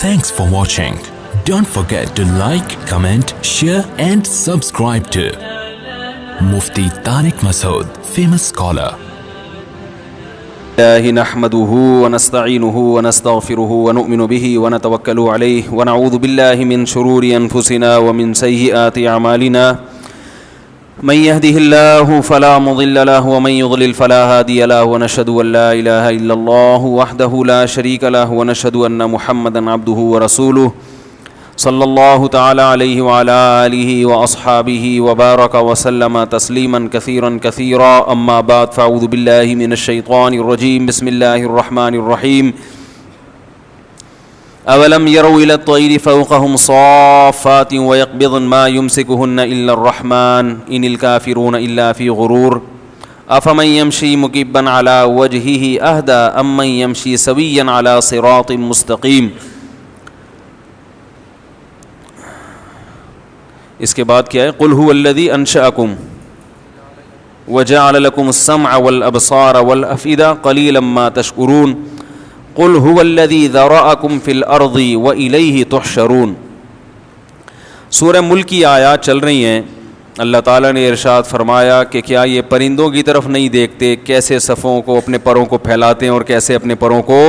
Thanks for watching. Don't forget to like, comment, share and subscribe to Mufti Tariq Masood, famous scholar. نحمده ونستعينه ونستغفره ونؤمن به ونتوكل عليه ونعوذ بالله من شرور أنفسنا ومن سيئات أعمالنا من يهده الله فلا مضل له ومن يضلل فلا هادي له ونشهد أن لا إله إلا الله وحده لا شريك له ونشهد أن محمدا عبده ورسوله صلى الله تعالى عليه وعلى آله وأصحابه وبارك وسلم تسليما كثيرا كثيرا أما بعد فأعوذ بالله من الشيطان الرجيم بسم الله الرحمن الرحيم أولم يروا إلى الطير فوقهم صافات ويقبضن ما يمسكهن إلا الرحمن إن الكافرون إلا في غرور أفمن يمشي مكبا على وجهه أهدى أم من يمشي سويا على صراط مستقيم. اس کے بعد کیا ہے؟ قل هو الذي انشأكم وجعل لكم السمع والابصار والافئدة قليلا ما تشكرون قل هو الذي ذرأكم في الارض واليه تحشرون. سورہ ملک کی آیات چل رہی ہیں. اللہ تعالیٰ نے ارشاد فرمایا کہ کیا یہ پرندوں کی طرف نہیں دیکھتے کیسے صفوں کو اپنے پروں کو پھیلاتے ہیں اور کیسے اپنے پروں کو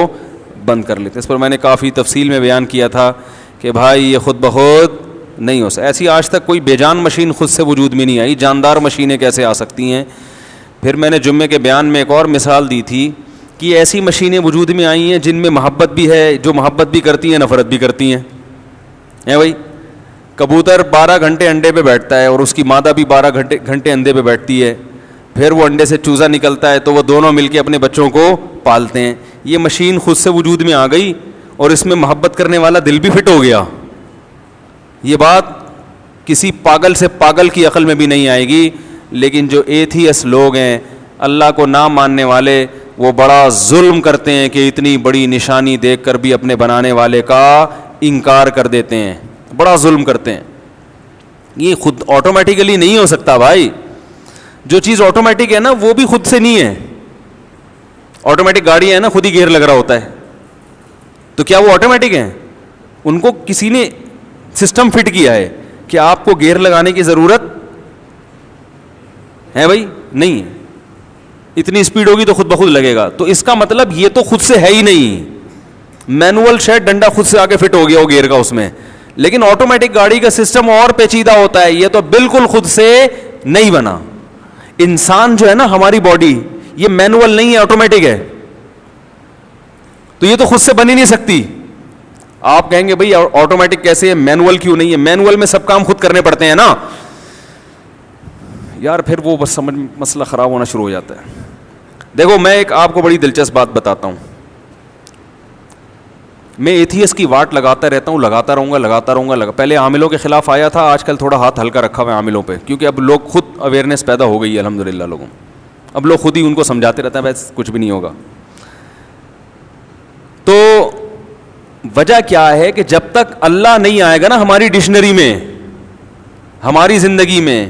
بند کر لیتے ہیں. اس پر میں نے کافی تفصیل میں بیان کیا تھا کہ بھائی یہ خود بخود نہیں ہو سکتا. ایسی آج تک کوئی بے جان مشین خود سے وجود میں نہیں آئی. جاندار مشینیں کیسے آ سکتی ہیں؟ پھر میں نے جمعے کے بیان میں ایک اور مثال دی تھی کہ ایسی مشینیں وجود میں آئی ہیں جن میں محبت بھی ہے, جو محبت بھی کرتی ہیں نفرت بھی کرتی ہیں. بھائی کبوتر 12 گھنٹے انڈے پہ بیٹھتا ہے اور اس کی مادہ بھی 12 گھنٹے اندے پہ بیٹھتی ہے. پھر وہ انڈے سے چوزا نکلتا ہے تو وہ دونوں مل کے اپنے بچوں کو پالتے ہیں. یہ مشین خود سے وجود میں آ گئی اور اس میں محبت کرنے والا دل بھی فٹ ہو گیا. یہ بات کسی پاگل سے پاگل کی عقل میں بھی نہیں آئے گی. لیکن جو ایتھیس لوگ ہیں, اللہ کو نہ ماننے والے, وہ بڑا ظلم کرتے ہیں کہ اتنی بڑی نشانی دیکھ کر بھی اپنے بنانے والے کا انکار کر دیتے ہیں. بڑا ظلم کرتے ہیں. یہ خود آٹومیٹیکلی نہیں ہو سکتا بھائی. جو چیز آٹومیٹک ہے نا وہ بھی خود سے نہیں ہے. آٹومیٹک گاڑی ہے نا, خود ہی گیئر لگ رہا ہوتا ہے, تو کیا وہ آٹومیٹک ہیں؟ ان کو کسی نے سسٹم فٹ کیا ہے کہ آپ کو گیئر لگانے کی ضرورت ہے بھائی نہیں. اتنی اسپیڈ ہوگی تو خود بخود لگے گا. تو اس کا مطلب یہ تو خود سے ہے ہی نہیں. مینوئل شاید ڈنڈا خود سے آ کے فٹ ہو گیا ہو گیئر کا اس میں, لیکن آٹومیٹک گاڑی کا سسٹم اور پیچیدہ ہوتا ہے. یہ تو بالکل خود سے نہیں بنا. انسان جو ہے نا, ہماری باڈی, یہ مینوئل نہیں ہے, آٹومیٹک ہے. تو یہ تو خود سے بن ہی نہیں سکتی. آپ کہیں گے بھئی آٹومیٹک کیسے ہے, مینول کیوں نہیں ہے؟ مینول میں سب کام خود کرنے پڑتے ہیں نا یار. پھر وہ بس سمجھ مسئلہ خراب ہونا شروع ہو جاتا ہے. دیکھو میں ایک آپ کو بڑی دلچسپ بات بتاتا ہوں. میں ایتھیس کی واٹ لگاتا رہتا ہوں, لگاتا رہوں گا. پہلے عاملوں کے خلاف آیا تھا, آج کل تھوڑا ہاتھ ہلکا رکھا ہوا ہے عاملوں پہ, کیونکہ اب لوگ خود اویئرنیس پیدا ہو گئی ہے الحمدللہ لوگوں. اب لوگ خود ہی ان کو سمجھاتے رہتے ہیں بس کچھ بھی نہیں ہوگا. تو وجہ کیا ہے کہ جب تک اللہ نہیں آئے گا نا ہماری ڈکشنری میں, ہماری زندگی میں,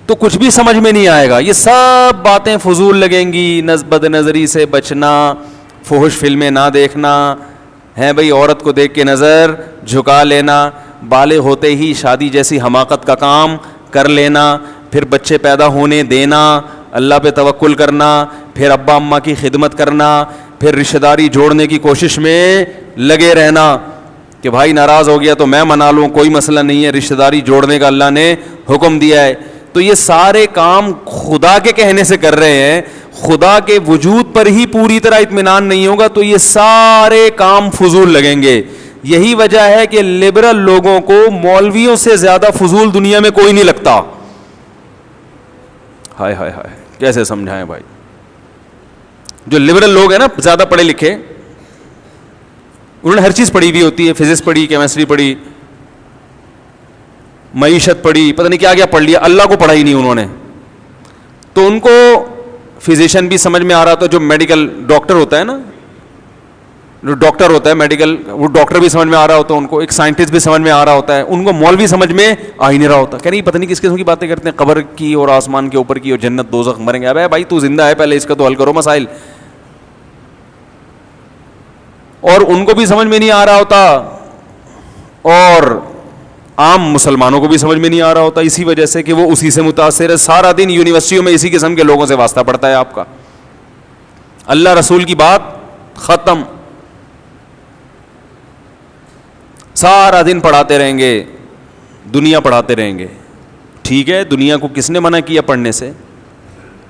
تو کچھ بھی سمجھ میں نہیں آئے گا. یہ سب باتیں فضول لگیں گی. بد نظری سے بچنا, فحش فلمیں نہ دیکھنا ہے بھئی, عورت کو دیکھ کے نظر جھکا لینا, بالغ ہوتے ہی شادی جیسی حماقت کا کام کر لینا, پھر بچے پیدا ہونے دینا, اللہ پہ توکل کرنا, پھر ابا اماں کی خدمت کرنا, پھر رشتہ داری جوڑنے کی کوشش میں لگے رہنا کہ بھائی ناراض ہو گیا تو میں منا لوں, کوئی مسئلہ نہیں ہے, رشتہ داری جوڑنے کا اللہ نے حکم دیا ہے. تو یہ سارے کام خدا کے کہنے سے کر رہے ہیں. خدا کے وجود پر ہی پوری طرح اطمینان نہیں ہوگا تو یہ سارے کام فضول لگیں گے. یہی وجہ ہے کہ لبرل لوگوں کو مولویوں سے زیادہ فضول دنیا میں کوئی نہیں لگتا. ہائے ہائے ہائے, کیسے سمجھائیں بھائی. جو لبرل لوگ ہیں نا, زیادہ پڑھے لکھے, انہوں نے ہر چیز پڑھی ہوئی ہوتی ہے. فزکس پڑھی, کیمسٹری پڑھی, معیشت پڑھی, پتہ نہیں کیا کیا پڑھ لیا, اللہ کو پڑھا ہی نہیں انہوں نے. تو ان کو فزیشین بھی سمجھ میں آ رہا تھا, جو میڈیکل ڈاکٹر ہوتا ہے نا, جو ڈاکٹر ہوتا ہے میڈیکل, وہ ڈاکٹر بھی سمجھ میں آ رہا ہوتا ہے ان کو, ایک سائنٹسٹ بھی سمجھ میں آ رہا ہوتا ہے. ان کو مولوی سمجھ میں آ ہی نہیں رہا ہوتا. کہ نہیں پتہ نہیں کس قسم کی باتیں کرتے ہیں, قبر کی اور آسمان کے اوپر کی اور جنت دوزخ, مریں گے. ابے بھائی تو زندہ ہے, پہلے اس کا تو حل کرو مسائل. اور ان کو بھی سمجھ میں نہیں آ رہا ہوتا اور عام مسلمانوں کو بھی سمجھ میں نہیں آ رہا ہوتا, اسی وجہ سے کہ وہ اسی سے متاثر ہے. سارا دن یونیورسٹیوں میں اسی قسم کے لوگوں سے واسطہ پڑتا ہے آپ کا. اللہ رسول کی بات ختم, سارا دن پڑھاتے رہیں گے, دنیا پڑھاتے رہیں گے. ٹھیک ہے, دنیا کو کس نے منع کیا پڑھنے سے؟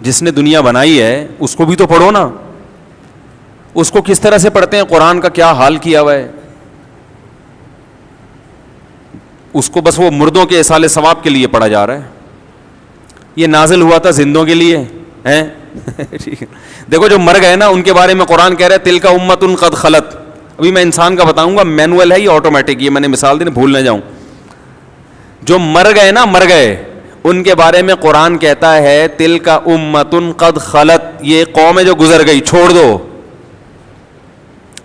جس نے دنیا بنائی ہے اس کو بھی تو پڑھو نا. اس کو کس طرح سے پڑھتے ہیں؟ قرآن کا کیا حال کیا ہوا ہے. اس کو بس وہ مردوں کے ایصال ثواب کے لیے پڑھا جا رہا ہے. یہ نازل ہوا تھا زندوں کے لیے ہیں. دیکھو جو مر گئے نا ان کے بارے میں قرآن کہہ رہا ہے تلک امت قد خلت. ابھی میں انسان کا بتاؤں گا, مینول ہے یہ آٹومیٹک, یہ میں نے مثال دی بھول نہ جاؤں. جو مر گئے نا, مر گئے, ان کے بارے میں قرآن کہتا ہے تلک امت قد خلت, یہ قوم ہے جو گزر گئی, چھوڑ دو.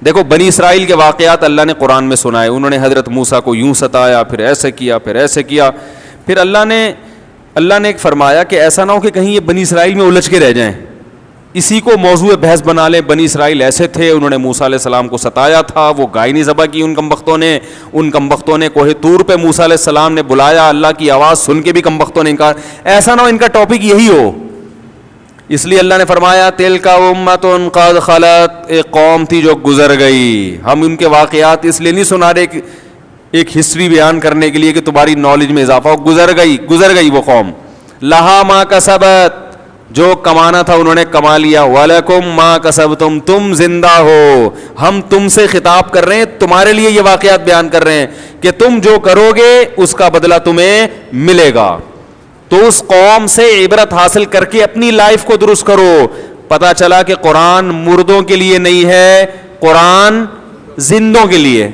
دیکھو بنی اسرائیل کے واقعات اللہ نے قرآن میں سنائے. انہوں نے حضرت موسیٰ کو یوں ستایا, پھر ایسے کیا, پھر ایسے کیا. پھر اللہ نے ایک فرمایا کہ ایسا نہ ہو کہ کہیں یہ بنی اسرائیل میں الجھ کے رہ جائیں, اسی کو موضوع بحث بنا لیں. بنی اسرائیل ایسے تھے, انہوں نے موسیٰ علیہ السلام کو ستایا تھا, وہ گائے نہیں ذبح کی ان کمبختوں نے کوہ طور پہ موسیٰ علیہ السلام نے بلایا, اللہ کی آواز سن کے بھی کمبختوں نے انکار. ایسا نہ ہو ان کا ٹاپک یہی ہو. اس لیے اللہ نے فرمایا تلک امت قد خلت, ایک قوم تھی جو گزر گئی. ہم ان کے واقعات اس لیے نہیں سنا رہے کہ ایک ہسٹری بیان کرنے کے لیے کہ تمہاری نالج میں اضافہ ہو. گزر گئی وہ قوم. لہا ما کسبت, جو کمانا تھا انہوں نے کما لیا. وَلَكُمْ مَا كَسَبْتُمْ, تم زندہ ہو. ہم تم سے خطاب کر رہے ہیں, تمہارے لیے یہ واقعات بیان کر رہے ہیں کہ تم جو کرو گے اس کا بدلہ تمہیں ملے گا. تو اس قوم سے عبرت حاصل کر کے اپنی لائف کو درست کرو. پتا چلا کہ قرآن مردوں کے لیے نہیں ہے, قرآن زندوں کے لیے.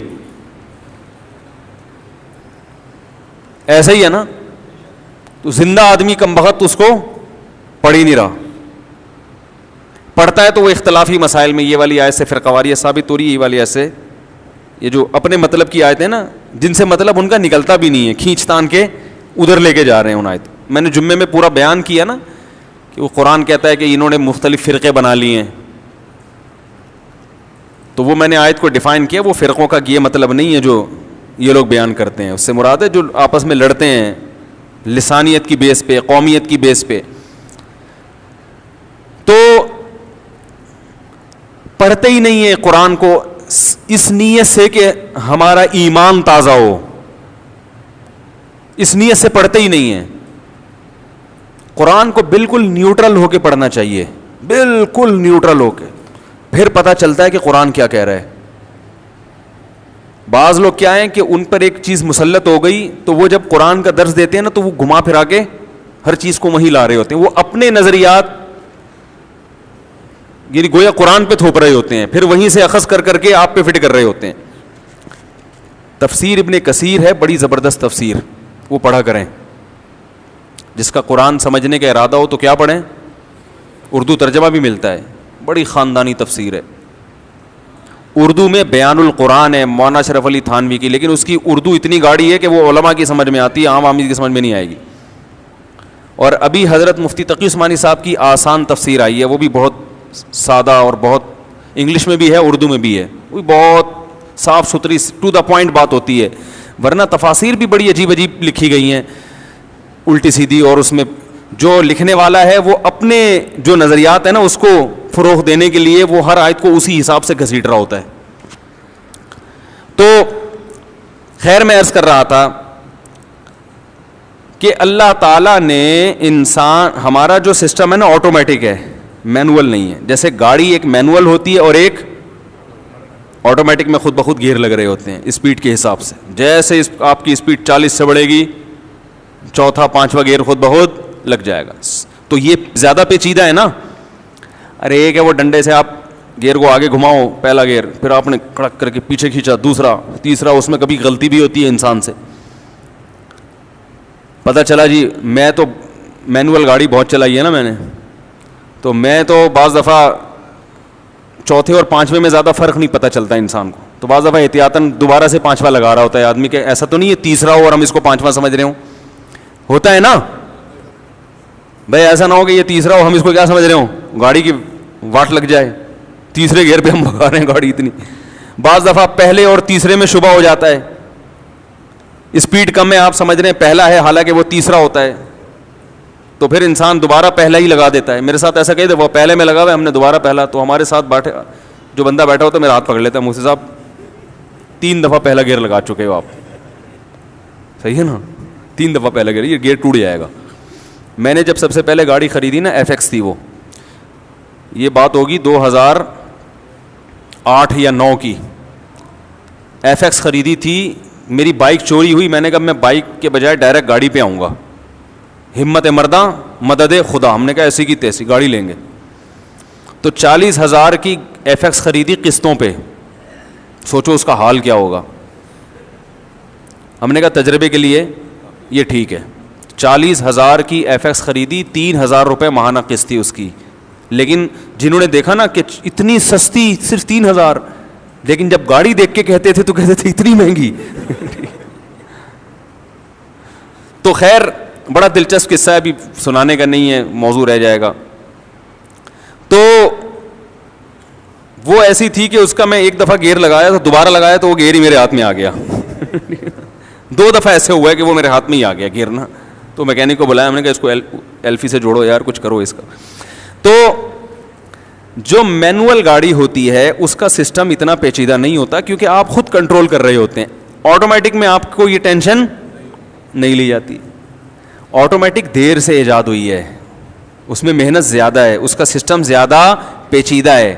ایسا ہی ہے نا. تو زندہ آدمی کمبخت اس کو پڑھ ہی نہیں رہا, پڑھتا ہے تو وہ اختلافی مسائل میں یہ والی آیت سے فرقواریت ثابت ہو رہی ہے, یہ والی آیت سے, یہ جو اپنے مطلب کی آیتیں نا جن سے مطلب ان کا نکلتا بھی نہیں ہے, کھینچ تان کے ادھر لے کے جا رہے ہیں ان آیت. میں نے جمعے میں پورا بیان کیا نا کہ وہ قرآن کہتا ہے کہ انہوں نے مختلف فرقے بنا لیے ہیں, تو وہ میں نے آیت کو ڈیفائن کیا. وہ فرقوں کا یہ مطلب نہیں ہے جو یہ لوگ بیان کرتے ہیں, اس سے مراد ہے جو آپس میں لڑتے ہیں لسانیت کی بیس پہ, قومیت کی بیس پہ. تو پڑھتے ہی نہیں ہے قرآن کو اس نیت سے کہ ہمارا ایمان تازہ ہو, اس نیت سے پڑھتے ہی نہیں ہیں. قرآن کو بالکل نیوٹرل ہو کے پڑھنا چاہیے, بالکل نیوٹرل ہو کے, پھر پتہ چلتا ہے کہ قرآن کیا کہہ رہا ہے. بعض لوگ کیا ہیں کہ ان پر ایک چیز مسلط ہو گئی تو وہ جب قرآن کا درس دیتے ہیں نا تو وہ گھما پھرا کے ہر چیز کو وہیں لا رہے ہوتے ہیں. وہ اپنے نظریات یعنی گویا قرآن پہ تھوپ رہے ہوتے ہیں, پھر وہیں سے اخذ کر کے آپ پہ فٹ کر رہے ہوتے ہیں. تفسیر ابن کثیر ہے, بڑی زبردست تفسیر, وہ پڑھا کریں. جس کا قرآن سمجھنے کا ارادہ ہو تو کیا پڑھیں, اردو ترجمہ بھی ملتا ہے, بڑی خاندانی تفسیر ہے. اردو میں بیان القرآن ہے مولانا اشرف علی تھانوی کی, لیکن اس کی اردو اتنی گاڑی ہے کہ وہ علماء کی سمجھ میں آتی ہے, عام آدمی کی سمجھ میں نہیں آئے گی. اور ابھی حضرت مفتی تقی عثمانی صاحب کی آسان تفسیر آئی ہے, وہ بھی بہت سادہ اور بہت انگلش میں بھی ہے, اردو میں بھی ہے, وہ بہت صاف ستھری ٹو دا پوائنٹ بات ہوتی ہے. ورنہ تفاسیر بھی بڑی عجیب عجیب لکھی گئی ہیں, الٹی سیدھی, اور اس میں جو لکھنے والا ہے وہ اپنے جو نظریات ہیں نا اس کو فروغ دینے کے لیے وہ ہر آیت کو اسی حساب سے گھسیٹ رہا ہوتا ہے. تو خیر میں عرض کر رہا تھا کہ اللہ تعالیٰ نے انسان, ہمارا جو سسٹم ہے نا آٹومیٹک ہے, مینول نہیں ہے. جیسے گاڑی ایک مینول ہوتی ہے اور ایک آٹومیٹک میں خود بخود گیئر لگ رہے ہوتے ہیں اسپیڈ کے حساب سے. جیسے آپ کی اسپیڈ 40 سے بڑھے گی, چوتھا پانچواں گیئر خود بخود لگ جائے گا. تو یہ زیادہ پیچیدہ ہے نا. ارے ایک ہے وہ ڈنڈے سے آپ گیئر کو آگے گھماؤ, پہلا گیئر, پھر آپ نے کڑک کر کے پیچھے کھینچا دوسرا, تیسرا, اس میں کبھی غلطی بھی ہوتی ہے انسان سے. پتہ چلا جی میں تو مینول گاڑی بہت چلائی ہے نا میں نے, تو میں تو بعض دفعہ چوتھے اور پانچویں میں زیادہ فرق نہیں پتہ چلتا انسان کو, تو بعض دفعہ احتیاطاً دوبارہ سے پانچواں لگا رہا ہوتا ہے آدمی, کہ ایسا تو نہیں ہے تیسرا ہو اور ہم اس کو پانچواں سمجھ رہے ہوں. ہوتا ہے نا بھائی, ایسا نہ ہو کہ یہ تیسرا ہو ہم اس کو کیا سمجھ رہے ہوں, گاڑی کی واٹ لگ جائے, تیسرے گیئر پہ ہم بھگا رہے ہیں گاڑی اتنی. بعض دفعہ پہلے اور تیسرے میں شبہ ہو جاتا ہے, اسپیڈ کم ہے, آپ سمجھ رہے ہیں پہلا ہے, حالانکہ وہ تیسرا ہوتا ہے, تو پھر انسان دوبارہ پہلا ہی لگا دیتا ہے. میرے ساتھ ایسا کہتے وہ پہلے میں لگا ہوا ہے, ہم نے دوبارہ پہلا, تو ہمارے ساتھ بیٹھے جو بندہ بیٹھا ہوتا ہے میرا ہاتھ پکڑ لیتا ہے, مجھ سے صاحب 3 دفعہ پہلا گیئر لگا چکے ہو آپ, صحیح ہے نا, 3 دفعہ پہلا گیئر, یہ گیئر ٹوٹ جائے گا. میں نے جب سب سے پہلے گاڑی خریدی نا, ایف ایکس تھی وہ, یہ بات ہوگی 2008 یا 9 کی, ایف ایکس خریدی تھی. میری بائک چوری ہوئی, میں نے کہا میں بائک کے بجائے ڈائریکٹ گاڑی پہ آؤں گا, ہمت مرداں مدد خدا. ہم نے کہا ایسی کی تیسی گاڑی لیں گے, تو 40,000 کی ایف ایکس خریدی قسطوں پہ. سوچو اس کا حال کیا ہوگا. ہم نے کہا تجربے کے لیے یہ ٹھیک ہے. 40,000 کی ایف ایکس خریدی, 3,000 روپے ماہانہ قسط تھی اس کی. لیکن جنہوں نے دیکھا نا کہ اتنی سستی صرف 3,000, لیکن جب گاڑی دیکھ کے کہتے تھے تو کہتے تھے اتنی مہنگی. تو خیر بڑا دلچسپ قصہ ہے, ابھی سنانے کا نہیں ہے, موضوع رہ جائے گا. تو وہ ایسی تھی کہ اس کا میں ایک دفعہ گیئر لگایا تو دوبارہ لگایا تو وہ گیئر ہی میرے ہاتھ میں آ گیا. 2 دفعہ ایسے ہوا ہے کہ وہ میرے ہاتھ میں ہی آ گیا گیئر نا. تو میکینک کو بلایا, ہم نے کہا اس کو ایلفی سے جوڑو یار, کچھ کرو اس کا. تو جو مینول گاڑی ہوتی ہے اس کا سسٹم اتنا پیچیدہ نہیں ہوتا, کیونکہ آپ خود کنٹرول کر رہے ہوتے ہیں. آٹومیٹک میں آپ کو یہ ٹینشن نہیں لی جاتی. آٹومیٹک دیر سے ایجاد ہوئی ہے, اس میں محنت زیادہ ہے, اس کا سسٹم زیادہ پیچیدہ ہے,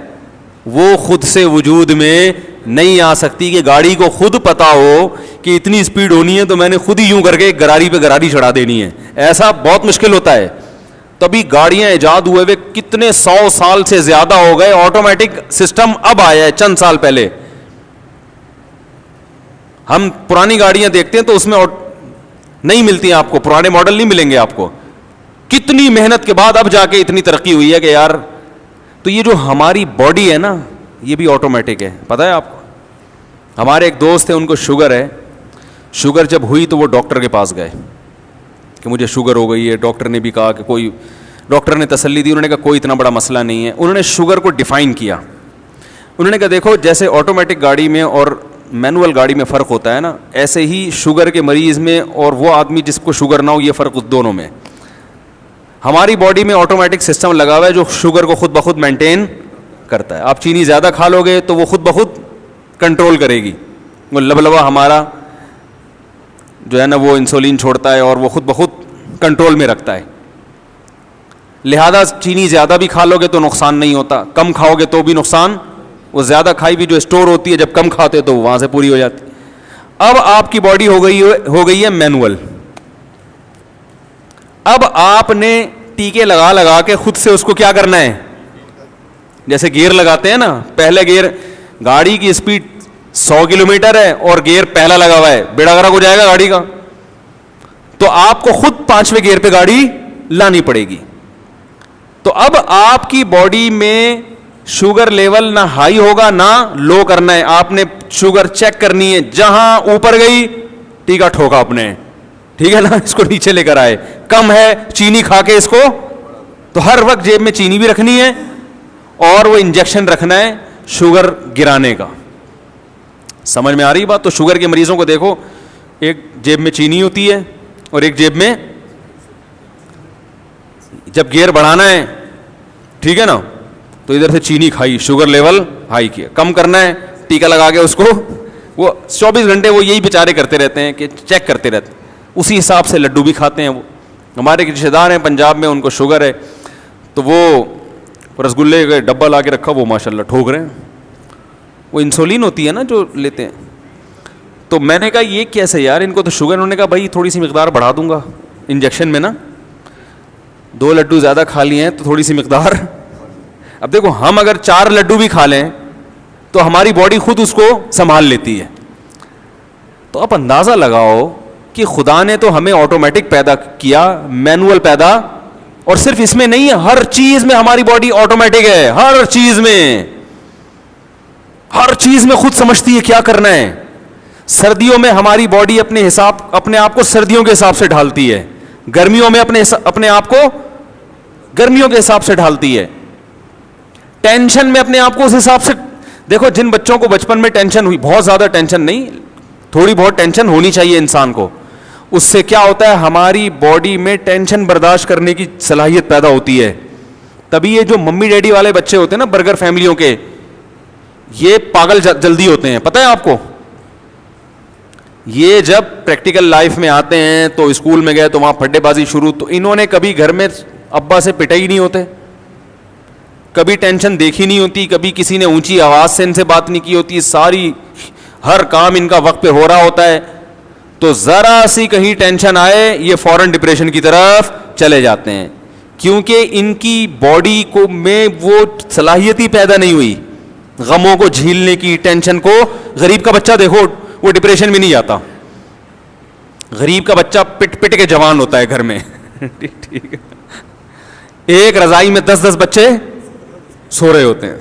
وہ خود سے وجود میں نہیں آ سکتی کہ گاڑی کو خود پتا ہو کہ اتنی اسپیڈ ہونی ہے تو میں نے خود ہی یوں کر کے گراری پہ گراری چڑھا دینی ہے. ایسا بہت مشکل ہوتا ہے. تبھی گاڑیاں ایجاد ہوئے ہوئے کتنے 100 سال سے زیادہ ہو گئے, آٹومیٹک سسٹم اب آیا ہے چند سال پہلے. ہم پرانی گاڑیاں دیکھتے ہیں تو اس میں نہیں ملتی ہیں آپ کو, پرانے ماڈل نہیں ملیں گے آپ کو. کتنی محنت کے بعد اب جا کے اتنی ترقی ہوئی ہے کہ یار. تو یہ جو ہماری باڈی ہے نا یہ بھی آٹومیٹک ہے, پتہ ہے آپ کو. ہمارے ایک دوست ہیں, ان کو شوگر ہے. شوگر جب ہوئی تو وہ ڈاکٹر کے پاس گئے کہ مجھے شوگر ہو گئی ہے. ڈاکٹر نے بھی کہا کہ کوئی, ڈاکٹر نے تسلی دی, انہوں نے کہا کوئی اتنا بڑا مسئلہ نہیں ہے. انہوں نے شوگر کو ڈیفائن کیا. انہوں نے کہا دیکھو جیسے آٹومیٹک گاڑی میں اور مینول گاڑی میں فرق ہوتا ہے نا, ایسے ہی شوگر کے مریض میں اور وہ آدمی جس کو شوگر نہ ہو یہ فرق دونوں میں. ہماری باڈی میں آٹومیٹک سسٹم لگا ہوا ہے جو شوگر کو خود بخود مینٹین کرتا ہے. آپ چینی زیادہ کھا لو گے تو وہ خود بخود کنٹرول کرے گی. وہ لبلبا ہمارا جو ہے نا وہ انسولین چھوڑتا ہے اور وہ خود بخود کنٹرول میں رکھتا ہے. لہذا چینی زیادہ بھی کھا لو گے تو نقصان نہیں ہوتا, کم کھاؤ گے تو بھی نقصان. وہ زیادہ کھائی بھی جو اسٹور ہوتی ہے جب کم کھاتے تو وہاں سے پوری ہو جاتی. اب آپ کی باڈی ہو گئی ہے مینول. اب آپ نے ٹیکے لگا کے خود سے اس کو کیا کرنا ہے, جیسے گیئر لگاتے ہیں نا, پہلے گیئر, گاڑی کی اسپیڈ 100 کلومیٹر ہے اور گیئر پہلا لگا ہوا ہے, بیڑا گرک ہو جائے گا گاڑی کا. تو آپ کو خود 5ویں گیئر پہ گاڑی لانی پڑے گی. تو اب آپ کی باڈی میں شوگر لیول نہ ہائی ہوگا نہ لو کرنا ہے, آپ نے شوگر چیک کرنی ہے. جہاں اوپر گئی ٹیکا ٹھوکا اپنے, ٹھیک ہے نا, اس کو نیچے لے کر آئے. کم ہے چینی کھا کے اس کو, تو ہر وقت جیب میں چینی بھی رکھنی ہے اور وہ انجیکشن رکھنا ہے شوگر گرانے کا. سمجھ میں آ رہی بات. تو شوگر کے مریضوں کو دیکھو, ایک جیب میں چینی ہوتی ہے اور ایک جیب میں, جب گیئر بڑھانا ہے ٹھیک ہے نا, تو ادھر سے چینی کھائی, شوگر لیول ہائی کیا. کم کرنا ہے ٹیکا لگا کے اس کو, وہ 24 گھنٹے وہ یہی بیچارے کرتے رہتے ہیں کہ چیک کرتے رہتے ہیں. اسی حساب سے لڈو بھی کھاتے ہیں. وہ ہمارے رشتہ دار ہیں پنجاب میں, ان کو شوگر ہے, تو وہ رسگلے کا ڈبہ لا کے رکھا, وہ ماشاء اللہ ٹھوک رہے ہیں. وہ انسولین ہوتی ہے نا جو لیتے ہیں. تو میں نے کہا یہ کیسے یار, ان کو تو شوگر. انہوں نے کہا بھائی تھوڑی سی مقدار بڑھا دوں گا انجیکشن میں نا, 2 لڈو زیادہ کھا لیے ہیں تو تھوڑی سی مقدار. اب دیکھو ہم اگر 4 لڈو بھی کھا لیں تو ہماری باڈی خود اس کو سنبھال لیتی ہے. تو آپ اندازہ لگاؤ کہ خدا نے تو ہمیں آٹومیٹک پیدا کیا, مینول پیدا, اور صرف اس میں نہیں ہے, ہر چیز میں ہماری باڈی آٹومیٹک ہے. ہر چیز میں خود سمجھتی ہے کیا کرنا ہے. سردیوں میں ہماری باڈی اپنے آپ کو سردیوں کے حساب سے ڈھالتی ہے, گرمیوں میں اپنے آپ کو گرمیوں کے حساب سے ڈھالتی ہے. ٹینشن میں اپنے آپ کو اس حساب سے. دیکھو جن بچوں کو بچپن میں ٹینشن ہوئی, بہت زیادہ ٹینشن نہیں, تھوڑی بہت ٹینشن ہونی چاہیے انسان کو. اس سے کیا ہوتا ہے, ہماری باڈی میں ٹینشن برداشت کرنے کی صلاحیت پیدا ہوتی ہے. تبھی یہ جو ممی ڈیڈی والے بچے ہوتے ہیں نا برگر فیملیوں کے, یہ پاگل جلدی ہوتے ہیں. پتہ ہے آپ کو, یہ جب پریکٹیکل لائف میں آتے ہیں تو اسکول میں گئے تو وہاں پھڈے بازی شروع, تو انہوں نے کبھی گھر میں ابا سے پٹے ہی نہیں ہوتے, کبھی ٹینشن دیکھی نہیں ہوتی, کبھی کسی نے اونچی آواز سے ان سے بات نہیں کی ہوتی, ساری ہر کام ان کا وقت پہ ہو رہا ہوتا ہے. تو ذرا سی کہیں ٹینشن آئے یہ فوراً ڈپریشن کی طرف چلے جاتے ہیں, کیونکہ ان کی باڈی کو میں وہ صلاحیت ہی پیدا نہیں ہوئی غموں کو جھیلنے کی, ٹینشن کو. غریب کا بچہ دیکھو وہ ڈپریشن میں نہیں جاتا, غریب کا بچہ پٹ پٹ کے جوان ہوتا ہے گھر میں. ٹھیک ہے, ایک رضائی میں 10 بچے سو رہے ہوتے ہیں,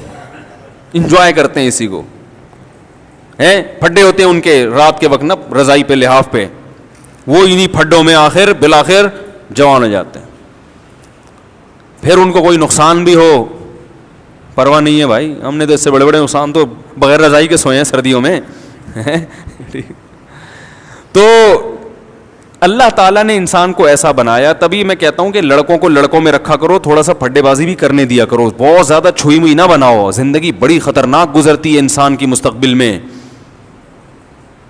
انجوائے کرتے ہیں اسی کو, ہیں پھڈے ہوتے ہیں ان کے رات کے وقت نا رضائی پہ لحاف پہ, وہ انہی پھڈوں میں آخر بالآخر جوان ہو جاتے ہیں. پھر ان کو کوئی نقصان بھی ہو پرواہ نہیں ہے بھائی, ہم نے تو اس سے بڑے بڑے نقصان تو بغیر رضائی کے سوئے ہیں سردیوں میں. تو اللہ تعالیٰ نے انسان کو ایسا بنایا. تبھی میں کہتا ہوں کہ لڑکوں کو لڑکوں میں رکھا کرو, تھوڑا سا پھڈے بازی بھی کرنے دیا کرو, بہت زیادہ چھوئی موئی نہ بناؤ. زندگی بڑی خطرناک گزرتی ہے انسان کی مستقبل میں,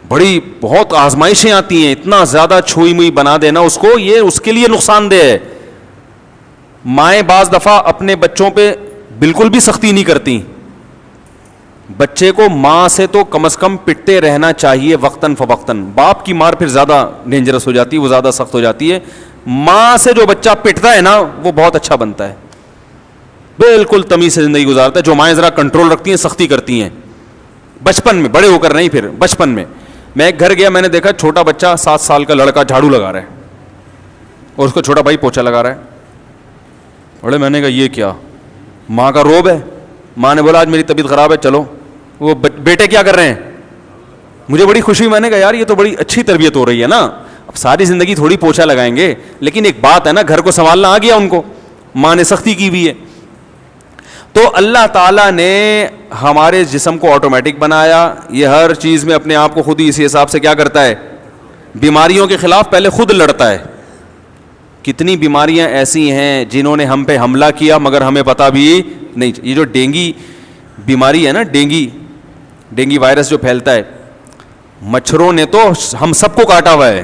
بڑی بہت آزمائشیں آتی ہیں. اتنا زیادہ چھوئی موئی بنا دینا اس کو, یہ اس کے لیے نقصان دہ ہے. مائیں بعض دفعہ اپنے بچوں پہ بالکل بھی سختی نہیں کرتی. بچے کو ماں سے تو کم از کم پٹتے رہنا چاہیے وقتاً فوقتاً. باپ کی مار پھر زیادہ ڈینجرس ہو جاتی ہے, وہ زیادہ سخت ہو جاتی ہے. ماں سے جو بچہ پٹتا ہے نا وہ بہت اچھا بنتا ہے, بالکل تمیز سے زندگی گزارتا ہے. جو مائیں ذرا کنٹرول رکھتی ہیں, سختی کرتی ہیں بچپن میں, بڑے ہو کر نہیں, پھر بچپن میں. میں ایک گھر گیا, میں نے دیکھا چھوٹا بچہ 7 سال کا لڑکا جھاڑو لگا رہا ہے اور اس کو چھوٹا بھائی پوچھا لگا رہا ہے. بڑے میں نے کہا یہ کیا, ماں کا روب ہے. ماں نے بولا آج میری طبیعت خراب ہے چلو. وہ بیٹے کیا کر رہے ہیں, مجھے بڑی خوشی, میں نے کہا یار یہ تو بڑی اچھی تربیت ہو رہی ہے نا. اب ساری زندگی تھوڑی پوچھا لگائیں گے, لیکن ایک بات ہے نا, گھر کو سنبھالنا آ گیا ان کو, ماں نے سختی کی ہوئی ہے. تو اللہ تعالیٰ نے ہمارے جسم کو آٹومیٹک بنایا, یہ ہر چیز میں اپنے آپ کو خود ہی اسی حساب سے کیا کرتا ہے, بیماریوں کے خلاف پہلے خود لڑتا ہے. کتنی بیماریاں ایسی ہیں جنہوں نے ہم پہ حملہ کیا مگر ہمیں پتہ بھی نہیں. یہ جو ڈینگی بیماری ہے نا, ڈینگی وائرس جو پھیلتا ہے, مچھروں نے تو ہم سب کو کاٹا ہوا ہے.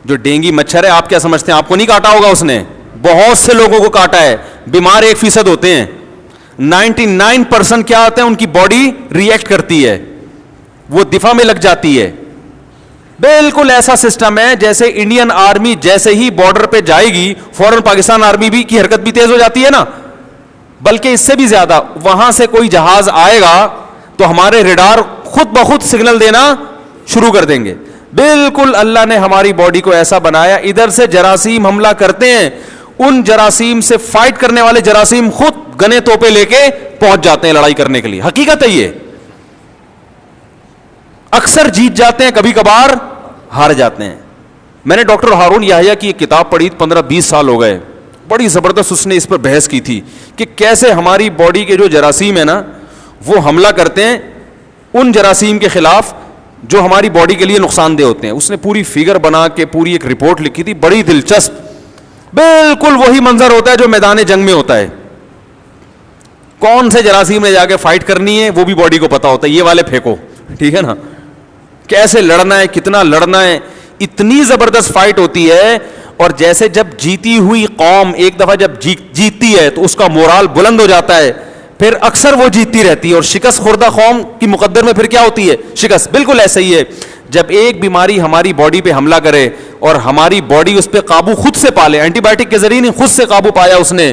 جو ڈینگی مچھر ہے, آپ کیا سمجھتے ہیں آپ کو نہیں کاٹا ہوگا, اس نے بہت سے لوگوں کو کاٹا ہے. بیمار 1% ہوتے ہیں, 99% کیا ہوتے ہیں, ان کی باڈی ری ایکٹ کرتی ہے, وہ دفاع میں لگ جاتی ہے. بالکل ایسا سسٹم ہے جیسے انڈین آرمی جیسے ہی بارڈر پہ جائے گی فوراً پاکستان آرمی بھی کی حرکت بھی تیز ہو جاتی ہے نا, بلکہ اس سے بھی زیادہ. وہاں سے کوئی جہاز آئے گا تو ہمارے ریڈار خود بخود سگنل دینا شروع کر دیں گے. بالکل اللہ نے ہماری باڈی کو ایسا بنایا. ادھر سے جراثیم حملہ کرتے ہیں, ان جراثیم سے فائٹ کرنے والے جراثیم خود گنے توپے لے کے پہنچ جاتے ہیں لڑائی کرنے کے لیے. حقیقت ہے یہ, اکثر جیت جاتے ہیں, کبھی کبھار ہار جاتے ہیں. میں نے ڈاکٹر ہارون یحییٰ کی ایک کتاب پڑھی, 15-20 سال ہو گئے, بڑی زبردست اس نے اس پر بحث کی تھی کہ کیسے ہماری باڈی کے جو جراثیم ہیں نا وہ حملہ کرتے ہیں ان جراثیم کے خلاف جو ہماری باڈی کے لیے نقصان دہ ہوتے ہیں. اس نے پوری فگر بنا کے پوری ایک رپورٹ لکھی تھی, بڑی دلچسپ. بالکل وہی منظر ہوتا ہے جو میدان جنگ میں ہوتا ہے. کون سے جراثیم نے جا کے فائٹ کرنی ہے وہ بھی باڈی کو پتا ہوتا ہے, یہ والے پھینکو, ٹھیک ہے نا, کیسے لڑنا ہے, کتنا لڑنا ہے. اتنی زبردست فائٹ ہوتی ہے. اور جیسے جب جیتی ہوئی قوم ایک دفعہ جب جیتتی ہے تو اس کا مورال بلند ہو جاتا ہے, پھر اکثر وہ جیتتی رہتی ہے. اور شکست خوردہ قوم کی مقدر میں پھر کیا ہوتی ہے, شکست. بالکل ایسا ہی ہے, جب ایک بیماری ہماری باڈی پہ حملہ کرے اور ہماری باڈی اس پہ قابو خود سے پالے, اینٹی بائیوٹک کے ذریعے نہیں, خود سے قابو پایا اس نے,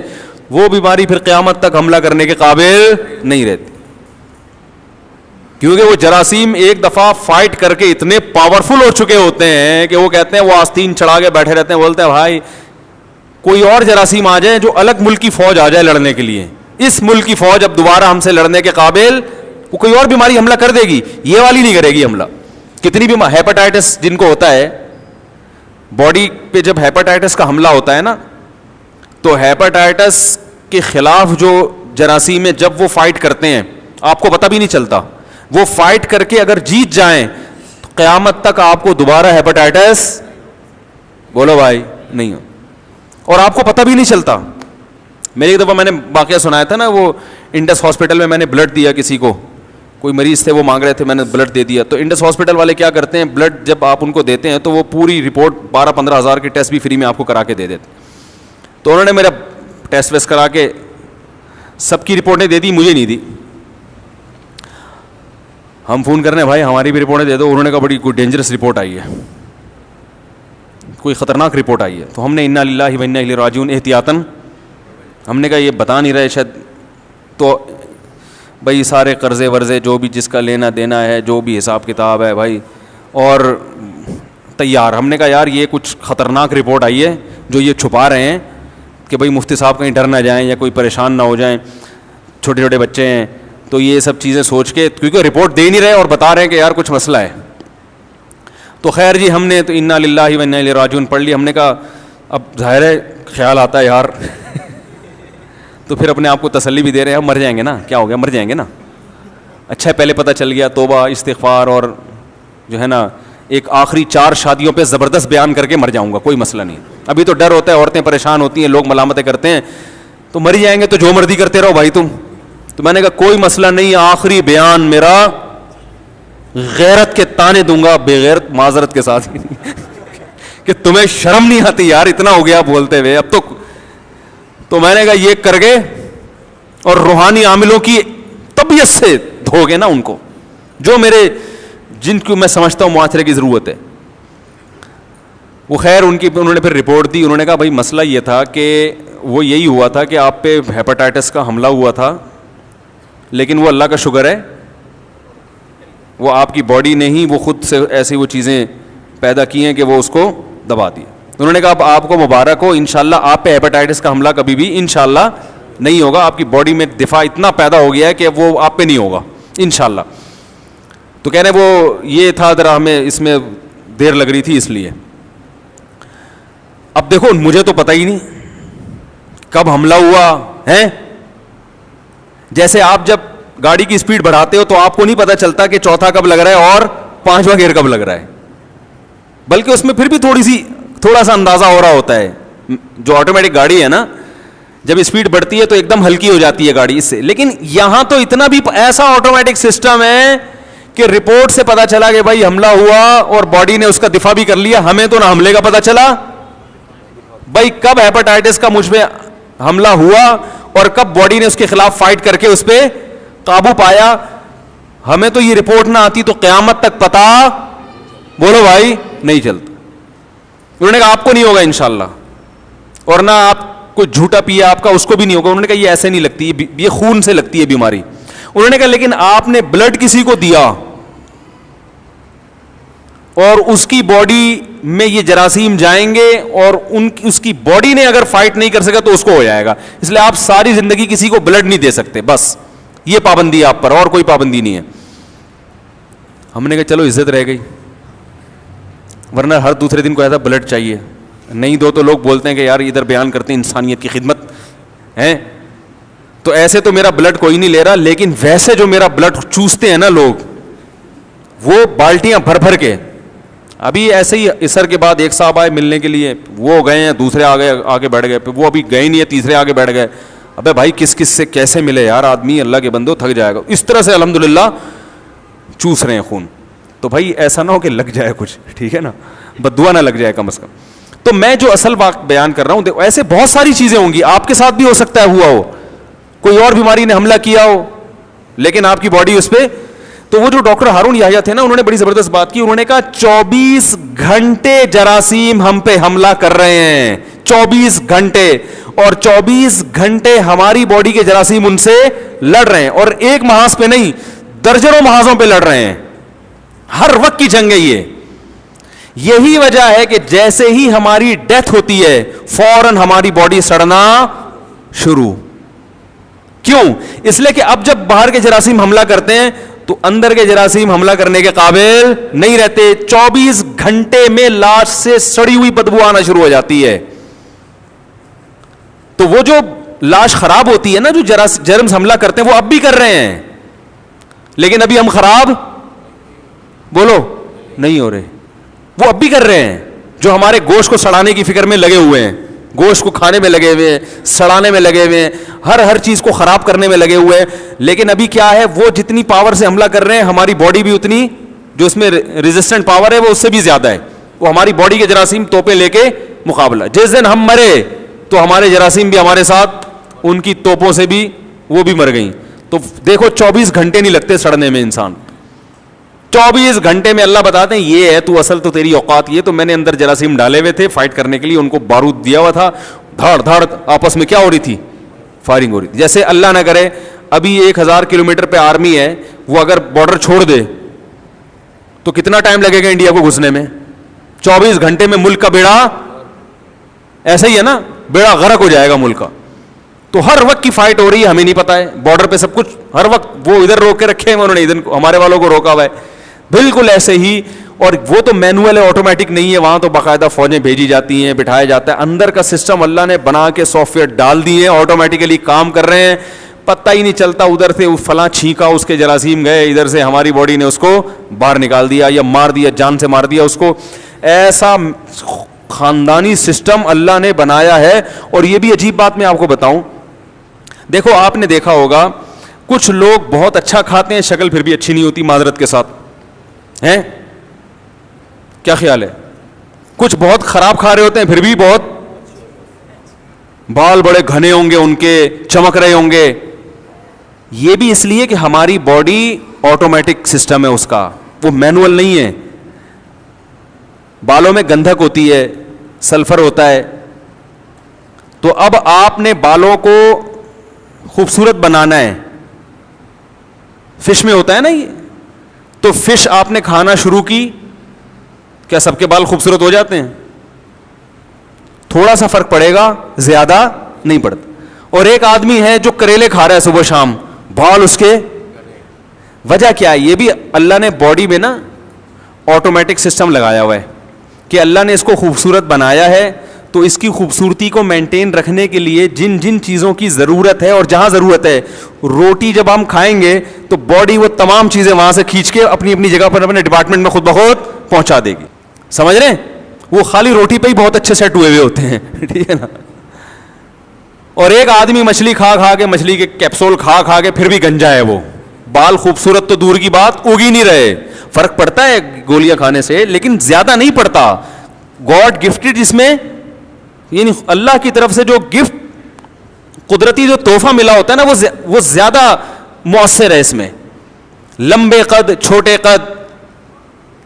وہ بیماری پھر قیامت تک حملہ کرنے کے قابل نہیں رہتی. کیونکہ وہ جراثیم ایک دفعہ فائٹ کر کے اتنے پاورفل ہو چکے ہوتے ہیں کہ وہ کہتے ہیں, وہ آستین چڑھا کے بیٹھے رہتے ہیں, بولتے ہیں بھائی کوئی اور جراثیم آ جائے جو الگ ملک کی فوج آ جائے لڑنے کے لیے, اس ملک کی فوج اب دوبارہ ہم سے لڑنے کے قابل, وہ کوئی اور بیماری حملہ کر دے گی, یہ والی نہیں کرے گی حملہ. کتنی بھی ہیپاٹائٹس جن کو ہوتا ہے, باڈی پہ جب ہیپاٹائٹس کا حملہ ہوتا ہے نا, تو ہیپاٹائٹس کے خلاف جو جراثیم ہے جب وہ فائٹ کرتے ہیں آپ کو پتہ بھی نہیں چلتا, وہ فائٹ کر کے اگر جیت جائیں قیامت تک آپ کو دوبارہ ہیپاٹائٹس بولو بھائی نہیں ہو, اور آپ کو پتہ بھی نہیں چلتا. میری ایک دفعہ میں نے واقعہ سنایا تھا نا, وہ انڈس ہاسپٹل میں نے بلڈ دیا کسی کو, کوئی مریض تھے وہ مانگ رہے تھے, میں نے بلڈ دے دیا. تو انڈس ہاسپٹل والے کیا کرتے ہیں, بلڈ جب آپ ان کو دیتے ہیں تو وہ پوری رپورٹ 12-15 ہزار کے ٹیسٹ بھی فری میں آپ کو کرا کے دے دیتے. تو انہوں نے میرا ٹیسٹ ویسٹ کرا کے سب کی رپورٹیں دے دی, مجھے نہیں دی. ہم فون کر رہے ہیں بھائی ہماری بھی رپورٹیں دے دو. انہوں نے کہا بڑی کوئی ڈینجرس رپورٹ آئی ہے, کوئی خطرناک رپورٹ آئی ہے. تو ہم نے انا للہ و انا الیہ راجعون احتیاطاً, ہم نے کہا یہ بتا نہیں رہے شاید, تو بھائی سارے قرضے ورضے جو بھی جس کا لینا دینا ہے, جو بھی حساب کتاب ہے بھائی, اور تیار. ہم نے کہا یار یہ کچھ خطرناک رپورٹ آئی ہے جو یہ چھپا رہے ہیں کہ بھائی مفتی صاحب کہیں ڈر نہ جائیں یا کوئی پریشان نہ ہو جائیں, چھوٹے چھوٹے بچے ہیں. تو یہ سب چیزیں سوچ کے, کیونکہ رپورٹ دے نہیں رہے اور بتا رہے ہیں کہ یار کچھ مسئلہ ہے. تو خیر جی ہم نے تو انا للہ و انا الیہ راجعون پڑھ لی. ہم نے کہا اب ظاہر ہے خیال آتا ہے یار تو پھر اپنے آپ کو تسلی بھی دے رہے ہیں, ہم مر جائیں گے نا, کیا ہو گیا مر جائیں گے نا. اچھا پہلے پتہ چل گیا, توبہ استغفار اور جو ہے نا ایک آخری 4 شادیوں پہ زبردست بیان کر کے مر جاؤں گا, کوئی مسئلہ نہیں. ابھی تو ڈر ہوتا ہے, عورتیں پریشان ہوتی ہیں, لوگ ملامتیں کرتے ہیں, تو مر جائیں گے تو جو مرضی کرتے رہو بھائی تم. تو میں نے کہا کوئی مسئلہ نہیں, آخری بیان میرا غیرت کے تانے دوں گا, بغیرت معذرت کے ساتھ کہ تمہیں شرم نہیں آتی یار, اتنا ہو گیا بولتے ہوئے اب تو میں نے کہا یہ کر گئے اور روحانی عاملوں کی طبیعت سے دھو گے نا ان کو, جو میرے جن کو میں سمجھتا ہوں معاشرے کی ضرورت ہے. وہ خیر انہوں نے پھر رپورٹ دی. انہوں نے کہا بھائی مسئلہ یہ تھا کہ وہ یہی ہوا تھا کہ آپ پہ ہیپاٹائٹس کا حملہ ہوا تھا, لیکن وہ اللہ کا شکر ہے وہ آپ کی باڈی نے ہی وہ خود سے ایسی وہ چیزیں پیدا کی ہیں کہ وہ اس کو دبا دی. انہوں نے کہا اب آپ کو مبارک ہو, انشاءاللہ آپ پہ ہیپاٹائٹس کا حملہ کبھی بھی انشاءاللہ نہیں ہوگا. آپ کی باڈی میں دفاع اتنا پیدا ہو گیا ہے کہ وہ آپ پہ نہیں ہوگا انشاءاللہ. تو کہہ رہے وہ یہ تھا ذرا ہمیں اس میں دیر لگ رہی تھی اس لیے. اب دیکھو مجھے تو پتہ ہی نہیں کب حملہ ہوا ہے. جیسے آپ جب گاڑی کی سپیڈ بڑھاتے ہو تو آپ کو نہیں پتہ چلتا کہ چوتھا کب لگ رہا ہے اور 5واں گیئر کب لگ رہا ہے, بلکہ اس میں پھر بھی تھوڑا سا اندازہ ہو رہا ہوتا ہے. جو آٹومیٹک گاڑی ہے نا, جب اسپیڈ بڑھتی ہے تو ایک دم ہلکی ہو جاتی ہے گاڑی اس سے, لیکن یہاں تو اتنا بھی ایسا آٹومیٹک سسٹم ہے کہ رپورٹ سے پتا چلا کہ بھائی حملہ ہوا اور باڈی نے اس کا دفاع بھی کر لیا. ہمیں تو نہ حملے کا پتا چلا بھائی کب ہیپاٹائٹس کا مجھ پہ حملہ ہوا اور کب باڈی نے اس کے خلاف فائٹ کر کے اس پہ قابو پایا. ہمیں تو یہ رپورٹ نہ آتی تو قیامت تک پتا بولو بھائی نہیں چلتا. انہوں نے کہا آپ کو نہیں ہوگا انشاءاللہ, اور نہ آپ کو جھوٹا پیا آپ کا اس کو بھی نہیں ہوگا. انہوں نے کہا یہ ایسے نہیں لگتی, یہ خون سے لگتی ہے بیماری. انہوں نے کہا لیکن آپ نے بلڈ کسی کو دیا اور اس کی باڈی میں یہ جراثیم جائیں گے اور اس کی باڈی نے اگر فائٹ نہیں کر سکا تو اس کو ہو جائے گا, اس لیے آپ ساری زندگی کسی کو بلڈ نہیں دے سکتے, بس یہ پابندی ہے آپ پر اور کوئی پابندی نہیں ہے. ہم نے کہا چلو عزت رہ گئی, ورنہ ہر دوسرے دن کو ایسا بلڈ چاہیے نہیں دو تو لوگ بولتے ہیں کہ یار ادھر بیان کرتے ہیں انسانیت کی خدمت ہے. تو ایسے تو میرا بلڈ کوئی نہیں لے رہا, لیکن ویسے جو میرا بلڈ چوستے ہیں نا لوگ وہ بالٹیاں بھر بھر کے. ابھی ایسے ہی عصر کے بعد ایک صاحب آئے ملنے کے لیے, وہ گئے ہیں, دوسرے آگے بیٹھ گئے, وہ ابھی گئے نہیں ہے, تیسرے آگے بیٹھ گئے. ابے بھائی کس کس سے کیسے ملے یار آدمی, اللہ کے بندو تھک جائے گا. اس طرح سے الحمدللہ چوس رہے ہیں خون. تو بھائی ایسا نہ ہو کہ لگ جائے کچھ, ٹھیک ہے نا, بددعا نہ لگ جائے کم از کم. تو میں جو اصل بات بیان کر رہا ہوں, ایسے بہت ساری چیزیں ہوں گی, آپ کے ساتھ بھی ہو سکتا ہے ہوا ہو, کوئی اور بیماری نے حملہ کیا ہو لیکن آپ کی باڈی اس پہ. تو وہ جو ڈاکٹر ہارون یحییٰ تھے نا, انہوں نے بڑی زبردست بات کی. انہوں نے کہا 24 گھنٹے جراثیم ہم پہ حملہ کر رہے ہیں, 24 گھنٹے, اور 24 گھنٹے ہماری باڈی کے جراثیم ان سے لڑ رہے ہیں, اور ایک محاذ پہ نہیں درجنوں محاذوں پہ لڑ رہے ہیں. ہر وقت کی جنگ ہے یہ. یہی وجہ ہے کہ جیسے ہی ہماری ڈیتھ ہوتی ہے فوراً ہماری باڈی سڑنا شروع. کیوں؟ اس لیے کہ اب جب باہر کے جراثیم حملہ کرتے ہیں تو اندر کے جراثیم حملہ کرنے کے قابل نہیں رہتے. 24 گھنٹے میں لاش سے سڑی ہوئی بدبو آنا شروع ہو جاتی ہے. تو وہ جو لاش خراب ہوتی ہے نا, جو جرمز حملہ کرتے ہیں وہ اب بھی کر رہے ہیں, لیکن ابھی ہم خراب بولو نہیں ہو رہے. وہ اب بھی کر رہے ہیں جو ہمارے گوشت کو سڑانے کی فکر میں لگے ہوئے ہیں, گوشت کو کھانے میں لگے ہوئے ہیں, سڑانے میں لگے ہوئے ہیں, ہر چیز کو خراب کرنے میں لگے ہوئے ہیں. لیکن ابھی کیا ہے, وہ جتنی پاور سے حملہ کر رہے ہیں, ہماری باڈی بھی اتنی, جو اس میں ریزسٹنٹ پاور ہے وہ اس سے بھی زیادہ ہے. وہ ہماری باڈی کے جراثیم توپیں لے کے مقابلہ. جس دن ہم مرے تو ہمارے جراثیم بھی ہمارے ساتھ ان کی توپوں سے بھی وہ بھی مر گئیں. تو دیکھو 24 گھنٹے نہیں لگتے سڑنے میں انسان, 24 گھنٹے میں اللہ بتاتے ہیں یہ ہے تو اصل تو تیری اوقات یہ, تو میں نے اندر جراثیم ڈالے ہوئے تھے فائٹ کرنے کے لیے, ان کو بارود دیا ہوا تھا, دھاڑ دھاڑ آپس میں کیا ہو رہی تھی, فائرنگ ہو رہی تھی. جیسے اللہ نہ کرے ابھی 1000 کلومیٹر پہ آرمی ہے, وہ اگر بارڈر چھوڑ دے تو کتنا ٹائم لگے گا انڈیا کو گھسنے میں؟ 24 گھنٹے میں ملک کا بیڑا, ایسا ہی ہے نا, بیڑا غرق ہو جائے گا ملک کا. تو ہر وقت کی فائٹ ہو رہی ہے, ہمیں نہیں پتا ہے, بارڈر پہ سب کچھ ہر وقت وہ ادھر روک کے رکھے ہیں انہوں نے, ادھر ہمارے والوں کو روکا ہوا ہے. بالکل ایسے ہی, اور وہ تو مینوئل ہے, آٹومیٹک نہیں ہے, وہاں تو باقاعدہ فوجیں بھیجی جاتی ہیں, بٹھایا جاتا ہے. اندر کا سسٹم اللہ نے بنا کے سافٹ ویئر ڈال دیے ہیں, آٹومیٹیکلی کام کر رہے ہیں, پتہ ہی نہیں چلتا. ادھر سے فلاں چھینکا, اس کے جراثیم گئے, ادھر سے ہماری باڈی نے اس کو باہر نکال دیا یا مار دیا, جان سے مار دیا اس کو. ایسا خاندانی سسٹم اللہ نے بنایا ہے. اور یہ بھی عجیب بات میں آپ کو بتاؤں, دیکھو آپ نے دیکھا ہوگا کچھ لوگ بہت اچھا کھاتے ہیں, شکل پھر بھی اچھی نہیں ہوتی معذرت کے ساتھ, ہیں کیا خیال ہے؟ کچھ بہت خراب کھا رہے ہوتے ہیں پھر بھی بہت, بال بڑے گھنے ہوں گے ان کے, چمک رہے ہوں گے. یہ بھی اس لیے کہ ہماری باڈی آٹومیٹک سسٹم ہے اس کا, وہ مینوئل نہیں ہے. بالوں میں گندھک ہوتی ہے, سلفر ہوتا ہے, تو اب آپ نے بالوں کو خوبصورت بنانا ہے, فش میں ہوتا ہے نا یہ, تو فش آپ نے کھانا شروع کی, کیا سب کے بال خوبصورت ہو جاتے ہیں؟ تھوڑا سا فرق پڑے گا, زیادہ نہیں پڑتا. اور ایک آدمی ہے جو کریلے کھا رہا ہے صبح شام, بال اس کے, وجہ کیا ہے؟ یہ بھی اللہ نے باڈی میں نا آٹومیٹک سسٹم لگایا ہوا ہے کہ اللہ نے اس کو خوبصورت بنایا ہے, تو اس کی خوبصورتی کو مینٹین رکھنے کے لیے جن جن چیزوں کی ضرورت ہے, اور جہاں ضرورت ہے, روٹی جب ہم کھائیں گے تو باڈی وہ تمام چیزیں وہاں سے کھینچ کے اپنی اپنی جگہ پر اپنے ڈپارٹمنٹ میں خود بخود پہنچا دے گی. سمجھ رہے ہیں؟ وہ خالی روٹی پہ ہی بہت اچھے سیٹ ہوئے ہوئے ہوتے ہیں, ٹھیک ہے نا. اور ایک آدمی مچھلی کھا کھا کے, مچھلی کے کیپسول کھا کھا کے پھر بھی گنجا ہے, وہ بال خوبصورت تو دور کی بات, اگ ہی نہیں رہے. فرق پڑتا ہے گولیاں کھانے سے, لیکن زیادہ نہیں پڑتا. گاڈ گفٹڈ, جس میں یعنی اللہ کی طرف سے جو گفٹ, قدرتی جو تحفہ ملا ہوتا ہے نا, وہ زیادہ مؤثر ہے اس میں. لمبے قد, چھوٹے قد,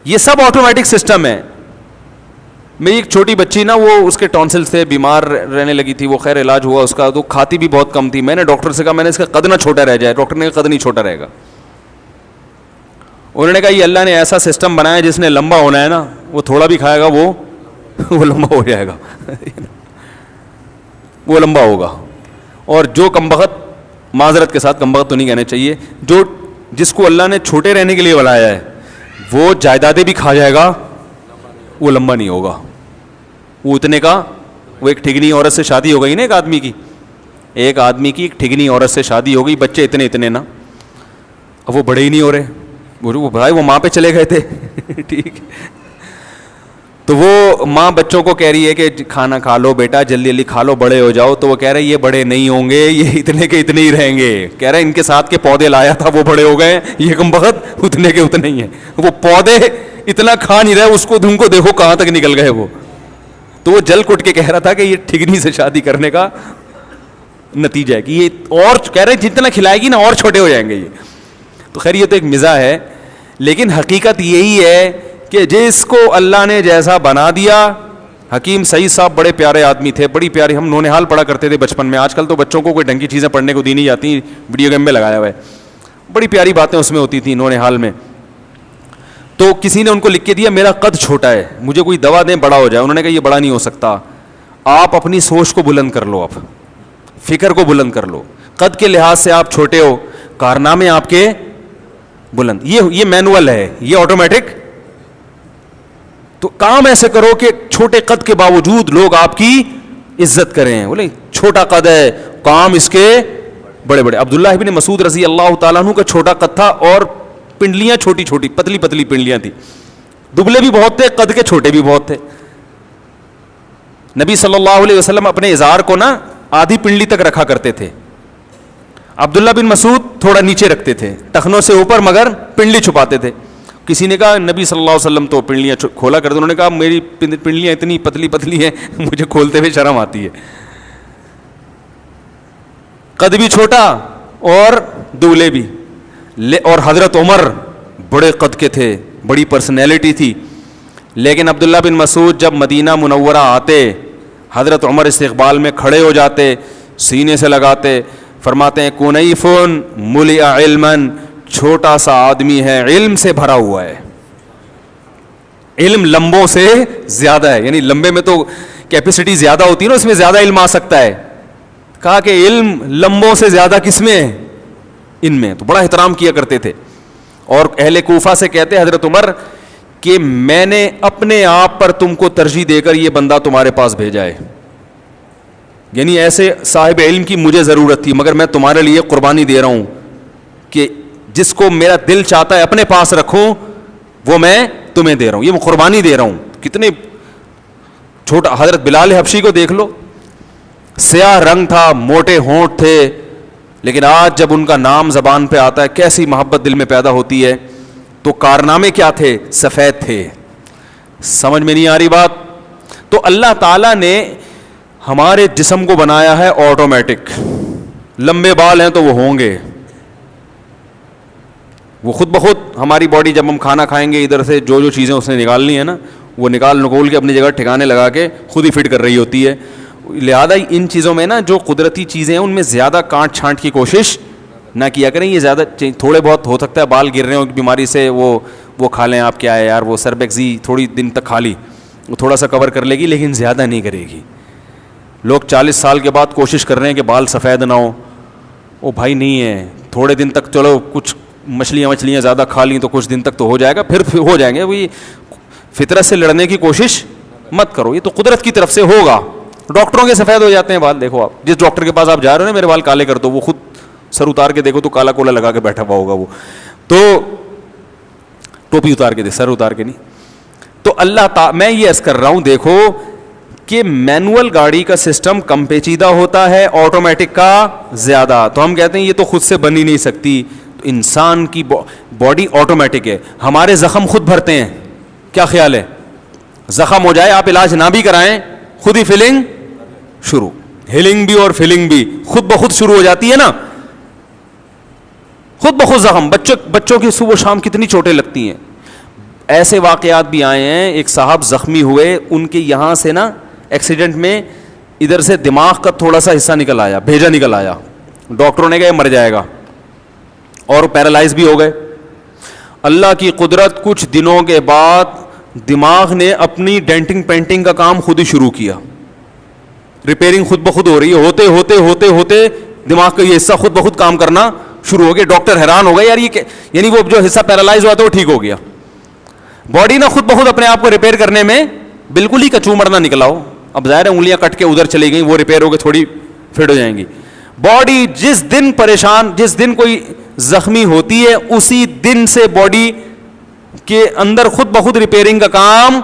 یہ سب آٹومیٹک سسٹم ہے. میری ایک چھوٹی بچی نا, وہ اس کے ٹونسل سے بیمار رہنے لگی تھی, وہ خیر علاج ہوا اس کا, تو کھاتی بھی بہت کم تھی. میں نے ڈاکٹر سے کہا, میں نے اس کا قد نہ چھوٹا رہ جائے. ڈاکٹر نے کہا قد نہیں چھوٹا رہے گا. انہوں نے کہا یہ اللہ نے ایسا سسٹم بنایا جس نے لمبا ہونا ہے نا, وہ تھوڑا بھی کھائے گا وہ لمبا ہو جائے گا, وہ لمبا ہوگا. اور جو کمبخت, معذرت کے ساتھ کمبخت تو نہیں کہنے چاہیے, جو جس کو اللہ نے چھوٹے رہنے کے لیے بنایا ہے, وہ جائیدادیں بھی کھا جائے گا, وہ لمبا نہیں ہوگا. وہ اتنے کا, وہ ایک ٹھگنی عورت سے شادی ہو گئی نا, ایک آدمی کی ایک ٹھگنی عورت سے شادی ہو گئی, بچے اتنے نا, اب وہ بڑے ہی نہیں ہو رہے. وہ بھائی وہ ماں پہ چلے گئے تھے, ٹھیک. تو وہ ماں بچوں کو کہہ رہی ہے کہ کھانا کھا لو بیٹا, جلدی جلدی کھا لو, بڑے ہو جاؤ. تو وہ کہہ رہے یہ بڑے نہیں ہوں گے, یہ اتنے کے اتنے ہی رہیں گے. کہہ رہے ان کے ساتھ کے پودے لایا تھا, وہ بڑے ہو گئے, یہ کمبخت اتنے کے اتنے ہی ہیں. وہ پودے اتنا کھا نہیں رہے, اس کو تم کو دیکھو کہاں تک نکل گئے وہ. تو وہ جل کٹ کے کہہ رہا تھا کہ یہ ٹھگنی سے شادی کرنے کا نتیجہ ہے کہ یہ, اور کہہ رہے جتنا کھلائے گی نا اور چھوٹے ہو جائیں گے یہ. تو خیر یہ تو ایک مزاح ہے, لیکن حقیقت یہی ہے کہ جس کو اللہ نے جیسا بنا دیا. حکیم سعید صاحب بڑے پیارے آدمی تھے, بڑی پیاری, ہم نونہال پڑھا کرتے تھے بچپن میں. آج کل تو بچوں کو کوئی ڈھنگ کی چیزیں پڑھنے کو دی نہیں جاتی, ویڈیو گیم میں لگایا ہوا ہے. بڑی پیاری باتیں اس میں ہوتی تھیں نونہال میں. تو کسی نے ان کو لکھ کے دیا میرا قد چھوٹا ہے, مجھے کوئی دوا دیں بڑا ہو جائے. انہوں نے کہا یہ بڑا نہیں ہو سکتا, آپ اپنی سوچ کو بلند کر لو, آپ فکر کو بلند کر لو. قد کے لحاظ سے آپ چھوٹے ہو, کارنامے آپ کے بلند. یہ مینوئل ہے, یہ آٹومیٹک. تو کام ایسے کرو کہ چھوٹے قد کے باوجود لوگ آپ کی عزت کریں. بولے چھوٹا قد ہے, کام اس کے بڑے بڑے. عبداللہ ابن مسعود رضی اللہ تعالیٰ عنہ کا چھوٹا قد تھا, اور پنڈلیاں چھوٹی چھوٹی پتلی پتلی پنڈلیاں تھیں. دبلے بھی بہت تھے, قد کے چھوٹے بھی بہت تھے. نبی صلی اللہ علیہ وسلم اپنے ازار کو نا آدھی پنڈلی تک رکھا کرتے تھے. عبداللہ بن مسعود تھوڑا نیچے رکھتے تھے, ٹخنوں سے اوپر, مگر پنڈلی چھپاتے تھے. کسی نے کہا نبی صلی اللہ علیہ وسلم تو پنڈلیاں کھولا کرتے, انہوں نے کہا میری پنڈلیاں اتنی پتلی پتلی ہیں مجھے کھولتے ہوئے شرم آتی ہے. قد بھی چھوٹا اور دولے بھی. اور حضرت عمر بڑے قد کے تھے, بڑی پرسنالٹی تھی, لیکن عبداللہ بن مسعود جب مدینہ منورہ آتے, حضرت عمر استقبال میں کھڑے ہو جاتے, سینے سے لگاتے, فرماتے ہیں کنیفن ملئ علما, چھوٹا سا آدمی ہے, علم سے بھرا ہوا ہے. علم لمبوں سے زیادہ ہے, یعنی لمبے میں تو کیپیسٹی زیادہ ہوتی ہے نا, اس میں زیادہ علم آ سکتا ہے. کہا کہ علم لمبوں سے زیادہ کس میں ہے, ان میں. تو بڑا احترام کیا کرتے تھے. اور اہل کوفہ سے کہتے حضرت عمر کہ میں نے اپنے آپ پر تم کو ترجیح دے کر یہ بندہ تمہارے پاس بھیجا ہے, یعنی ایسے صاحب علم کی مجھے ضرورت تھی, مگر میں تمہارے لیے قربانی دے رہا ہوں کہ جس کو میرا دل چاہتا ہے اپنے پاس رکھوں وہ میں تمہیں دے رہا ہوں, یہ میں قربانی دے رہا ہوں. کتنے چھوٹا. حضرت بلال حبشی کو دیکھ لو, سیاہ رنگ تھا, موٹے ہونٹ تھے, لیکن آج جب ان کا نام زبان پہ آتا ہے کیسی محبت دل میں پیدا ہوتی ہے. تو کارنامے کیا تھے, سفید تھے. سمجھ میں نہیں آ رہی بات. تو اللہ تعالیٰ نے ہمارے جسم کو بنایا ہے آٹومیٹک. لمبے بال ہیں تو وہ ہوں گے, وہ خود بخود. ہماری باڈی جب ہم کھانا کھائیں گے ادھر سے جو چیزیں اس نے نکالنی ہے نا, وہ نکول کے اپنی جگہ ٹھکانے لگا کے خود ہی فٹ کر رہی ہوتی ہے. لہذا ان چیزوں میں نا جو قدرتی چیزیں ہیں ان میں زیادہ کانٹ چھانٹ کی کوشش نہ کیا کریں. یہ زیادہ تھوڑے بہت ہو سکتا ہے بال گر رہے ہوں بیماری سے, وہ کھا لیں آپ, کیا ہے یار وہ سربیکزی تھوڑی دن تک کھا لی, وہ تھوڑا سا کور کر لے گی, لیکن زیادہ نہیں کرے گی. لوگ 40 سال کے بعد کوشش کر رہے ہیں کہ بال سفید نہ ہو. او بھائی نہیں ہے, تھوڑے دن تک چلو کچھ مچھلیاں زیادہ کھا لیں تو کچھ دن تک تو ہو جائے گا, پھر ہو جائیں گے. وہی فطرت سے لڑنے کی کوشش مت کرو, یہ تو قدرت کی طرف سے ہوگا. ڈاکٹروں کے سفید ہو جاتے ہیں بال. دیکھو آپ جس ڈاکٹر کے پاس آپ جا رہے ہو نا, میرے بال کالے کر دو, وہ خود سر اتار کے دیکھو تو کالا کولا لگا کے بیٹھا ہوا ہوگا وہ, تو ٹوپی اتار کے سر اتار کے نہیں. تو میں یہ عرض کر رہا ہوں, دیکھو کہ مینول گاڑی کا سسٹم کم پیچیدہ ہوتا ہے, آٹومیٹک کا زیادہ. تو ہم کہتے ہیں یہ تو خود سے بن ہی نہیں سکتی. تو انسان کی باڈی آٹومیٹک ہے. ہمارے زخم خود بھرتے ہیں. کیا خیال ہے, زخم ہو جائے آپ علاج نہ بھی کرائیں, خود ہی فیلنگ شروع, ہیلنگ بھی اور فیلنگ بھی خود بخود شروع ہو جاتی ہے نا, خود بخود زخم. بچوں کی صبح شام کتنی چوٹیں لگتی ہیں. ایسے واقعات بھی آئے ہیں, ایک صاحب زخمی ہوئے, ان کے یہاں سے نا ایکسیڈنٹ میں ادھر سے دماغ کا تھوڑا سا حصہ نکل آیا, بھیجا نکل آیا. ڈاکٹروں نے کہا مر جائے گا, اور پیرالائز بھی ہو گئے. اللہ کی قدرت, کچھ دنوں کے بعد دماغ نے اپنی ڈینٹنگ پینٹنگ کا کام خود ہی شروع کیا. ریپیئرنگ خود بخود ہو رہی ہے, ہوتے ہوتے ہوتے ہوتے دماغ کا یہ حصہ خود بخود کام کرنا شروع ہو گیا. ڈاکٹر حیران ہو گئے, یار یہ یعنی وہ جو حصہ پیرالائز ہوا تھا وہ ٹھیک ہو گیا. باڈی نا خود بخود اپنے آپ کو ریپیئر کرنے میں بالکل ہی کچومر نہ نکلا ہو. اب ظاہر ہے انگلیاں کٹ کے ادھر چلی گئیں, وہ ریپیئر ہو کے تھوڑی فٹ ہو جائیں گی. باڈی جس دن پریشان, جس دن کوئی زخمی ہوتی ہے, اسی دن سے باڈی کے اندر خود بخود ریپیئرنگ کا کام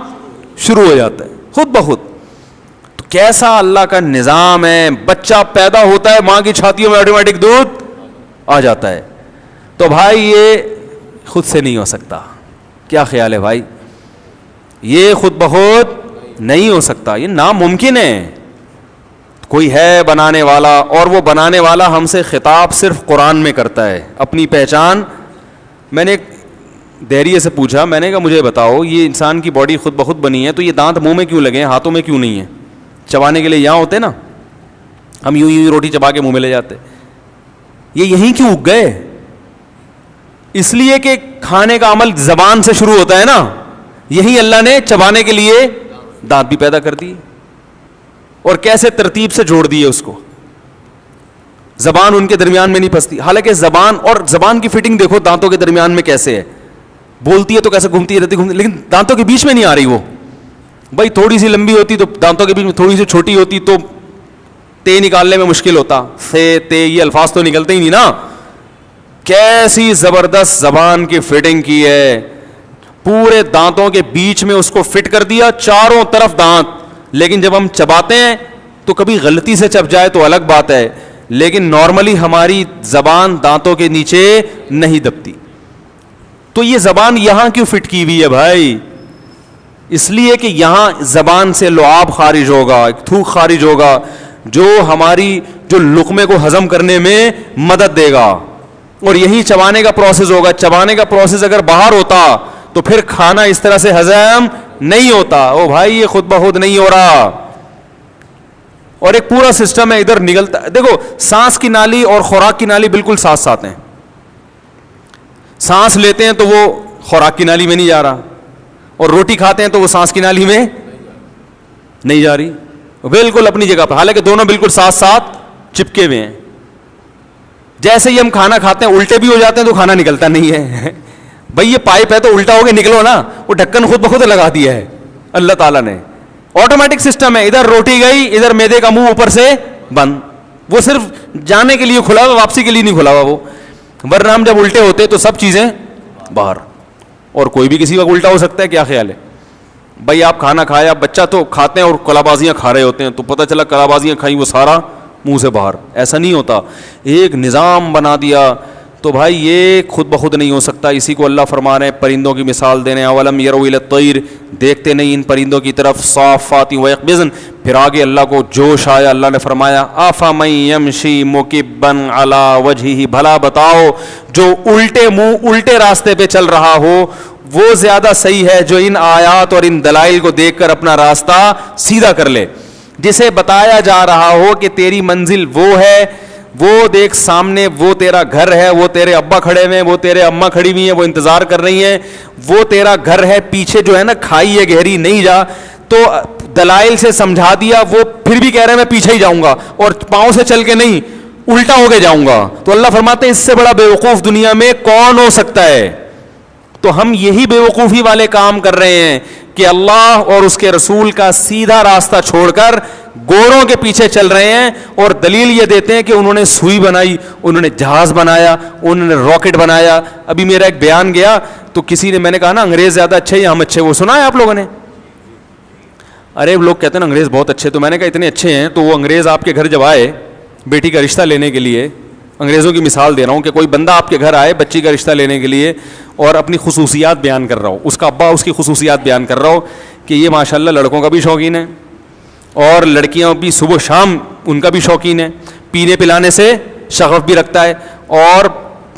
شروع ہو جاتا ہے, خود بخود. تو کیسا اللہ کا نظام ہے. بچہ پیدا ہوتا ہے, ماں کی چھاتیوں میں آٹومیٹک دودھ آ جاتا ہے. تو بھائی یہ خود سے نہیں ہو سکتا. کیا خیال ہے بھائی, یہ خود بخود نہیں ہو سکتا, یہ ناممکن ہے. کوئی ہے بنانے والا, اور وہ بنانے والا ہم سے خطاب صرف قرآن میں کرتا ہے. اپنی پہچان, میں نے ایک دہریے سے پوچھا, میں نے کہا مجھے بتاؤ یہ انسان کی باڈی خود بخود بنی ہے, تو یہ دانت منہ میں کیوں لگے ہیں, ہاتھوں میں کیوں نہیں ہیں؟ چبانے کے لیے یہاں ہوتے نا, ہم یوں روٹی چبا کے منہ میں لے جاتے. یہ یہیں کیوں اگ گئے؟ اس لیے کہ کھانے کا عمل زبان سے شروع ہوتا ہے نا, یہی اللہ نے چبانے کے لیے دانت بھی پیدا کر دیے, اور کیسے ترتیب سے جوڑ دیے اس کو. زبان ان کے درمیان میں نہیں پھنستی, حالانکہ زبان اور زبان کی فٹنگ دیکھو دانتوں کے درمیان میں کیسے ہے. بولتی ہے تو کیسے گھومتی رہتی, لیکن دانتوں کے بیچ میں نہیں آ رہی. وہ بھائی تھوڑی سی لمبی ہوتی تو دانتوں کے بیچ میں, تھوڑی سی چھوٹی ہوتی تو تے نکالنے میں مشکل ہوتا. سے تے یہ الفاظ تو نکلتے ہی نہیں نا. کیسی زبردست زبان کی فٹنگ کی ہے. پورے دانتوں کے بیچ میں اس کو فٹ کر دیا, چاروں طرف دانت. لیکن جب ہم چباتے ہیں تو کبھی غلطی سے چب جائے تو الگ بات ہے, لیکن نارملی ہماری زبان دانتوں کے نیچے نہیں دبتی. تو یہ زبان یہاں کیوں فٹ کی ہوئی ہے بھائی؟ اس لیے کہ یہاں زبان سے لعاب خارج ہوگا, تھوک خارج ہوگا, جو ہماری جو لقمے کو ہضم کرنے میں مدد دے گا, اور یہی چبانے کا پروسیس ہوگا. چبانے کا پروسیس اگر باہر ہوتا تو پھر کھانا اس طرح سے ہضم نہیں ہوتا. او بھائی یہ خود بخود نہیں ہو رہا, اور ایک پورا سسٹم ہے ادھر نگلتا. دیکھو سانس کی نالی اور خوراک کی نالی بالکل ساتھ ساتھ ہیں. سانس لیتے ہیں تو وہ خوراک کی نالی میں نہیں جا رہا, اور روٹی کھاتے ہیں تو وہ سانس کی نالی میں نہیں جا رہی, بالکل اپنی جگہ پر, حالانکہ دونوں بالکل ساتھ ساتھ چپکے ہوئے ہیں. جیسے ہی ہم کھانا کھاتے ہیں الٹے بھی ہو جاتے ہیں تو کھانا نکلتا نہیں ہے. بھائی یہ پائپ ہے تو الٹا ہو کے نکلو نا, وہ ڈھکن خود بخود لگا دیا ہے اللہ تعالیٰ نے, آٹومیٹک سسٹم ہے. ادھر روٹی گئی, ادھر میدے کا منہ اوپر سے بند, وہ صرف جانے کے لیے کھلا ہوا, واپسی کے لیے نہیں کھلا ہوا وہ. ورنہ ہم جب الٹے ہوتے تو سب چیزیں باہر, اور کوئی بھی کسی کا الٹا ہو سکتا ہے. کیا خیال ہے بھائی؟ آپ کھانا کھایا, بچہ تو کھاتے ہیں اور کلا بازیاں کھا رہے ہوتے ہیں, تو پتہ چلا کلا بازیاں کھائیں وہ سارا منہ سے باہر. ایسا نہیں ہوتا, ایک نظام بنا دیا. تو بھائی یہ خود بخود نہیں ہو سکتا. اسی کو اللہ فرما رہے ہیں, پرندوں کی مثال دے رہے ہیں. اولم یروا الی الطیر, دیکھتے نہیں ان پرندوں کی طرف, صافات ویقبضن. پھر آگے اللہ کو جوش آیا, اللہ نے فرمایا افمن یمشی مکبا علی وجہہ, بھلا بتاؤ جو الٹے منہ الٹے راستے پہ چل رہا ہو وہ زیادہ صحیح ہے جو ان آیات اور ان دلائل کو دیکھ کر اپنا راستہ سیدھا کر لے. جسے بتایا جا رہا ہو کہ تیری منزل وہ ہے, وہ دیکھ سامنے وہ تیرا گھر ہے, وہ تیرے ابا کھڑے ہوئے ہیں, وہ تیرے اماں کھڑی ہوئی ہیں, وہ انتظار کر رہی ہیں, وہ تیرا گھر ہے. پیچھے جو ہے نا کھائی ہے گہری, نہیں جا. تو دلائل سے سمجھا دیا, وہ پھر بھی کہہ رہے ہیں میں پیچھے ہی جاؤں گا, اور پاؤں سے چل کے نہیں الٹا ہو کے جاؤں گا. تو اللہ فرماتے ہیں اس سے بڑا بیوقوف دنیا میں کون ہو سکتا ہے؟ تو ہم یہی بیوقوفی والے کام کر رہے ہیں کہ اللہ اور اس کے رسول کا سیدھا راستہ چھوڑ کر گوروں کے پیچھے چل رہے ہیں, اور دلیل یہ دیتے ہیں کہ انہوں نے سوئی بنائی, انہوں نے جہاز بنایا, انہوں نے راکٹ بنایا. ابھی میرا ایک بیان گیا تو کسی نے, میں نے کہا نا انگریز زیادہ اچھے یا ہم اچھے, وہ سنا ہے آپ لوگوں نے؟ ارے لوگ کہتے ہیں نا انگریز بہت اچھے, تو میں نے کہا اتنے اچھے ہیں تو وہ انگریز آپ کے گھر جب آئے بیٹی کا رشتہ لینے کے لیے, انگریزوں کی مثال دے رہا ہوں کہ کوئی بندہ آپ کے گھر آئے بچی کا رشتہ لینے کے لیے اور اپنی خصوصیات بیان کر رہا ہو, اس کا ابا اس کی خصوصیات بیان کر رہا ہو کہ یہ ماشاءاللہ لڑکوں کا بھی شوقین ہے اور لڑکیاں بھی صبح شام ان کا بھی شوقین ہے, پینے پلانے سے شغف بھی رکھتا ہے, اور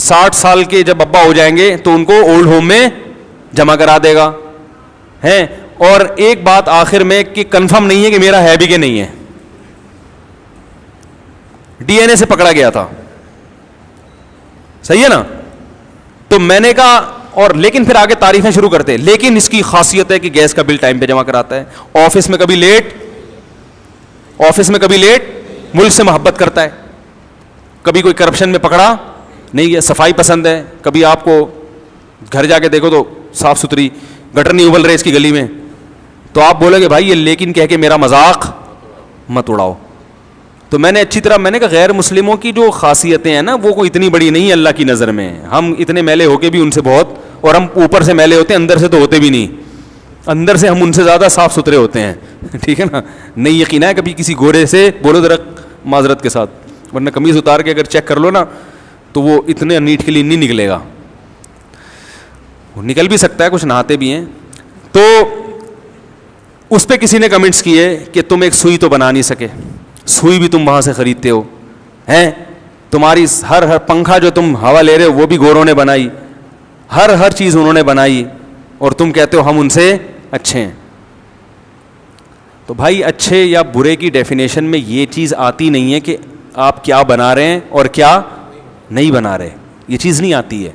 60 سال کے جب ابا ہو جائیں گے تو ان کو اولڈ ہوم میں جمع کرا دے گا ہیں. اور ایک بات آخر میں کہ کنفرم نہیں ہے کہ میرا ہے بھی کہ نہیں ہے, ڈی این اے سے پکڑا گیا تھا, صحیح ہے نا. تو میں نے کہا, اور لیکن پھر آگے تعریفیں شروع کرتے, لیکن اس کی خاصیت ہے کہ گیس کا بل ٹائم پہ جمع کراتا ہے, آفس میں کبھی لیٹ, ملک سے محبت کرتا ہے, کبھی کوئی کرپشن میں پکڑا نہیں گیا, صفائی پسند ہے, کبھی آپ کو گھر جا کے دیکھو تو صاف ستھری, گٹر نہیں ابل رہے اس کی گلی میں, تو آپ بولو گے بھائی یہ لیکن کہہ کے میرا مذاق مت اڑاؤ. تو میں نے اچھی طرح, میں نے کہا غیر مسلموں کی جو خاصیتیں ہیں نا وہ کوئی اتنی بڑی نہیں ہے اللہ کی نظر میں. ہم اتنے میلے ہو کے بھی ان سے بہت, اور ہم اوپر سے میلے ہوتے ہیں اندر سے تو ہوتے بھی نہیں, اندر سے ہم ان سے زیادہ صاف ستھرے ہوتے ہیں. ٹھیک ہے نا, نہیں یقین ہے کبھی کسی گورے سے بولو ذرا معذرت کے ساتھ, ورنہ قمیض اتار کے اگر چیک کر لو نا تو وہ اتنے نیٹ کے لیے نہیں نکلے گا, وہ نکل بھی سکتا ہے, کچھ نہاتے بھی ہیں. تو اس پہ کسی نے کمنٹس کیے کہ تم ایک سوئی تو بنا نہیں سکے, سوئی بھی تم وہاں سے خریدتے ہو ہیں, تمہاری ہر پنکھا جو تم ہوا لے رہے ہو وہ بھی گوروں نے بنائی, ہر چیز انہوں نے بنائی, اور تم کہتے ہو ہم ان سے اچھے ہیں. تو بھائی اچھے یا برے کی ڈیفینیشن میں یہ چیز آتی نہیں ہے کہ آپ کیا بنا رہے ہیں اور کیا نہیں بنا رہے, یہ چیز نہیں آتی ہے.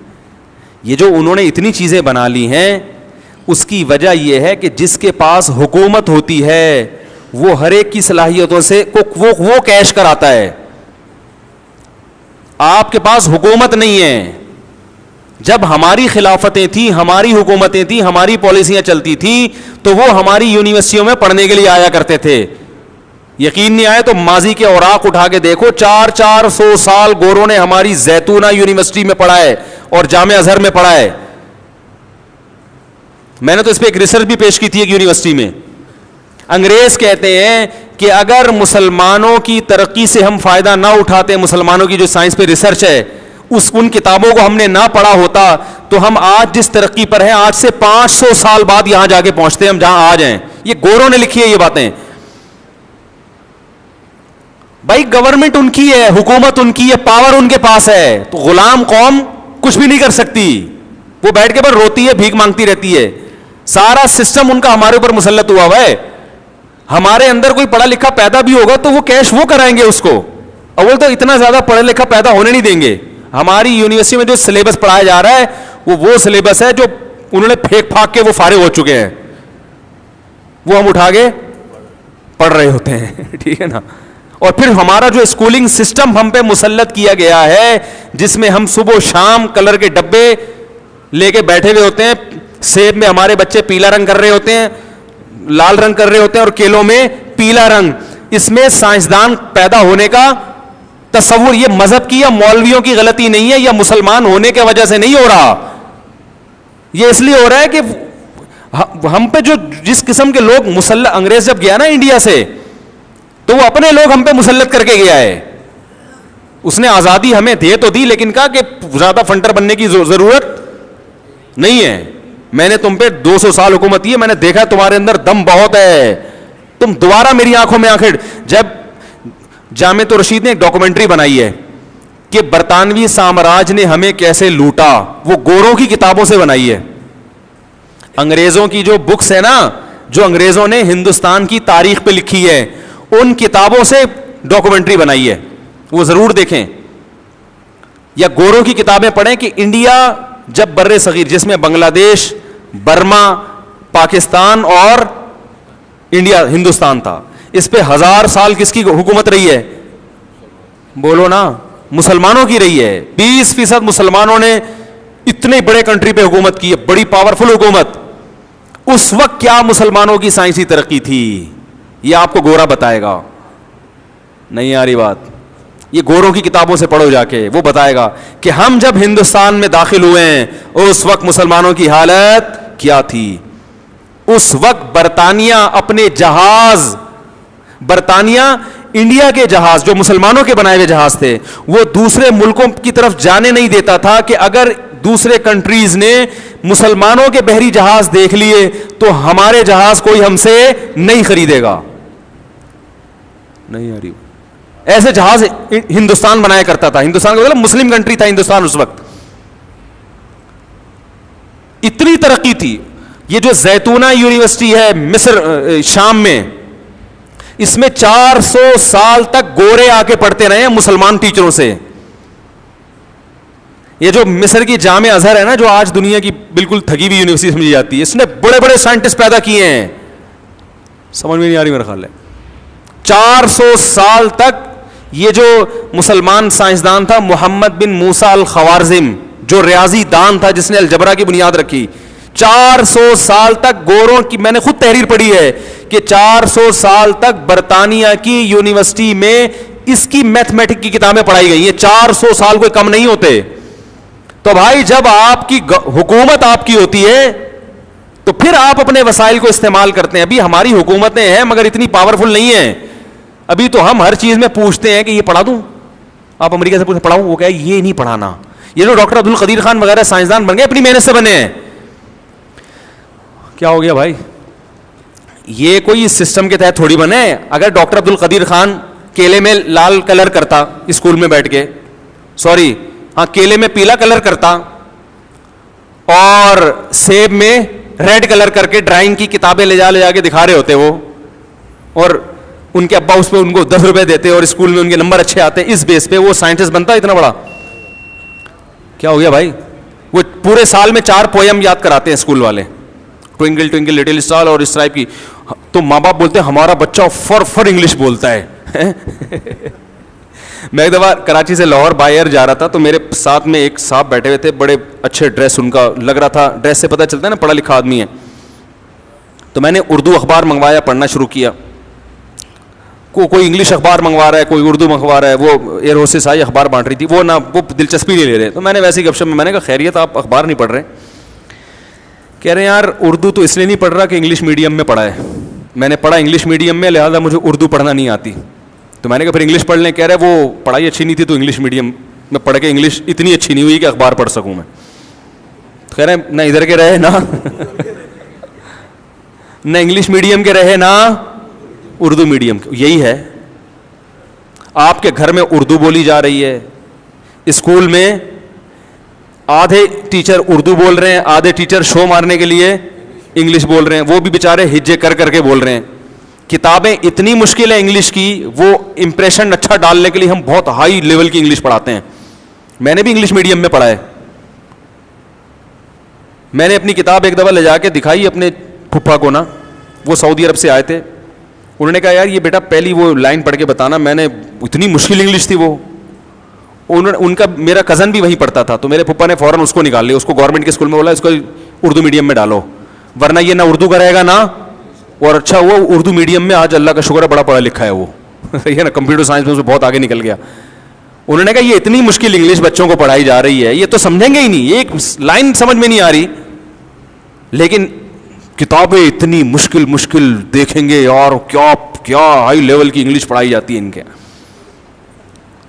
یہ جو انہوں نے اتنی چیزیں بنا لی ہیں اس کی وجہ یہ ہے کہ جس کے پاس حکومت ہوتی ہے وہ ہر ایک کی صلاحیتوں سے وہ کیش کراتا ہے. آپ کے پاس حکومت نہیں ہے. جب ہماری خلافتیں تھیں, ہماری حکومتیں تھیں, ہماری پالیسیاں چلتی تھیں تو وہ ہماری یونیورسٹیوں میں پڑھنے کے لیے آیا کرتے تھے. یقین نہیں آئے تو ماضی کے اوراق اٹھا کے دیکھو, 400 سال گوروں نے ہماری زیتونہ یونیورسٹی میں پڑھا ہے اور جامعہ ازہر میں پڑھا ہے. میں نے تو اس پہ ایک ریسرچ بھی پیش کی تھی ایک یونیورسٹی میں. انگریز کہتے ہیں کہ اگر مسلمانوں کی ترقی سے ہم فائدہ نہ اٹھاتے, مسلمانوں کی جو سائنس پہ ریسرچ ہے ان کتابوں کو ہم نے نہ پڑھا ہوتا, تو ہم آج جس ترقی پر ہیں آج سے 500 سال بعد یہاں جا کے پہنچتے ہیں ہم جہاں آج ہیں. یہ گوروں نے لکھی ہے یہ باتیں. بھائی گورنمنٹ ان کی ہے, حکومت ان کی ہے, پاور ان کے پاس ہے, تو غلام قوم کچھ بھی نہیں کر سکتی. وہ بیٹھ کے پر روتی ہے, بھیک مانگتی رہتی ہے. سارا سسٹم ان کا ہمارے اوپر مسلط ہوا ہوا ہے. ہمارے اندر کوئی پڑھا لکھا پیدا بھی ہوگا تو وہ کیش وہ کرائیں گے اس کو. اول تو اتنا زیادہ پڑھا لکھا پیدا ہونے نہیں دیں گے. ہماری یونیورسٹی میں جو سلیبس پڑھایا جا رہا ہے وہ سلیبس ہے جو انہوں نے پھینک پھاک کے وہ فارغ ہو چکے ہیں, وہ ہم اٹھا کے پڑھ رہے ہوتے ہیں. ٹھیک ہے نا. اور پھر ہمارا جو اسکولنگ سسٹم ہم پہ مسلط کیا گیا ہے, جس میں ہم صبح و شام کلر کے ڈبے لے کے بیٹھے ہوئے ہوتے ہیں. سیب میں ہمارے بچے پیلا رنگ کر رہے ہوتے ہیں, لال رنگ کر رہے ہوتے ہیں, اور کیلوں میں پیلا رنگ. اس میں سائنسدان پیدا ہونے کا تصور یہ مذہب کی یا مولویوں کی غلطی نہیں ہے, یا مسلمان ہونے کی وجہ سے نہیں ہو رہا. یہ اس لیے ہو رہا ہے کہ ہم پہ جو جس قسم کے لوگ انگریز جب گیا نا انڈیا سے, تو وہ اپنے لوگ ہم پہ مسلط کر کے گیا ہے. اس نے آزادی ہمیں دے تو دی, لیکن کہا کہ زیادہ فنٹر بننے کی ضرورت نہیں ہے. میں نے تم پہ 200 سال حکومت کی ہے, میں نے دیکھا تمہارے اندر دم بہت ہے, تم دوبارہ میری آنکھوں میں آنکھیں. جب جامع رشید نے ایک ڈاکومنٹری بنائی ہے کہ برطانوی سامراج نے ہمیں کیسے لوٹا, وہ گوروں کی کتابوں سے بنائی ہے. انگریزوں کی جو بکس ہے نا, جو انگریزوں نے ہندوستان کی تاریخ پہ لکھی ہے, ان کتابوں سے ڈاکومنٹری بنائی ہے, وہ ضرور دیکھیں. یا گوروں کی کتابیں پڑھیں کہ انڈیا جب بر صغیر, جس میں بنگلہ دیش, برما, پاکستان اور انڈیا ہندوستان تھا, اس پہ 1000 سال کس کی حکومت رہی ہے؟ بولو نا, مسلمانوں کی رہی ہے. 20% مسلمانوں نے اتنے بڑے کنٹری پہ حکومت کی ہے, بڑی پاورفل حکومت. اس وقت کیا مسلمانوں کی سائنسی ترقی تھی, یہ آپ کو گورا بتائے گا. نہیں آ رہی بات؟ یہ گوروں کی کتابوں سے پڑھو جا کے, وہ بتائے گا کہ ہم جب ہندوستان میں داخل ہوئے ہیں اس وقت مسلمانوں کی حالت کیا تھی. اس وقت برطانیہ اپنے جہاز, برطانیہ انڈیا کے جہاز جو مسلمانوں کے بنائے ہوئے جہاز تھے, وہ دوسرے ملکوں کی طرف جانے نہیں دیتا تھا کہ اگر دوسرے کنٹریز نے مسلمانوں کے بحری جہاز دیکھ لیے تو ہمارے جہاز کوئی ہم سے نہیں خریدے گا. نہیں آ رہی؟ ایسے جہاز ہندوستان بنایا کرتا تھا. ہندوستان کا مطلب مسلم کنٹری تھا ہندوستان اس وقت. اتنی ترقی تھی. یہ جو زیتونہ یونیورسٹی ہے مصر شام میں, اس میں 400 سال تک گورے آ کے پڑھتے رہے ہیں مسلمان ٹیچروں سے. یہ جو مصر کی جامع ازہر ہے نا, جو آج دنیا کی بالکل تھکی ہوئی یونیورسٹی سمجھی جاتی ہے, اس نے بڑے بڑے سائنٹسٹ پیدا کیے ہیں. سمجھ میں نہیں آ رہی میرا خیال ہے. 400 سال تک یہ جو مسلمان سائنسدان تھا محمد بن موسیٰ الخوارزم, جو ریاضی دان تھا جس نے الجبرا کی بنیاد رکھی, 400 سال تک گوروں کی, میں نے خود تحریر پڑھی ہے کہ 400 سال تک برطانیہ کی یونیورسٹی میں اس کی میتھمیٹک کی کتابیں پڑھائی گئی ہیں. 400 سال کوئی کم نہیں ہوتے. تو بھائی جب آپ کی حکومت آپ کی ہوتی ہے تو پھر آپ اپنے وسائل کو استعمال کرتے ہیں. ابھی ہماری حکومتیں ہیں مگر اتنی پاورفل نہیں ہیں. ابھی تو ہم ہر چیز میں پوچھتے ہیں کہ یہ پڑھا دوں, آپ امریکہ سے پوچھیں پڑھاؤں, وہ کہے یہ نہیں پڑھانا. یہ جو ڈاکٹر عبد القدیر خان وغیرہ سائنسدان بن گئے اپنی محنت سے بنے ہیں. کیا ہو گیا بھائی؟ یہ کوئی اس سسٹم کے تحت تھوڑی بنے. اگر ڈاکٹر عبد القدیر خان کیلے میں لال کلر کرتا اسکول میں بیٹھ کے, سوری ہاں کیلے میں پیلا کلر کرتا اور سیب میں ریڈ کلر کر کے ڈرائنگ کی کتابیں لے جا کے دکھا رہے ہوتے وہ, اور ان کے ابا اس پہ ان کو 10 روپے دیتے اور اسکول میں ان کے نمبر اچھے آتے, اس بیس پہ وہ سائنٹسٹ بنتا اتنا بڑا. کیا ہو گیا بھائی؟ وہ پورے سال میں 4 پویم یاد کراتے ہیں اسکول والے, ٹوئنکل ٹوئنکل لٹل اسٹار اور اس ٹائپ کی. تو ماں باپ بولتے ہیں ہمارا بچہ فر انگلش بولتا ہے. میں ایک دفعہ کراچی سے لاہور بائی ایئر جا رہا تھا, تو میرے ساتھ میں ایک صاحب بیٹھے ہوئے تھے, بڑے اچھے ڈریس ان کا لگ رہا تھا, ڈریس سے پتہ چلتا ہے نا پڑھا لکھا آدمی ہے. تو میں نے اردو اخبار منگوایا, پڑھنا شروع کیا. کوئی انگلش اخبار منگوا رہا ہے, کوئی اردو منگوا رہا ہے. وہ ایئر ہوسٹس آئی اخبار بانٹ رہی تھی, وہ دلچسپی نہیں لے رہے. تو میں نے ویسے ہی گپ شپ میں نے کہا خیریت, آپ اخبار نہیں پڑھ رہے؟ کہہ رہے ہیں یار اردو تو اس لیے نہیں پڑھ رہا کہ انگلش میڈیم میں پڑھا ہے, میں نے پڑھا انگلش میڈیم میں, لہٰذا مجھے اردو پڑھنا نہیں آتی. تو میں نے کہا پھر انگلش پڑھ لیں. کہہ رہے وہ پڑھائی اچھی نہیں تھی تو انگلش میڈیم میں پڑھ کے انگلش اتنی اچھی نہیں ہوئی کہ اخبار پڑھ سکوں میں. کہہ رہے ہیں نہ ادھر کے رہے نہ انگلش میڈیم کے رہے نہ اردو میڈیم کے. یہی ہے, آپ کے گھر میں اردو بولی جا رہی ہے, اسکول میں آدھے ٹیچر اردو بول رہے ہیں, آدھے ٹیچر شو مارنے کے لیے انگلش بول رہے ہیں, وہ بھی بیچارے ہجے کر کر کے بول رہے ہیں. کتابیں اتنی مشکل ہے انگلش کی, وہ امپریشن اچھا ڈالنے کے لیے ہم بہت ہائی لیول کی انگلش پڑھاتے ہیں. میں نے بھی انگلش میڈیم میں پڑھا ہے. میں نے اپنی کتاب ایک دفعہ لے جا کے دکھائی اپنے پھپھا کو نا, وہ سعودی عرب سے آئے تھے. انہوں نے کہا یار یہ بیٹا پہلی وہ لائن پڑھ کے بتانا. میں نے اتنی مشکل انگلش تھی وہ, ان کا میرا کزن بھی وہیں پڑھتا تھا, تو میرے پھپھا نے فوراً اس کو نکال لیا, اس کو گورنمنٹ کے اسکول میں بولا اس کو اردو میڈیم میں ڈالو, ورنہ یہ نہ اردو کا رہے گا نا. اور اچھا وہ اردو میڈیم میں آج اللہ کا شکر ہے بڑا پڑھا لکھا ہے وہ, صحیح ہے نا, کمپیوٹر سائنس میں اس بہت آگے نکل گیا. انہوں نے کہا یہ اتنی مشکل انگلش بچوں کو پڑھائی جا رہی ہے, یہ تو سمجھیں گے ہی نہیں, ایک لائن سمجھ میں نہیں آ رہی, لیکن کتابیں اتنی مشکل مشکل دیکھیں گے یار, کیا کیا ہائی لیول کی انگلش پڑھائی جاتی ہے ان کے.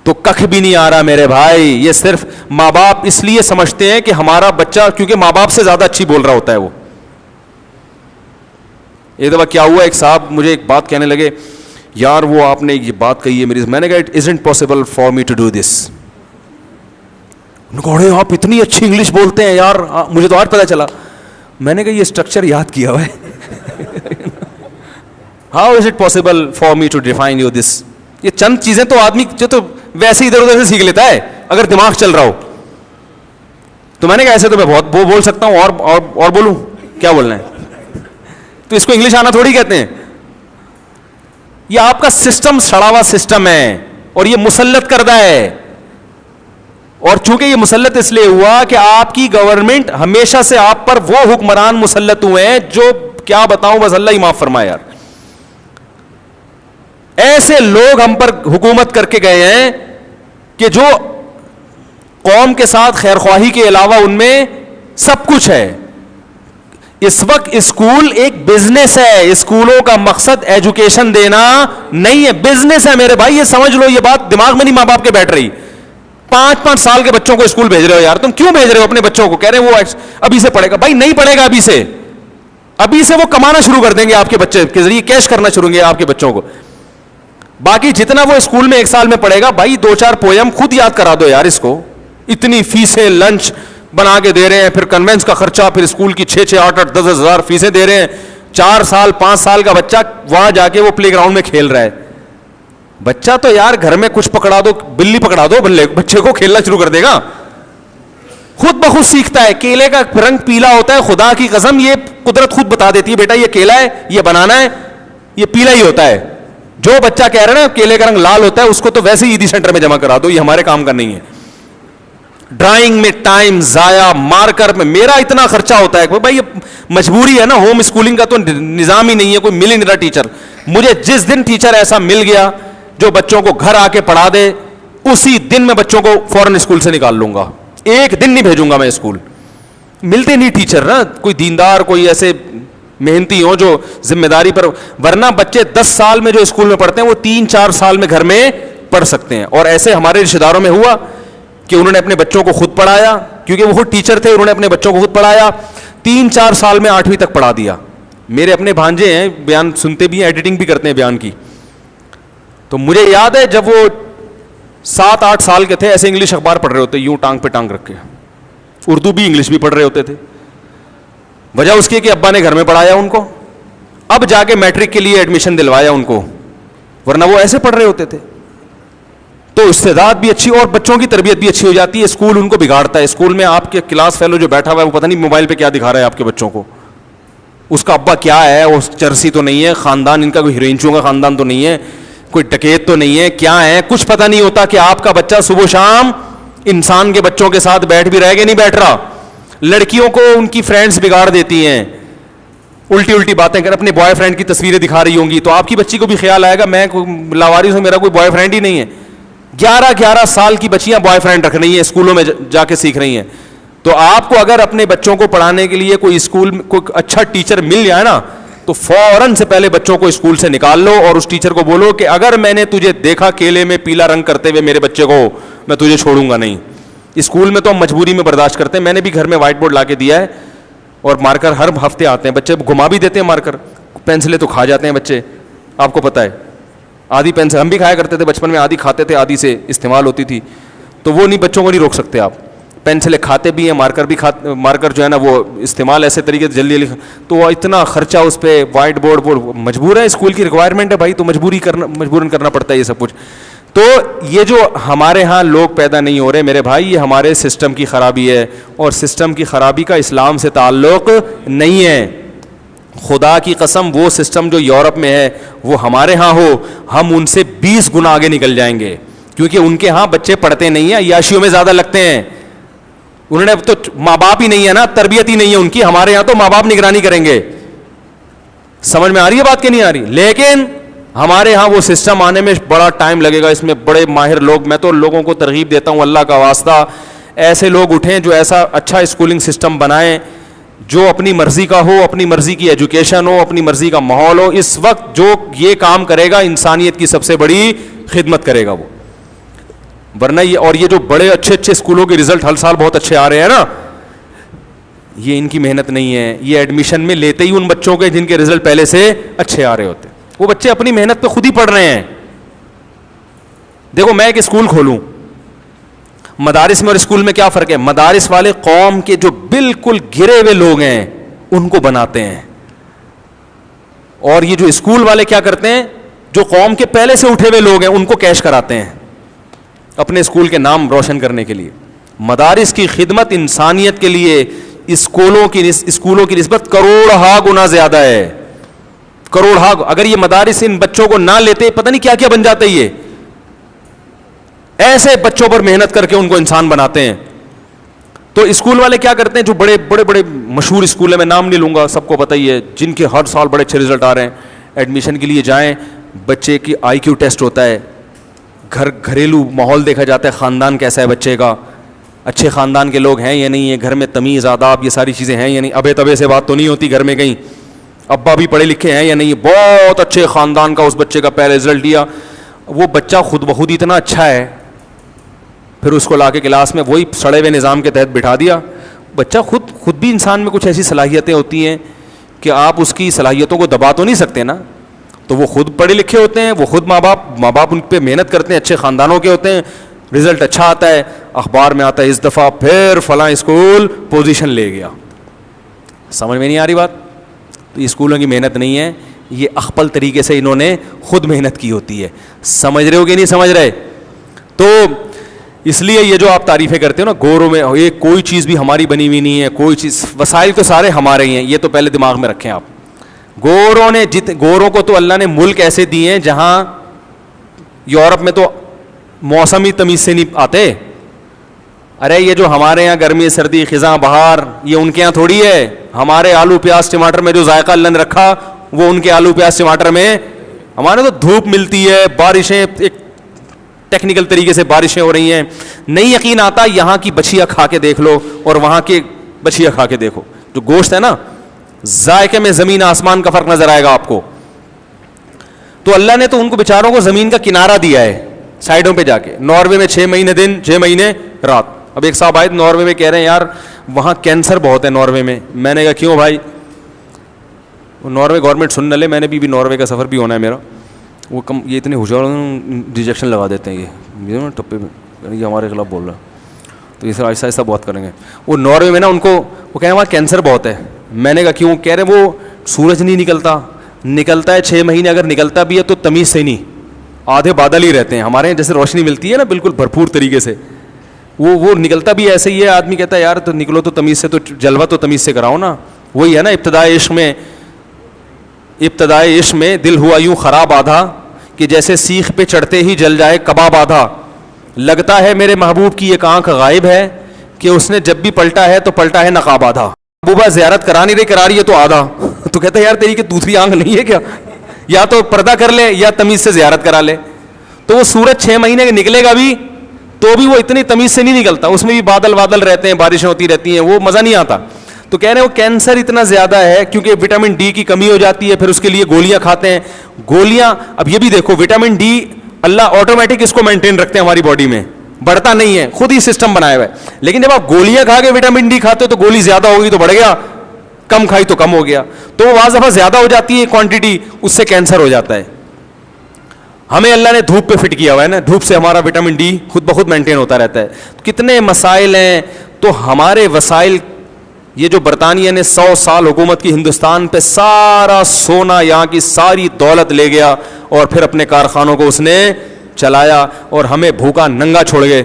تو ککھ بھی نہیں آ رہا میرے بھائی. یہ صرف ماں باپ اس لیے سمجھتے ہیں کہ ہمارا بچہ, کیونکہ ماں باپ سے زیادہ اچھی بول رہا ہوتا ہے وہ. ایک دفعہ کیا ہوا, ایک صاحب مجھے ایک بات کہنے لگے, یار وہ آپ نے یہ بات کہی ہے میری. میں نے کہا it isn't possible for me to do this. انہوں نے کہا آپ اتنی اچھی انگلش بولتے ہیں یار, مجھے تو آج پتہ چلا. میں نے کہا یہ اسٹرکچر یاد کیا ہوا ہے. How is it possible for me to define you this. یہ چند چیزیں تو آدمی جو تو ویسے ادھر ادھر سے سیکھ لیتا ہے اگر دماغ چل رہا ہو. تو میں نے کہا ایسے تو میں بہت وہ بول سکتا ہوں, اور بولوں کیا بولنا ہے. تو اس کو انگلش آنا تھوڑی کہتے ہیں. یہ آپ کا سسٹم سڑا ہوا سسٹم ہے, اور یہ مسلط کردہ ہے. اور چونکہ یہ مسلط اس لیے ہوا کہ آپ کی گورنمنٹ ہمیشہ سے آپ پر وہ حکمران مسلط ہوئے ہیں جو کیا بتاؤں, بس اللہ ہی معاف فرمائے یار. ایسے لوگ ہم پر حکومت کر کے گئے ہیں کہ جو قوم کے ساتھ خیرخواہی کے علاوہ ان میں سب کچھ ہے. اس وقت اسکول ایک بزنس ہے. اسکولوں کا مقصد ایجوکیشن دینا نہیں ہے, بزنس ہے میرے بھائی. یہ سمجھ لو, یہ بات دماغ میں نہیں ماں باپ کے بیٹھ رہی. 5-5 سال کے بچوں کو اسکول بھیج رہے ہو یار, تم کیوں بھیج رہے ہو اپنے بچوں کو؟ کہہ رہے ہیں وہ ابھی سے پڑھے گا. بھائی نہیں پڑھے گا ابھی سے وہ کمانا شروع کر دیں گے آپ کے بچے کے ذریعے, کیش کرنا شروع کریں گے آپ کے بچوں کو. باقی جتنا وہ اسکول میں 1 سال میں پڑھے گا, بھائی 2-4 پویم خود یاد کرا دو یار اس کو. اتنی فیسیں لنچ بنا کے دے رہے ہیں, پھر کنوینس کا خرچہ, پھر اسکول کی 6-6, 8-8, 10 ہزار فیسیں دے رہے ہیں. 4 سال 5 سال کا بچہ وہاں جا کے وہ پلے گراؤنڈ میں کھیل رہا ہے. بچہ تو یار گھر میں کچھ پکڑا دو, بلی پکڑا دو, بچے کو کھیلنا شروع کر دے گا, خود بخود سیکھتا ہے. کیلے کا رنگ پیلا ہوتا ہے, خدا کی قسم یہ قدرت خود بتا دیتی ہے بیٹا یہ کیلا ہے, یہ بنانا ہے, یہ پیلا ہی ہوتا ہے. جو بچہ کہہ رہا ہے نا کیلے کا رنگ لال ہوتا ہے, اس کو تو ویسے ہی عیدی سینٹر میں جمع کرا دو, یہ ہمارے کام کا نہیں ہے. ڈرائنگ میں ٹائم ضائع, مارکر میں میرا اتنا خرچہ ہوتا ہے. بھائی یہ مجبوری ہے نا, ہوم اسکولنگ کا تو نظام ہی نہیں ہے, کوئی مل ہی نہیں رہا ٹیچر. مجھے جس دن ٹیچر ایسا مل گیا جو بچوں کو گھر آ کے پڑھا دے, اسی دن میں بچوں کو فوراً اسکول سے نکال لوں گا. 1 دن نہیں بھیجوں گا میں اسکول. ملتے نہیں ٹیچر نا, کوئی دیندار, کوئی ایسے محنتی ہوں جو ذمہ داری پر, ورنہ بچے 10 سال میں جو اسکول میں پڑھتے ہیں وہ 3-4 سال میں گھر میں پڑھ سکتے ہیں. اور ایسے ہمارے رشتہ داروں میں ہوا کہ انہوں نے اپنے بچوں کو خود پڑھایا, کیونکہ وہ خود ٹیچر تھے, انہوں نے اپنے بچوں کو خود پڑھایا, 3-4 سال میں 8ویں تک پڑھا دیا. میرے اپنے بھانجے ہیں, بیان سنتے بھی ہیں, ایڈیٹنگ بھی کرتے ہیں بیان کی. تو مجھے یاد ہے جب وہ 7-8 سال کے تھے, ایسے انگلش اخبار پڑھ رہے ہوتے یوں ٹانگ پہ ٹانگ رکھ کے, اردو بھی انگلش بھی پڑھ رہے ہوتے تھے. وجہ اس کی کہ ابا نے گھر میں پڑھایا ان کو, اب جا کے میٹرک کے لیے ایڈمیشن دلوایا ان کو, ورنہ وہ ایسے پڑھ رہے ہوتے تھے. تو استعداد بھی اچھی اور بچوں کی تربیت بھی اچھی ہو جاتی ہے. اسکول ان کو بگاڑتا ہے. اسکول میں آپ کے کلاس فیلو جو بیٹھا ہوا ہے وہ پتہ نہیں موبائل پہ کیا دکھا رہا ہے آپ کے بچوں کو. اس کا ابا کیا ہے, اس چرسی تو نہیں ہے, خاندان ان کا کوئی ہیروئنچوں کا خاندان تو نہیں ہے, کوئی ڈکیت تو نہیں ہے, کیا ہے کچھ پتہ نہیں ہوتا کہ آپ کا بچہ صبح شام انسان کے بچوں کے ساتھ بیٹھ بھی رہے گا نہیں بیٹھ رہا. لڑکیوں کو ان کی فرینڈز بگاڑ دیتی ہیں, الٹی الٹی باتیں کر, اپنے بوائے فرینڈ کی تصویریں دکھا رہی ہوں گی, تو آپ کی بچی کو بھی خیال آئے گا میں لاوارث ہوں, میرا کوئی بوائے فرینڈ ہی نہیں ہے. 11 سال کی بچیاں بوائے فرینڈ رکھ رہی ہیں, اسکولوں میں جا کے سیکھ رہی ہیں. تو آپ کو اگر اپنے بچوں کو پڑھانے کے لیے کوئی اسکول میں کوئی اچھا ٹیچر مل جائے نا, تو فوراً سے پہلے بچوں کو اسکول سے نکال لو اور اس ٹیچر کو بولو کہ اگر میں نے تجھے دیکھا کیلے میں پیلا رنگ کرتے ہوئے میرے بچے کو, میں تجھے چھوڑوں گا نہیں. اسکول میں تو ہم مجبوری میں برداشت کرتے ہیں. میں نے بھی گھر میں وائٹ بورڈ لا کے دیا ہے, اور مارکر ہر ہفتے آتے ہیں, بچے گھما بھی دیتے ہیں مارکر, پینسلیں تو کھا جاتے ہیں بچے, آپ کو پتہ ہے. آدھی پینسل ہم بھی کھایا کرتے تھے بچپن میں, آدھی کھاتے تھے, آدھی سے استعمال ہوتی تھی. تو وہ نہیں, بچوں کو نہیں روک سکتے آپ. پینسلیں کھاتے بھی ہیں, مارکر بھی مارکر جو ہے نا وہ استعمال ایسے طریقے سے جلدی جلدی, تو اتنا خرچہ اس پہ, وائٹ بورڈ وہ مجبور ہے, اسکول کی ریکوائرمنٹ ہے بھائی, تو مجبوراً کرنا پڑتا ہے یہ سب کچھ. تو یہ جو ہمارے ہاں لوگ پیدا نہیں ہو رہے میرے بھائی, یہ ہمارے سسٹم کی خرابی ہے, اور سسٹم کی خرابی کا اسلام سے تعلق نہیں ہے. خدا کی قسم وہ سسٹم جو یورپ میں ہے وہ ہمارے ہاں ہو, ہم ان سے 20 گنا آگے نکل جائیں گے, کیونکہ ان کے ہاں بچے پڑھتے نہیں ہیں, عیاشیوں میں زیادہ لگتے ہیں. انہوں نے تو ماں باپ ہی نہیں ہے نا, تربیت ہی نہیں ہے ان کی. ہمارے یہاں تو ماں باپ نگرانی کریں گے. سمجھ میں آ رہی ہے بات کہ نہیں آ رہی؟ لیکن ہمارے ہاں وہ سسٹم آنے میں بڑا ٹائم لگے گا, اس میں بڑے ماہر لوگ. میں تو لوگوں کو ترغیب دیتا ہوں, اللہ کا واسطہ ایسے لوگ اٹھیں جو ایسا اچھا اسکولنگ سسٹم بنائیں جو اپنی مرضی کا ہو, اپنی مرضی کی ایجوکیشن ہو, اپنی مرضی کا ماحول ہو. اس وقت جو یہ کام کرے گا انسانیت کی سب سے بڑی خدمت کرے گا وہ. ورنہ یہ, اور یہ جو بڑے اچھے اچھے اسکولوں کے رزلٹ ہر سال بہت اچھے آ رہے ہیں نا, یہ ان کی محنت نہیں ہے. یہ ایڈمیشن میں لیتے ہی ان بچوں کے جن کے رزلٹ پہلے سے اچھے آ رہے ہوتے ہیں. وہ بچے اپنی محنت پہ خود ہی پڑھ رہے ہیں. دیکھو میں ایک اسکول کھولوں, مدارس میں اور اسکول میں کیا فرق ہے؟ مدارس والے قوم کے جو بالکل گرے ہوئے لوگ ہیں ان کو بناتے ہیں, اور یہ جو اسکول والے کیا کرتے ہیں, جو قوم کے پہلے سے اٹھے ہوئے لوگ ہیں ان کو کیش کراتے ہیں اپنے اسکول کے نام روشن کرنے کے لیے. مدارس کی خدمت انسانیت کے لیے اسکولوں کی نسبت کروڑہا گنا زیادہ ہے, کروڑہا. اگر یہ مدارس ان بچوں کو نہ لیتے پتہ نہیں کیا کیا بن جاتا. یہ ایسے بچوں پر محنت کر کے ان کو انسان بناتے ہیں. تو اسکول والے کیا کرتے ہیں, جو بڑے بڑے بڑے مشہور اسکول ہیں, میں نام نہیں لوں گا, سب کو پتہ ہی ہے, جن کے ہر سال بڑے اچھے رزلٹ آ رہے ہیں, ایڈمیشن کے لیے جائیں, بچے کی آئی کیو ٹیسٹ ہوتا ہے, گھریلو ماحول دیکھا جاتا ہے, خاندان کیسا ہے بچے کا, اچھے خاندان کے لوگ ہیں یا نہیں ہے, گھر میں تمیز آداب یہ ساری چیزیں ہیں یا نہیں, ابے تبے سے بات تو نہیں ہوتی گھر میں کہیں, ابا بھی پڑھے لکھے ہیں یا نہیں, بہت اچھے خاندان کا اس بچے کا پہلے رزلٹ دیا. وہ بچہ خود بخود اتنا اچھا ہے, پھر اس کو لا کے کلاس میں وہی سڑے ہوئے نظام کے تحت بٹھا دیا. بچہ خود بھی انسان میں کچھ ایسی صلاحیتیں ہوتی ہیں کہ آپ اس کی صلاحیتوں کو دبا تو نہیں سکتے نا. تو وہ خود پڑھے لکھے ہوتے ہیں, وہ خود ماں باپ ان پہ محنت کرتے ہیں, اچھے خاندانوں کے ہوتے ہیں, رزلٹ اچھا آتا ہے, اخبار میں آتا ہے اس دفعہ پھر فلاں اسکول پوزیشن لے گیا. سمجھ میں نہیں آ رہی بات؟ تو اسکولوں کی محنت نہیں ہے, یہ اخپل طریقے سے انہوں نے خود محنت کی ہوتی ہے. سمجھ رہے ہو کہ نہیں سمجھ رہے؟ تو اس لیے یہ جو آپ تعریفیں کرتے ہو نا, گوروں میں یہ کوئی چیز بھی ہماری بنی ہوئی نہیں ہے, کوئی چیز, وسائل تو سارے ہمارے ہی ہیں, یہ تو پہلے دماغ میں رکھیں آپ. گوروں کو تو اللہ نے ملک ایسے دیے ہیں جہاں یورپ میں تو موسم ہی تمیز سے نہیں آتے. ارے یہ جو ہمارے یہاں گرمی سردی خزاں بہار, یہ ان کے یہاں تھوڑی ہے. ہمارے آلو پیاز ٹماٹر میں جو ذائقہ اللہ نے رکھا وہ ان کے آلو پیاز ٹماٹر میں. ہمارے تو دھوپ ملتی ہے, بارشیں, ایک ٹیکنیکل طریقے سے بارشیں ہو رہی ہیں. نہیں یقین آتا, یہاں کی بچھیا کھا کے دیکھ لو اور وہاں کے بچھیا کھا کے دیکھو, جو گوشت ہے نا, ذائقے میں زمین آسمان کا فرق نظر آئے گا آپ کو. تو اللہ نے تو ان کو بیچاروں کو زمین کا کنارہ دیا ہے سائڈوں پہ جا کے. ناروے میں 6 مہینے دن 6 مہینے رات. اب ایک صاحب آئے ناروے میں, کہہ رہے ہیں یار وہاں کینسر بہت ہے ناروے میں. میں نے کہا کیوں بھائی؟ ناروے گورنمنٹ سن نہ لے, میں نے بھی ناروے کا سفر بھی ہونا ہے میرا. وہ یہ اتنے ہوشیار ڈیجیکشن لگا دیتے ہیں, یہ ٹپے میں یہ ہمارے خلاف بول رہا ہے, تو یہ آہستہ آہستہ بہت کریں گے. وہ ناروے میں نا ان کو وہ کہہ رہے ہیں وہاں کینسر بہت ہے. میں نے کہا کیوں؟ کہہ رہے وہ سورج نہیں نکلتا ہے 6 مہینے, اگر نکلتا بھی ہے تو تمیز سے نہیں, آدھے بادل ہی رہتے ہیں. ہمارے یہاں جیسے روشنی ملتی ہے نا بالکل بھرپور طریقے سے, وہ نکلتا بھی ایسے ہی ہے. آدمی کہتا ہے یار تو نکلو تو تمیز سے, تو جلوہ تو تمیز سے کراؤ نا. وہی ہے نا ابتدائے عشق میں دل ہوا یوں خراب آدھا کہ جیسے سیخ پہ چڑھتے ہی جل جائے کباب آدھا. لگتا ہے میرے محبوب کی ایک آنکھ غائب ہے کہ اس نے جب بھی پلٹا ہے تو پلٹا ہے نقاب آدھا. محبوبہ زیارت کرا نہیں رہی, کرا رہی ہے تو آدھا. تو کہتا ہے یار تیری کہ دوسری آنکھ نہیں ہے کیا؟ یا تو پردہ کر لے یا تمیز سے زیارت کرا لے. تو وہ سورج 6 مہینے نکلے گا بھی تو بھی وہ اتنی تمیز سے نہیں نکلتا, اس میں بھی بادل رہتے ہیں, بارشیں ہوتی رہتی ہیں, وہ مزہ نہیں آتا. تو کہہ رہے ہیں وہ کینسر اتنا زیادہ ہے کیونکہ وٹامن ڈی کی کمی ہو جاتی ہے, پھر اس کے لیے گولیاں کھاتے ہیں. گولیاں, اب یہ بھی دیکھو, وٹامن ڈی اللہ آٹومیٹک اس کو مینٹین رکھتے ہیں ہماری باڈی میں, بڑھتا نہیں ہے, خود ہی سسٹم بنایا ہوا ہے. لیکن جب آپ گولیاں کھا کے وٹامن ڈی کھاتے ہو تو گولی زیادہ ہوگی تو بڑھ گیا, کم کھائی تو کم ہو گیا, تو وہ بعض دفعہ زیادہ ہو جاتی ہے کوانٹٹی, اس سے کینسر ہو جاتا ہے. ہمیں اللہ نے دھوپ پہ فٹ کیا ہوا ہے نا, دھوپ سے ہمارا وٹامن ڈی خود بخود مینٹین ہوتا رہتا ہے. کتنے مسائل ہیں. تو ہمارے وسائل, یہ جو برطانیہ نے 100 سال حکومت کی ہندوستان پہ, سارا سونا, یہاں کی ساری دولت لے گیا اور پھر اپنے کارخانوں کو اس نے چلایا, اور ہمیں بھوکا ننگا چھوڑ گئے.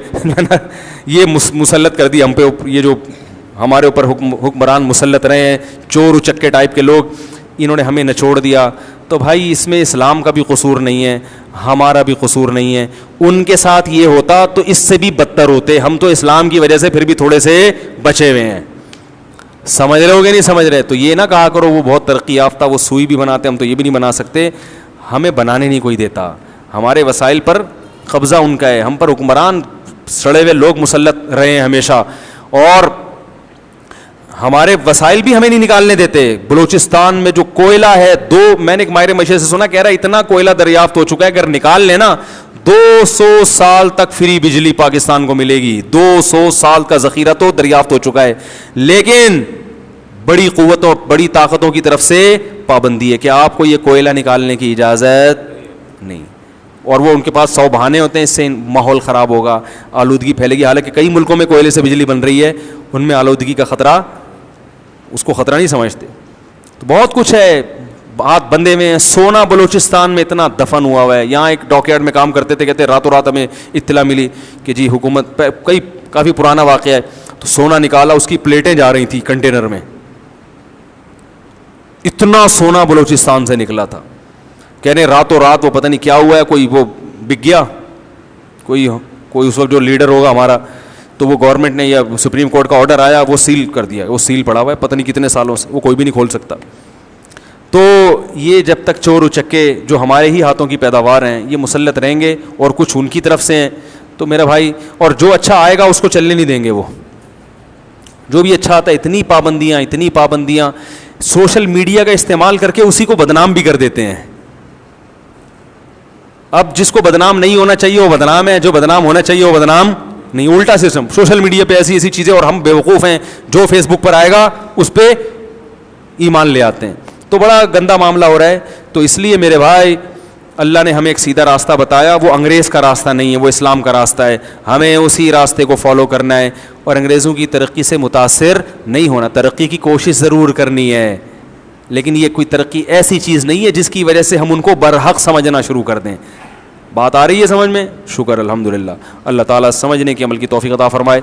یہ مسلط کر دی ہم پہ, یہ جو ہمارے اوپر حکمران مسلط رہے ہیں, چور اچکے ٹائپ کے لوگ, انہوں نے ہمیں نچوڑ دیا. تو بھائی اس میں اسلام کا بھی قصور نہیں ہے, ہمارا بھی قصور نہیں ہے. ان کے ساتھ یہ ہوتا تو اس سے بھی بدتر ہوتے. ہم تو اسلام کی وجہ سے پھر بھی تھوڑے سے بچے ہوئے ہیں. سمجھ رہے ہو گے نہیں سمجھ رہے؟ تو یہ نہ کہا کرو وہ بہت ترقی یافتہ, وہ سوئی بھی بناتے, ہم تو یہ بھی نہیں بنا سکتے. ہمیں بنانے نہیں کوئی دیتا, ہمارے وسائل پر قبضہ ان کا ہے. ہم پر حکمران سڑے ہوئے لوگ مسلط رہے ہیں ہمیشہ, اور ہمارے وسائل بھی ہمیں نہیں نکالنے دیتے. بلوچستان میں جو کوئلہ ہے, میں نے ایک ماہر معیشت سے سنا, کہہ رہا ہے اتنا کوئلہ دریافت ہو چکا ہے, اگر نکال لینا 200 سال تک فری بجلی پاکستان کو ملے گی. 200 سال کا ذخیرہ تو دریافت ہو چکا ہے, لیکن بڑی قوتوں, بڑی طاقتوں کی طرف سے پابندی ہے کہ آپ کو یہ کوئلہ نکالنے کی اجازت نہیں. اور وہ ان کے پاس 100 بہانے ہوتے ہیں, اس سے ماحول خراب ہوگا, آلودگی پھیلے گی. حالانکہ کئی ملکوں میں کوئلے سے بجلی بن رہی ہے, ان میں آلودگی کا خطرہ, اس کو خطرہ نہیں سمجھتے. تو بہت کچھ ہے, ہاتھ بندے میں. سونا بلوچستان میں اتنا دفن ہوا ہوا ہے. یہاں ایک ڈاک یارڈ میں کام کرتے تھے, کہتے راتوں رات ہمیں اطلاع ملی کہ جی حکومت, کافی پرانا واقعہ ہے, تو سونا نکالا, اس کی پلیٹیں جا رہی تھیں کنٹینر میں. اتنا سونا بلوچستان سے نکلا تھا. کہہ رہے راتوں رات وہ پتہ نہیں کیا ہوا ہے, کوئی وہ بک گیا, کوئی اس وقت جو لیڈر ہوگا ہمارا, تو وہ گورنمنٹ نے یا سپریم کورٹ کا آرڈر آیا, وہ سیل کر دیا. وہ سیل پڑا ہوا ہے پتہ نہیں کتنے سالوں سے, وہ کوئی بھی نہیں کھول سکتا. تو یہ جب تک چور اچکے جو ہمارے ہی ہاتھوں کی پیداوار ہیں یہ مسلط رہیں گے, اور کچھ ان کی طرف سے ہیں, تو میرا بھائی, اور جو اچھا آئے گا اس کو چلنے نہیں دیں گے. وہ جو بھی اچھا آتا ہے, اتنی پابندیاں سوشل میڈیا کا استعمال کر کے اسی کو بدنام بھی کر دیتے ہیں. اب جس کو بدنام نہیں ہونا چاہیے وہ بدنام ہے, جو بدنام ہونا چاہیے وہ بدنام نہیں. الٹا سسٹم. سوشل میڈیا پہ ایسی چیزیں, اور ہم بیوقوف ہیں, جو فیس بک پر آئے گا اس پہ ایمان لے آتے ہیں. تو بڑا گندا معاملہ ہو رہا ہے. تو اس لیے میرے بھائی, اللہ نے ہمیں ایک سیدھا راستہ بتایا, وہ انگریز کا راستہ نہیں ہے, وہ اسلام کا راستہ ہے. ہمیں اسی راستے کو فالو کرنا ہے, اور انگریزوں کی ترقی سے متاثر نہیں ہونا. ترقی کی کوشش ضرور کرنی ہے, لیکن یہ کوئی ترقی ایسی چیز نہیں ہے جس کی وجہ سے ہم ان کو برحق سمجھنا شروع کر دیں. بات آ رہی ہے سمجھ میں؟ شکر الحمدللہ. اللہ تعالیٰ سمجھنے کی عمل کی توفیق عطا فرمائے.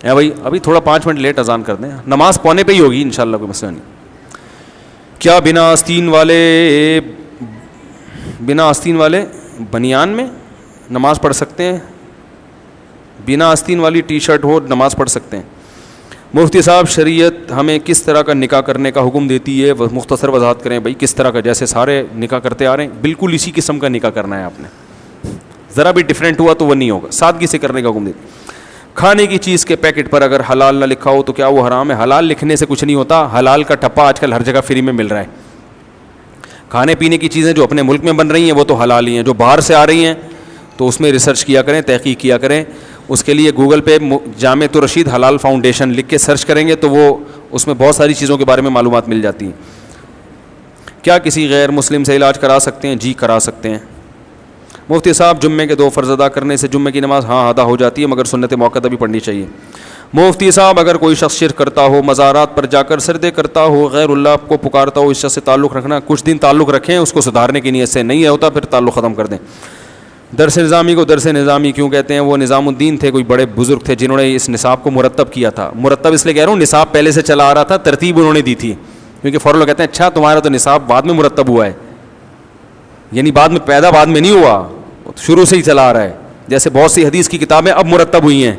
بھائی ابھی تھوڑا 5 منٹ لیٹ اذان کر دیں, نماز پونے پہ ہی ہوگی انشاءاللہ, کوئی مسئلہ نہیں. کیا بنا آستین والے بنیان میں نماز پڑھ سکتے ہیں؟ بنا آستین والی ٹی شرٹ ہو نماز پڑھ سکتے ہیں. مفتی صاحب, شریعت ہمیں کس طرح کا نکاح کرنے کا حکم دیتی ہے؟ مختصر وضاحت کریں بھائی. کس طرح کا؟ جیسے سارے نکاح کرتے آ رہے ہیں, بالکل اسی قسم کا نکاح کرنا ہے آپ نے. ذرا بھی ڈفرینٹ ہوا تو وہ نہیں ہوگا. سادگی سے کرنے کا حکم دیتی. کھانے کی چیز کے پیکٹ پر اگر حلال نہ لکھا ہو تو کیا وہ حرام ہے؟ حلال لکھنے سے کچھ نہیں ہوتا. حلال کا ٹھپا آج کل ہر جگہ فری میں مل رہا ہے. کھانے پینے کی چیزیں جو اپنے ملک میں بن رہی ہیں وہ تو حلال ہی ہیں, جو باہر سے آ رہی ہیں تو اس میں ریسرچ کیا کریں, تحقیق کیا کریں. اس کے لیے گوگل پہ جامعۃ الرشید حلال فاؤنڈیشن لکھ کے سرچ کریں گے تو وہ اس میں بہت ساری چیزوں کے بارے میں معلومات مل جاتی ہیں. کیا کسی غیر مسلم سے علاج کرا سکتے ہیں؟ جی کرا سکتے ہیں. مفتی صاحب, جمعے کے 2 فرض ادا کرنے سے جمعے کی نماز ادا ہو جاتی ہے, مگر سنت موقتہ بھی پڑھنی چاہیے. مفتی صاحب, اگر کوئی شخص شرک کرتا ہو, مزارات پر جا کر سجدے کرتا ہو, غیر اللہ کو پکارتا ہو, اس شخص سے تعلق رکھنا, کچھ دن تعلق رکھیں, اس کو سدھارنے کی نیت سے, نہیں ہوتا پھر تعلق ختم کر دیں. درس نظامی کو درس نظامی کیوں کہتے ہیں؟ وہ نظام الدین تھے, کوئی بڑے بزرگ تھے جنہوں نے اس نصاب کو مرتب کیا تھا. مرتب اس لیے کہہ رہا ہوں, نصاب پہلے سے چلا آ رہا تھا, ترتیب انہوں نے دی تھی. کیونکہ فوراً لوگ کہتے ہیں اچھا تمہارا تو نصاب بعد میں مرتب ہوا ہے, یعنی بعد میں نہیں ہوا, شروع سے ہی چلا آ رہا ہے. جیسے بہت سی حدیث کی کتابیں اب مرتب ہوئی ہیں,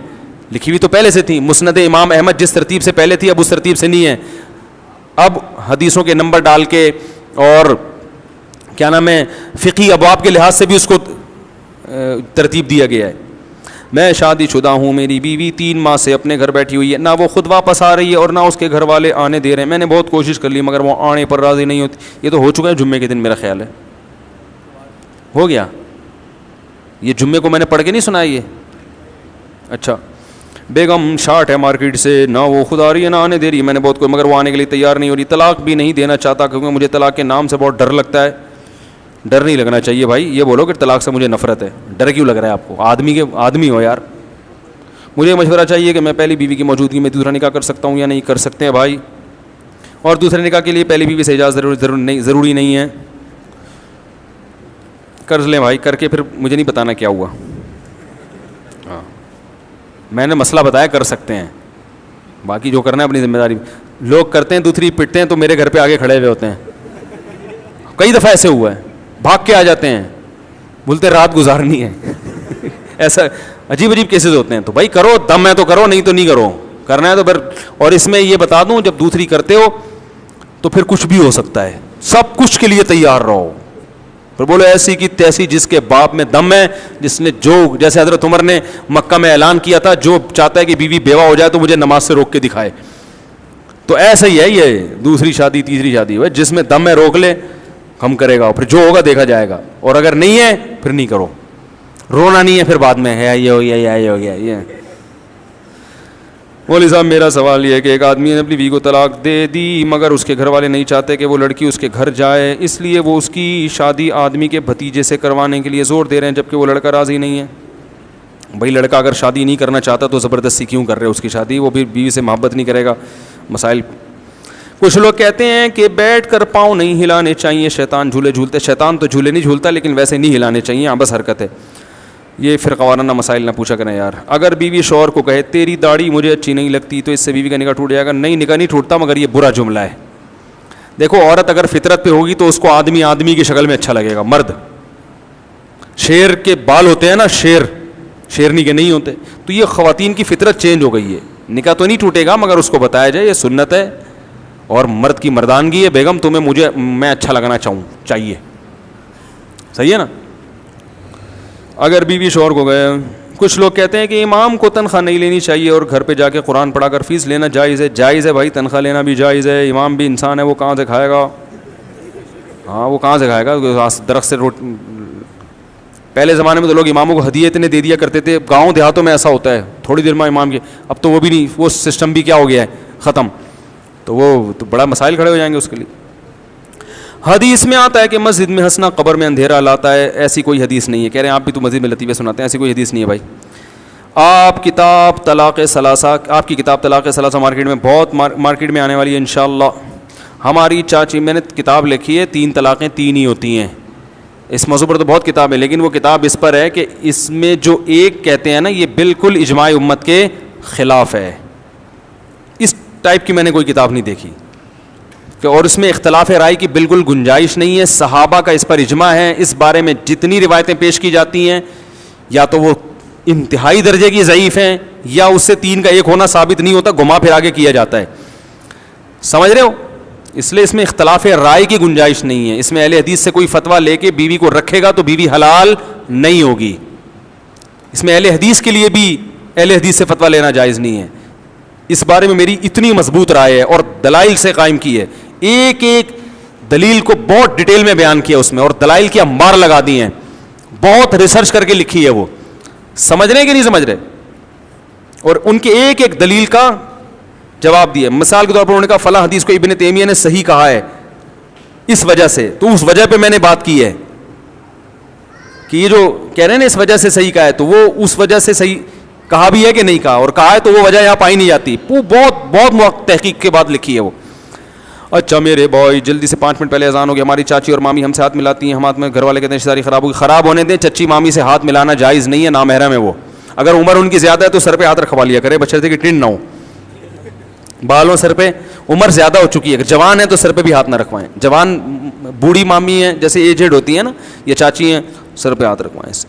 لکھی ہوئی تو پہلے سے تھیں. مسند امام احمد جس ترتیب سے پہلے تھی اب اس ترتیب سے نہیں ہے. اب حدیثوں کے نمبر ڈال کے اور کیا نام ہے فقہی ابواب کے لحاظ سے بھی اس کو ترتیب دیا گیا ہے. میں شادی شدہ ہوں, میری بیوی 3 ماہ سے اپنے گھر بیٹھی ہوئی ہے, نہ وہ خود واپس آ رہی ہے اور نہ اس کے گھر والے آنے دے رہے ہیں. میں نے بہت کوشش کر لی مگر وہ آنے پر راضی نہیں ہوتی. یہ تو ہو چکا ہے جمعے کے دن, میرا خیال ہے ہو گیا. یہ جمعے کو میں نے پڑھ کے نہیں سنایا یہ. اچھا, بیگم شارٹ ہے مارکیٹ سے, نہ وہ خود آ رہی ہے نہ آنے دے رہی ہے. میں نے بہت کوئی مگر وہ آنے کے لیے تیار نہیں ہو رہی. طلاق بھی نہیں دینا چاہتا کیونکہ مجھے طلاق کے نام سے بہت ڈر لگتا ہے. ڈر نہیں لگنا چاہیے بھائی, یہ بولو کہ طلاق سے مجھے نفرت ہے. ڈر کیوں لگ رہا ہے آپ کو؟ آدمی ہو یار. مجھے مشورہ چاہیے کہ میں پہلی بیوی کی موجودگی میں دوسرا نکاح کر سکتا ہوں یا نہیں کر سکتے ہیں بھائی. اور دوسرے نکاح کے لیے پہلی بیوی سے اجازت ضروری نہیں ہے. کر لیں بھائی, کر کے پھر مجھے نہیں بتانا کیا ہوا. ہاں میں نے مسئلہ بتایا, کر سکتے ہیں, باقی جو کرنا ہے اپنی ذمہ داری. لوگ کرتے ہیں دوسری پٹتے ہیں تو میرے گھر پہ آگے کھڑے ہوئے ہوتے ہیں. کئی دفعہ ایسے ہوا ہے, بھاگ کے آ جاتے ہیں, بولتے رات گزارنی ہے. ایسا عجیب کیسز ہوتے ہیں. تو بھائی کرو, دم ہے تو کرو, نہیں تو نہیں کرو. کرنا ہے تو پھر. اور اس میں یہ بتا دوں, جب دوسری کرتے ہو تو پھر کچھ بھی ہو سکتا ہے. سب کچھ کے لیے تیار رہو. پھر بولو ایسی کی تیسی جس کے باپ میں دم ہے, جس نے جو جیسے حضرت عمر نے مکہ میں اعلان کیا تھا, جو چاہتا ہے کہ بیوی بیوہ ہو جائے تو مجھے نماز سے روک کے دکھائے. تو ایسا ہی ہے یہ دوسری شادی تیسری شادی, جس میں دم ہے روک لے, ہم کرے گا, پھر جو ہوگا دیکھا جائے گا. اور اگر نہیں ہے پھر نہیں کرو. رونا نہیں ہے پھر بعد میں, ہے یہ ہو گیا یہ ہو گیا یہ. مولوی صاحب میرا سوال یہ ہے کہ ایک آدمی نے اپنی بیوی کو طلاق دے دی مگر اس کے گھر والے نہیں چاہتے کہ وہ لڑکی اس کے گھر جائے, اس لیے وہ اس کی شادی آدمی کے بھتیجے سے کروانے کے لیے زور دے رہے ہیں جبکہ وہ لڑکا راضی نہیں ہے. بھائی لڑکا اگر شادی نہیں کرنا چاہتا تو زبردستی کیوں کر رہے اس کی شادی؟ وہ بھی بیوی سے محبت نہیں کرے گا. مسائل. کچھ لوگ کہتے ہیں کہ بیٹھ کر پاؤں نہیں ہلانے چاہیے, شیطان جھولے جھولتے. شیطان تو جھولے نہیں جھولتا لیکن ویسے نہیں ہلانے چاہیے, بس حرکت ہے. یہ فرقہ وارانہ مسائل نہ پوچھا کریں یار. اگر بیوی شوہر کو کہے تیری داڑھی مجھے اچھی نہیں لگتی تو اس سے بیوی کا نکاح ٹوٹ جائے گا؟ نہیں, نکاح نہیں ٹوٹتا, مگر یہ برا جملہ ہے. دیکھو عورت اگر فطرت پہ ہوگی تو اس کو آدمی کی شکل میں اچھا لگے گا. مرد شیر کے بال ہوتے ہیں نا, شیرنی کے نہیں ہوتے. تو یہ خواتین کی فطرت چینج ہو گئی ہے. نکاح تو نہیں ٹوٹے گا مگر اس کو بتایا جائے یہ سنت ہے اور مرد کی مردانگی ہے. بیگم تمہیں میں اچھا لگنا چاہیے. صحیح ہے نا. اگر بیوی شوہر کو گئے, کچھ لوگ کہتے ہیں کہ امام کو تنخواہ نہیں لینی چاہیے اور گھر پہ جا کے قرآن پڑھا کر فیس لینا جائز ہے. جائز ہے بھائی, تنخواہ لینا بھی جائز ہے. امام بھی انسان ہے, وہ کہاں سے کھائے گا؟ ہاں وہ کہاں سے کھائے گا؟ درخت سے پہلے زمانے میں تو لوگ اماموں کو ہدیے اتنے دے دیا کرتے تھے. گاؤں دیہاتوں میں ایسا ہوتا ہے, تھوڑی دیر میں امام کے. اب تو وہ بھی نہیں, وہ سسٹم بھی کیا ہو گیا ہے, ختم. تو وہ تو بڑا مسائل کھڑے ہو جائیں گے اس کے لیے. حدیث میں آتا ہے کہ مسجد میں ہنسنا قبر میں اندھیرا لاتا ہے. ایسی کوئی حدیث نہیں ہے. کہہ رہے ہیں آپ بھی تو مسجد میں لطیفے سناتے ہیں, ایسی کوئی حدیث نہیں ہے بھائی. آپ کی کتاب طلاق ثلاثہ مارکیٹ میں آنے والی ہے انشاءاللہ. ہماری چاچی, میں نے کتاب لکھی ہے 3 طلاقیں 3 ہی ہوتی ہیں. اس موضوع پر تو بہت کتاب ہے لیکن وہ کتاب اس پر ہے کہ اس میں جو ایک کہتے ہیں نا یہ بالکل اجماع امت کے خلاف ہے. اس ٹائپ کی میں نے کوئی کتاب نہیں دیکھی کہ, اور اس میں اختلاف رائے کی بالکل گنجائش نہیں ہے. صحابہ کا اس پر اجماع ہے. اس بارے میں جتنی روایتیں پیش کی جاتی ہیں یا تو وہ انتہائی درجے کی ضعیف ہیں یا اس سے 3 کا 1 ہونا ثابت نہیں ہوتا, گھما پھر آگے کیا جاتا ہے. سمجھ رہے ہو؟ اس لیے اس میں اختلاف رائے کی گنجائش نہیں ہے. اس میں اہل حدیث سے کوئی فتویٰ لے کے بیوی کو رکھے گا تو بیوی حلال نہیں ہوگی. اس میں اہل حدیث کے لیے بھی اہل حدیث سے فتویٰ لینا جائز نہیں ہے. اس بارے میں میری اتنی مضبوط رائے ہے اور دلائل سے قائم کی ہے. ایک دلیل کو بہت ڈیٹیل میں بیان کیا اس میں, اور دلائل کی مار لگا دی ہیں, بہت ریسرچ کر کے لکھی ہے. وہ سمجھ رہے ہیں کہ نہیں سمجھ رہے؟ اور ان کے ایک دلیل کا جواب دیا. مثال کے طور پر انہوں نے کہا فلاں حدیث کو ابن تیمیہ نے صحیح کہا ہے اس وجہ سے, تو اس وجہ پہ میں نے بات کی ہے کہ یہ جو کہہ رہے ہیں نا اس وجہ سے صحیح کہا ہے, تو وہ اس وجہ سے صحیح کہا بھی ہے کہ نہیں کہا, اور کہا ہے تو وہ وجہ یہاں پائی نہیں جاتی. وہ بہت تحقیق کے بعد لکھی ہے وہ. اچھا میرے بھائی جلدی سے 5 منٹ پہلے اذان ہو گیا. ہماری چاچی اور مامی ہم سے ہاتھ ملاتی ہیں, ہم ہاتھ میں, گھر والے کہتے ہیں رشتہ داری خراب ہوگی. خراب ہونے دیں, چچی مامی سے ہاتھ ملانا جائز نہیں ہے, نامحرم ہے وہ. اگر عمر ان کی زیادہ ہے تو سر پہ ہاتھ رکھوا لیا کرے, بشرطے کہ ٹنڈ نہ ہو. بالوں سر پہ, عمر زیادہ ہو چکی ہے, اگر جوان ہے تو سر پہ بھی ہاتھ نہ رکھوائیں. جوان بوڑھی مامی ہیں جیسے ایجڈ ہوتی ہیں نا, یہ چاچی ہیں, سر پہ ہاتھ رکھوائیں. اس سے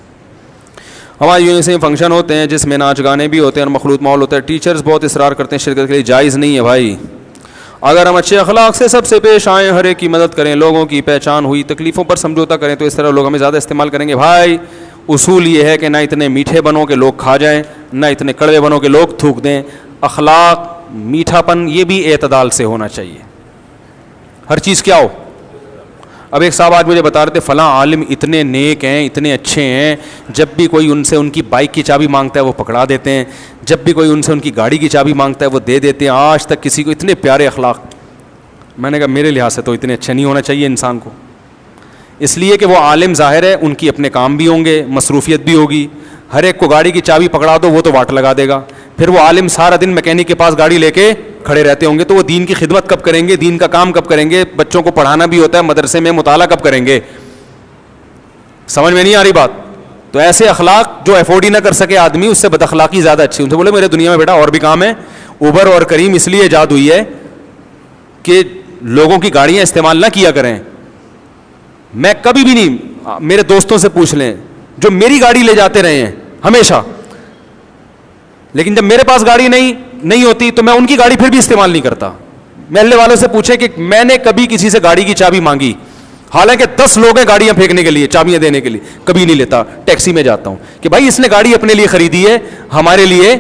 ہماری یونیورسٹی میں فنکشن ہوتے ہیں جس میں ناچ گانے بھی ہوتے ہیں اور مخلوط ماحول ہوتا ہے. ٹیچرز بہت اصرار کرتے ہیں شرکت کے لیے, جائز نہیں ہے بھائی. اگر ہم اچھے اخلاق سے سب سے پیش آئیں, ہر ایک کی مدد کریں, لوگوں کی پہچان ہوئی, تکلیفوں پر سمجھوتا کریں, تو اس طرح لوگ ہمیں زیادہ استعمال کریں گے. بھائی اصول یہ ہے کہ نہ اتنے میٹھے بنو کہ لوگ کھا جائیں، نہ اتنے کڑوے بنو کہ لوگ تھوک دیں. اخلاق، میٹھا پن، یہ بھی اعتدال سے ہونا چاہیے. ہر چیز کیا ہو. اب ایک صاحب آج مجھے بتا رہے تھے فلاں عالم اتنے نیک ہیں، اتنے اچھے ہیں، جب بھی کوئی ان سے ان کی بائک کی چابی مانگتا ہے وہ پکڑا دیتے ہیں، جب بھی کوئی ان سے ان کی گاڑی کی چابی مانگتا ہے وہ دے دیتے ہیں، آج تک کسی کو اتنے پیارے اخلاق. میں نے کہا میرے لحاظ سے تو اتنے اچھے نہیں ہونا چاہیے انسان کو، اس لیے کہ وہ عالم ظاہر ہے ان کی اپنے کام بھی ہوں گے، مصروفیت بھی ہوگی. ہر ایک کو گاڑی کی چابی پکڑا دو وہ تو واٹ لگا دے گا. پھر وہ عالم سارا دن میکینک کے پاس گاڑی لے کے کھڑے رہتے ہوں گے، تو وہ دین کی خدمت کب کریں گے، دین کا کام کب کریں گے، بچوں کو پڑھانا بھی ہوتا ہے، مدرسے میں مطالعہ کب کریں گے. سمجھ میں نہیں آ رہی بات. تو ایسے اخلاق جو افورڈ ہی نہ کر سکے آدمی، اس سے بد اخلاقی زیادہ اچھی. ان سے بولے میرے دنیا میں بیٹا اور بھی کام ہے. اوبر اور کریم اس لیے ایجاد ہوئی ہے کہ لوگوں کی گاڑیاں استعمال نہ کیا کریں. میں کبھی بھی نہیں، میرے دوستوں سے پوچھ لیں جو میری گاڑی لے جاتے رہے ہیں ہمیشہ، لیکن جب میرے پاس گاڑی نہیں ہوتی تو میں ان کی گاڑی پھر بھی استعمال نہیں کرتا. محلے والوں سے پوچھیں کہ میں نے کبھی کسی سے گاڑی کی چابی مانگی، حالانکہ 10 لوگ ہیں گاڑیاں پھینکنے کے لیے، چابیاں دینے کے لیے، کبھی نہیں لیتا. ٹیکسی میں جاتا ہوں کہ بھائی اس نے گاڑی اپنے لیے خریدی ہے، ہمارے لیے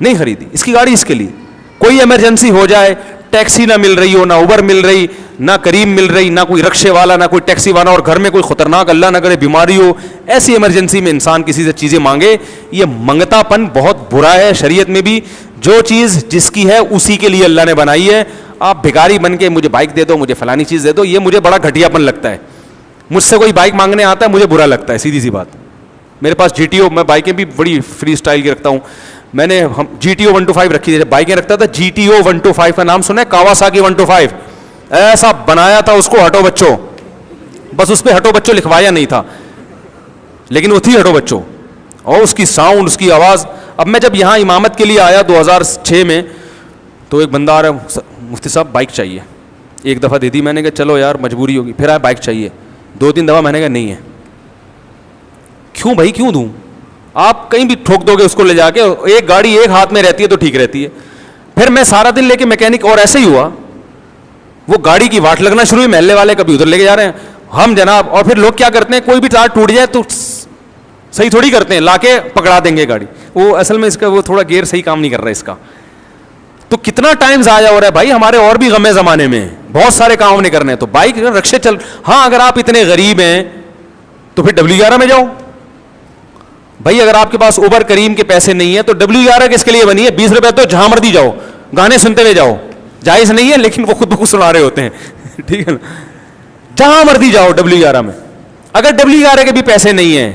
نہیں خریدی، اس کی گاڑی اس کے لیے. کوئی ایمرجنسی ہو جائے، ٹیکسی نہ مل رہی ہو، نہ اوبر مل رہی، نہ کریم مل رہی، نہ کوئی رکشے والا، نہ کوئی ٹیکسی والا، اور گھر میں کوئی خطرناک اللہ نہ کرے بیماری ہو، ایسی ایمرجنسی میں انسان کسی سے چیزیں مانگے، یہ منگتا پن بہت برا ہے. شریعت میں بھی جو چیز جس کی ہے اسی کے لیے اللہ نے بنائی ہے. آپ بھکاری بن کے مجھے بائک دے دو، مجھے فلانی چیز دے دو، یہ مجھے بڑا گھٹیا پن لگتا ہے. مجھ سے کوئی بائک مانگنے آتا ہے مجھے برا لگتا ہے، سیدھی سی بات. میرے پاس جی ٹی او، میں بائکیں بھی بڑی فری اسٹائل کی رکھتا ہوں. میں نے جی ٹی او 125 رکھی تھی، بائکیں رکھتا تھا. جی ٹی او 125 کا نام سنا ہے؟ کاواساکی 125 ایسا بنایا تھا اس کو ہٹو بچوں، بس اس پہ ہٹو بچوں لکھوایا نہیں تھا، لیکن وہ تھی ہٹو بچوں. اور اس کی ساؤنڈ، اس کی آواز. اب میں جب یہاں امامت کے لیے آیا 2006 میں، تو ایک بندہ آ رہا، مفتی صاحب بائک چاہیے. ایک دفعہ دے دی میں نے کہا چلو یار مجبوری ہوگی. پھر آیا بائک چاہیے. 2-3 دفعہ میں نے کہا نہیں ہے. کیوں بھائی کیوں دوں؟ آپ کہیں بھی ٹھوک دو گے اس کو لے جا کے. ایک گاڑی ایک ہاتھ میں رہتی ہے تو ٹھیک رہتی ہے. پھر میں سارا دن لے کے میکینک، اور ایسے ہی ہوا، وہ گاڑی کی واٹ لگنا شروع ہوئی. محلے والے کبھی ادھر لے کے جا رہے ہیں ہم جناب. اور پھر لوگ کیا کرتے ہیں، کوئی بھی تار ٹوٹ جائے تو صحیح تھوڑی کرتے ہیں، لا کے پکڑا دیں گے گاڑی. وہ اصل میں اس کا وہ تھوڑا گیئر صحیح کام نہیں کر رہا ہے اس کا. تو کتنا ٹائم ضائع ہو رہا ہے بھائی. ہمارے اور بھی غم زمانے میں بہت سارے کام نے کرنے ہیں. تو بائک رکشے چل. ہاں اگر آپ اتنے غریب ہیں تو پھر W11 میں جاؤ بھائی. اگر آپ کے پاس اوبر کریم کے پیسے نہیں ہیں تو W11 کس کے لیے بنی ہے؟ 20 روپے تو جہاں مرضی جاؤ، گانے سنتے ہوئے جاؤ. جائز نہیں ہے لیکن وہ خود بخود سنا رہے ہوتے ہیں. ٹھیک ہے نا، جہاں مرضی جاؤ W11 میں. اگر W11 کے بھی پیسے نہیں ہیں،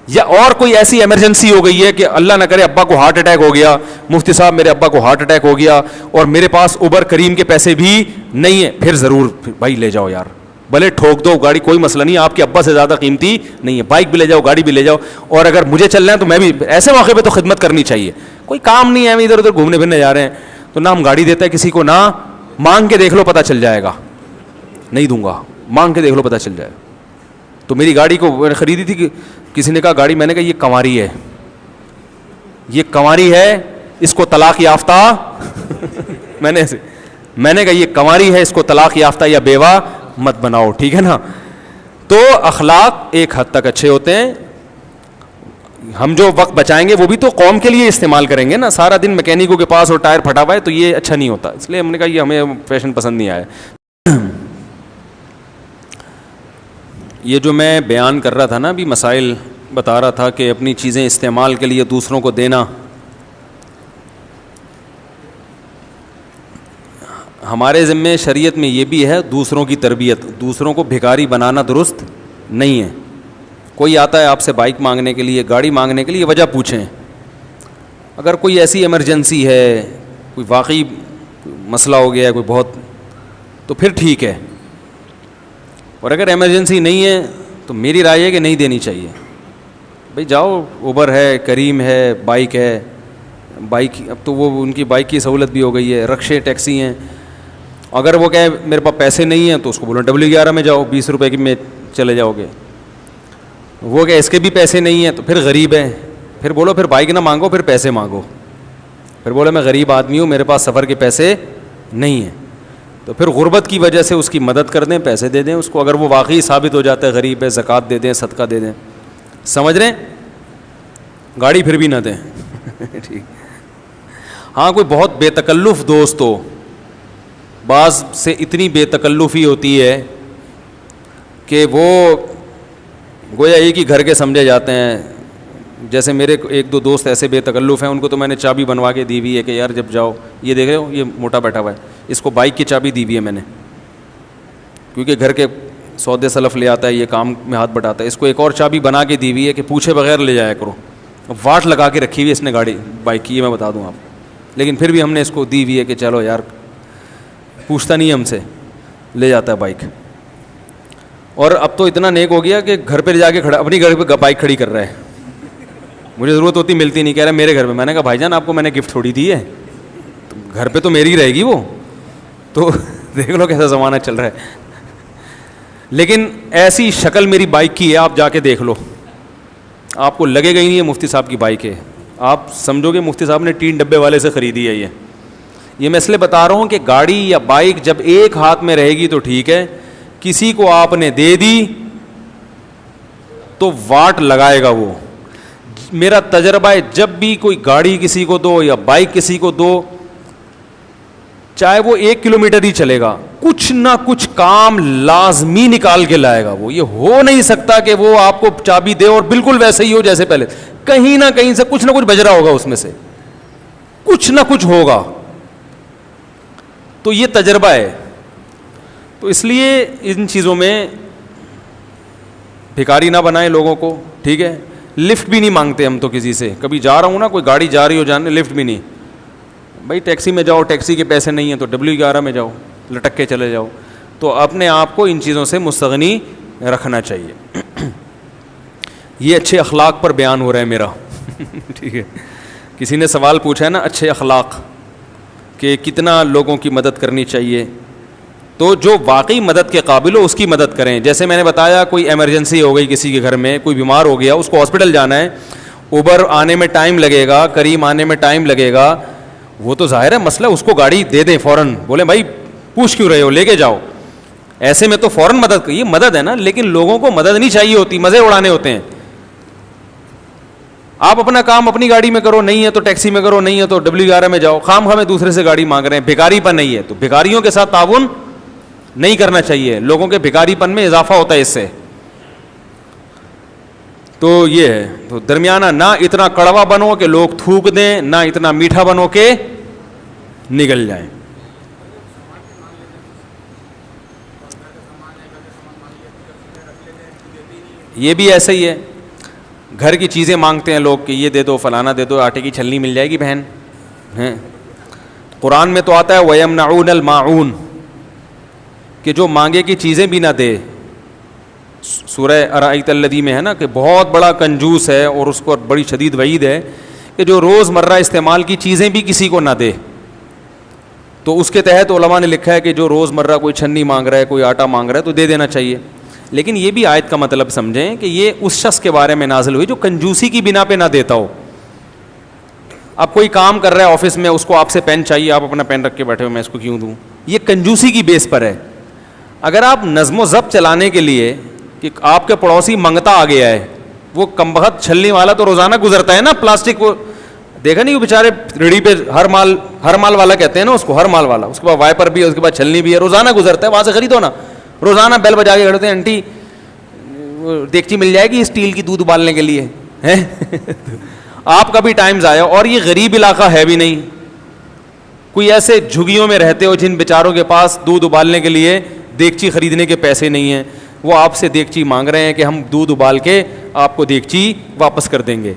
یا اور کوئی ایسی ایمرجنسی ہو گئی ہے کہ اللہ نہ کرے ابا کو ہارٹ اٹیک ہو گیا، مفتی صاحب میرے ابا کو ہارٹ اٹیک ہو گیا اور میرے پاس اوبر کریم کے پیسے بھی نہیں ہیں، پھر ضرور بھائی لے جاؤ یار. بھلے ٹھوک دو گاڑی، کوئی مسئلہ نہیں، آپ کے ابا سے زیادہ قیمتی نہیں ہے. بائک بھی لے جاؤ، گاڑی بھی لے جاؤ. اور اگر مجھے چلنا ہے تو میں بھی ایسے موقع پہ تو خدمت کرنی چاہیے. کوئی کام نہیں ہے، ہم ادھر ادھر گھومنے پھرنے جا رہے ہیں تو نہ ہم گاڑی دیتا ہے کسی کو، نہ مانگ کے دیکھ لو پتہ چل جائے گا. نہیں دوں گا، مانگ کے دیکھ لو پتہ چل جائے. تو میری گاڑی کو میں نے خریدی تھی کہ کسی نے کہا گاڑی، میں نے کہا یہ کنواری ہے، یہ کنواری ہے، اس کو طلاق یافتہ میں نے کہا یہ کنواری ہے، اس کو طلاق یافتہ یا بیوہ مت بناؤ. ٹھیک ہے نا. تو اخلاق ایک حد تک اچھے ہوتے ہیں. ہم جو وقت بچائیں گے وہ بھی تو قوم کے لیے استعمال کریں گے نا. سارا دن میکینکوں کے پاس اور ٹائر پھٹا ہوا ہے تو یہ اچھا نہیں ہوتا. اس لیے ہم نے کہا یہ ہمیں فیشن پسند نہیں آیا. یہ جو میں بیان کر رہا تھا نا، ابھی مسائل بتا رہا تھا کہ اپنی چیزیں استعمال کے لیے دوسروں کو دینا، ہمارے ذمے شریعت میں یہ بھی ہے دوسروں کی تربیت. دوسروں کو بھکاری بنانا درست نہیں ہے. کوئی آتا ہے آپ سے بائک مانگنے کے لیے، گاڑی مانگنے کے لیے، وجہ پوچھیں. اگر کوئی ایسی ایمرجنسی ہے، کوئی واقعی مسئلہ ہو گیا ہے کوئی بہت، تو پھر ٹھیک ہے. اور اگر ایمرجنسی نہیں ہے تو میری رائے ہے کہ نہیں دینی چاہیے. بھائی جاؤ، اوبر ہے، کریم ہے، بائک ہے. بائک اب تو وہ ان کی بائک کی سہولت بھی ہو گئی ہے، رکشے ٹیکسی ہیں. اگر وہ کہے میرے پاس پیسے نہیں ہیں تو اس کو بولو W11 میں جاؤ، 20 روپے کی میں چلے جاؤ گے. وہ کہ اس کے بھی پیسے نہیں ہیں تو پھر غریب ہے، پھر بولو پھر بائک نہ مانگو، پھر پیسے مانگو. پھر بولو میں غریب آدمی ہوں، میرے پاس سفر کے پیسے نہیں ہیں. تو پھر غربت کی وجہ سے اس کی مدد کر دیں، پیسے دے دیں اس کو. اگر وہ واقعی ثابت ہو جاتا ہے غریب ہے، زکوٰۃ دے دیں، صدقہ دے دیں. سمجھ رہے ہیں؟ گاڑی پھر بھی نہ دیں. ٹھیک. ہاں کوئی بہت بے تکلف دوست ہو, بعض سے اتنی بے تکلفی ہوتی ہے کہ وہ گویا ایک ہی گھر کے سمجھے جاتے ہیں. جیسے میرے ایک دو دوست ایسے بے تکلف ہیں, ان کو تو میں نے چابی بنوا کے دی ہوئی ہے کہ یار جب جاؤ, یہ دیکھ رہے ہو یہ موٹا بیٹھا ہوا ہے, اس کو بائک کی چابی دی ہوئی ہے میں نے, کیونکہ گھر کے سودے سلف لے آتا ہے, یہ کام میں ہاتھ بٹاتا ہے. اس کو ایک اور چابی بنا کے دی ہوئی ہے کہ پوچھے بغیر لے جایا کرو. واٹ لگا کے رکھی ہوئی ہے اس نے گاڑی بائک کی, یہ میں بتا دوں آپ, لیکن پھر بھی ہم نے اس کو دی ہوئی ہے کہ چلو یار, پوچھتا نہیں ہم سے, لے جاتا ہے بائک. اور اب تو اتنا نیک ہو گیا کہ گھر پہ جا کے کھڑا, اپنی گھر پہ بائک کھڑی کر رہا ہے. مجھے ضرورت ہوتی ملتی نہیں, کہہ رہا ہے میرے گھر پہ. میں نے کہا بھائی جان آپ کو میں نے گفٹ تھوڑی دی ہے, گھر پہ تو میری رہے گی وہ, تو دیکھ لو کیسا زمانہ چل رہا ہے. لیکن ایسی شکل میری بائک کی ہے, آپ جا کے دیکھ لو, آپ کو لگے گا ہی نہیں یہ مفتی صاحب کی بائک ہے, آپ سمجھو گے مفتی صاحب نے 3 ڈبے والے سے خریدی ہے. یہ میں اس لیے بتا رہا ہوں کہ گاڑی یا بائک جب ایک ہاتھ میں رہے گی تو ٹھیک ہے, کسی کو آپ نے دے دی تو واٹ لگائے گا وہ. میرا تجربہ ہے, جب بھی کوئی گاڑی کسی کو دو یا بائک کسی کو دو, چاہے وہ 1 کلومیٹر ہی چلے گا, کچھ نہ کچھ کام لازمی نکال کے لائے گا وہ. یہ ہو نہیں سکتا کہ وہ آپ کو چابی دے اور بالکل ویسے ہی ہو جیسے پہلے. کہیں نہ کہیں سے کچھ نہ کچھ بج رہا ہوگا, اس میں سے کچھ نہ کچھ ہوگا. تو یہ تجربہ ہے. تو اس لیے ان چیزوں میں بھکاری نہ بنائیں لوگوں کو, ٹھیک ہے. لفٹ بھی نہیں مانگتے ہم تو کسی سے. کبھی جا رہا ہوں نا, کوئی گاڑی جا رہی ہو جانے, لفٹ بھی نہیں. بھائی ٹیکسی میں جاؤ, ٹیکسی کے پیسے نہیں ہیں تو W11 میں جاؤ, لٹک کے چلے جاؤ. تو اپنے آپ کو ان چیزوں سے مستغنی رکھنا چاہیے. یہ اچھے اخلاق پر بیان ہو رہا ہے میرا. ٹھیک ہے. کسی نے سوال پوچھا ہے نا, اچھے اخلاق, کہ کتنا لوگوں کی مدد کرنی چاہیے. تو جو واقعی مدد کے قابل ہو اس کی مدد کریں. جیسے میں نے بتایا, کوئی ایمرجنسی ہو گئی کسی کے گھر میں, کوئی بیمار ہو گیا, اس کو ہاسپٹل جانا ہے, اوبر آنے میں ٹائم لگے گا, کریم آنے میں ٹائم لگے گا, وہ تو ظاہر ہے مسئلہ, اس کو گاڑی دے دیں فوراً, بولیں بھائی پوچھ کیوں رہے ہو, لے کے جاؤ. ایسے میں تو فوراً مدد, یہ مدد ہے نا. لیکن لوگوں کو مدد نہیں چاہیے ہوتی, مزے اڑانے ہوتے ہیں. آپ اپنا کام اپنی گاڑی میں کرو, نہیں ہے تو ٹیکسی میں کرو, نہیں ہے تو W11 میں جاؤ. خام خواہ دوسرے سے گاڑی مانگ رہے ہیں, بھکاری پن نہیں ہے. تو بھکاریوں کے ساتھ تعاون نہیں کرنا چاہیے, لوگوں کے بھکاری پن میں اضافہ ہوتا ہے اس سے. تو یہ ہے, تو درمیانہ, نہ اتنا کڑوا بنو کہ لوگ تھوک دیں, نہ اتنا میٹھا بنو کہ نگل جائیں. یہ بھی ایسا ہی ہے, گھر کی چیزیں مانگتے ہیں لوگ کہ یہ دے دو, فلانا دے دو, آٹے کی چھلنی مل جائے گی بہن. قرآن میں تو آتا ہے وَيَمْنَعُونَ الْمَاعُونَ, کہ جو مانگے کی چیزیں بھی نہ دے. سورہ ارائیت الذی میں ہے نا, کہ بہت بڑا کنجوس ہے اور اس کو بڑی شدید وعید ہے کہ جو روز مرہ استعمال کی چیزیں بھی کسی کو نہ دے. تو اس کے تحت علماء نے لکھا ہے کہ جو روز مرہ کوئی چھنی مانگ رہا ہے, کوئی آٹا مانگ رہا ہے, تو دے دینا چاہیے. لیکن یہ بھی آیت کا مطلب سمجھیں کہ یہ اس شخص کے بارے میں نازل ہوئی جو کنجوسی کی بنا پہ نہ دیتا ہو. اب کوئی کام کر رہا ہے آفس میں, اس کو آپ سے پین چاہیے, آپ اپنا پین رکھ کے بیٹھے ہو, میں اس کو کیوں دوں, یہ کنجوسی کی بیس پر ہے. اگر آپ نظم و ضبط چلانے کے لیے, کہ آپ کے پڑوسی منگتا آ گیا ہے, وہ کمبخت چھلنی والا تو روزانہ گزرتا ہے نا, پلاسٹک وہ دیکھا نہیں, وہ بیچارے ریڑھی پہ ہر مال والا کہتے ہیں نا اس کو, ہر مال والا, اس کے بعد وائپر بھی ہے, اس کے بعد چھلنی بھی ہے, روزانہ گزرتا ہے, وہاں سے خریدو نا. روزانہ بیل بجا کے کھڑتے ہیں, آنٹی دیگچی مل جائے گی اسٹیل کی دودھ ابالنے کے لیے. آپ کا بھی ٹائم ضائع. اور یہ غریب علاقہ ہے بھی نہیں, کوئی ایسے جھگیوں میں رہتے ہو جن بیچاروں کے پاس دودھ ابالنے کے لیے دیگچی خریدنے کے پیسے نہیں ہیں, وہ آپ سے دیگچی مانگ رہے ہیں کہ ہم دودھ ابال کے آپ کو دیگچی واپس کر دیں گے.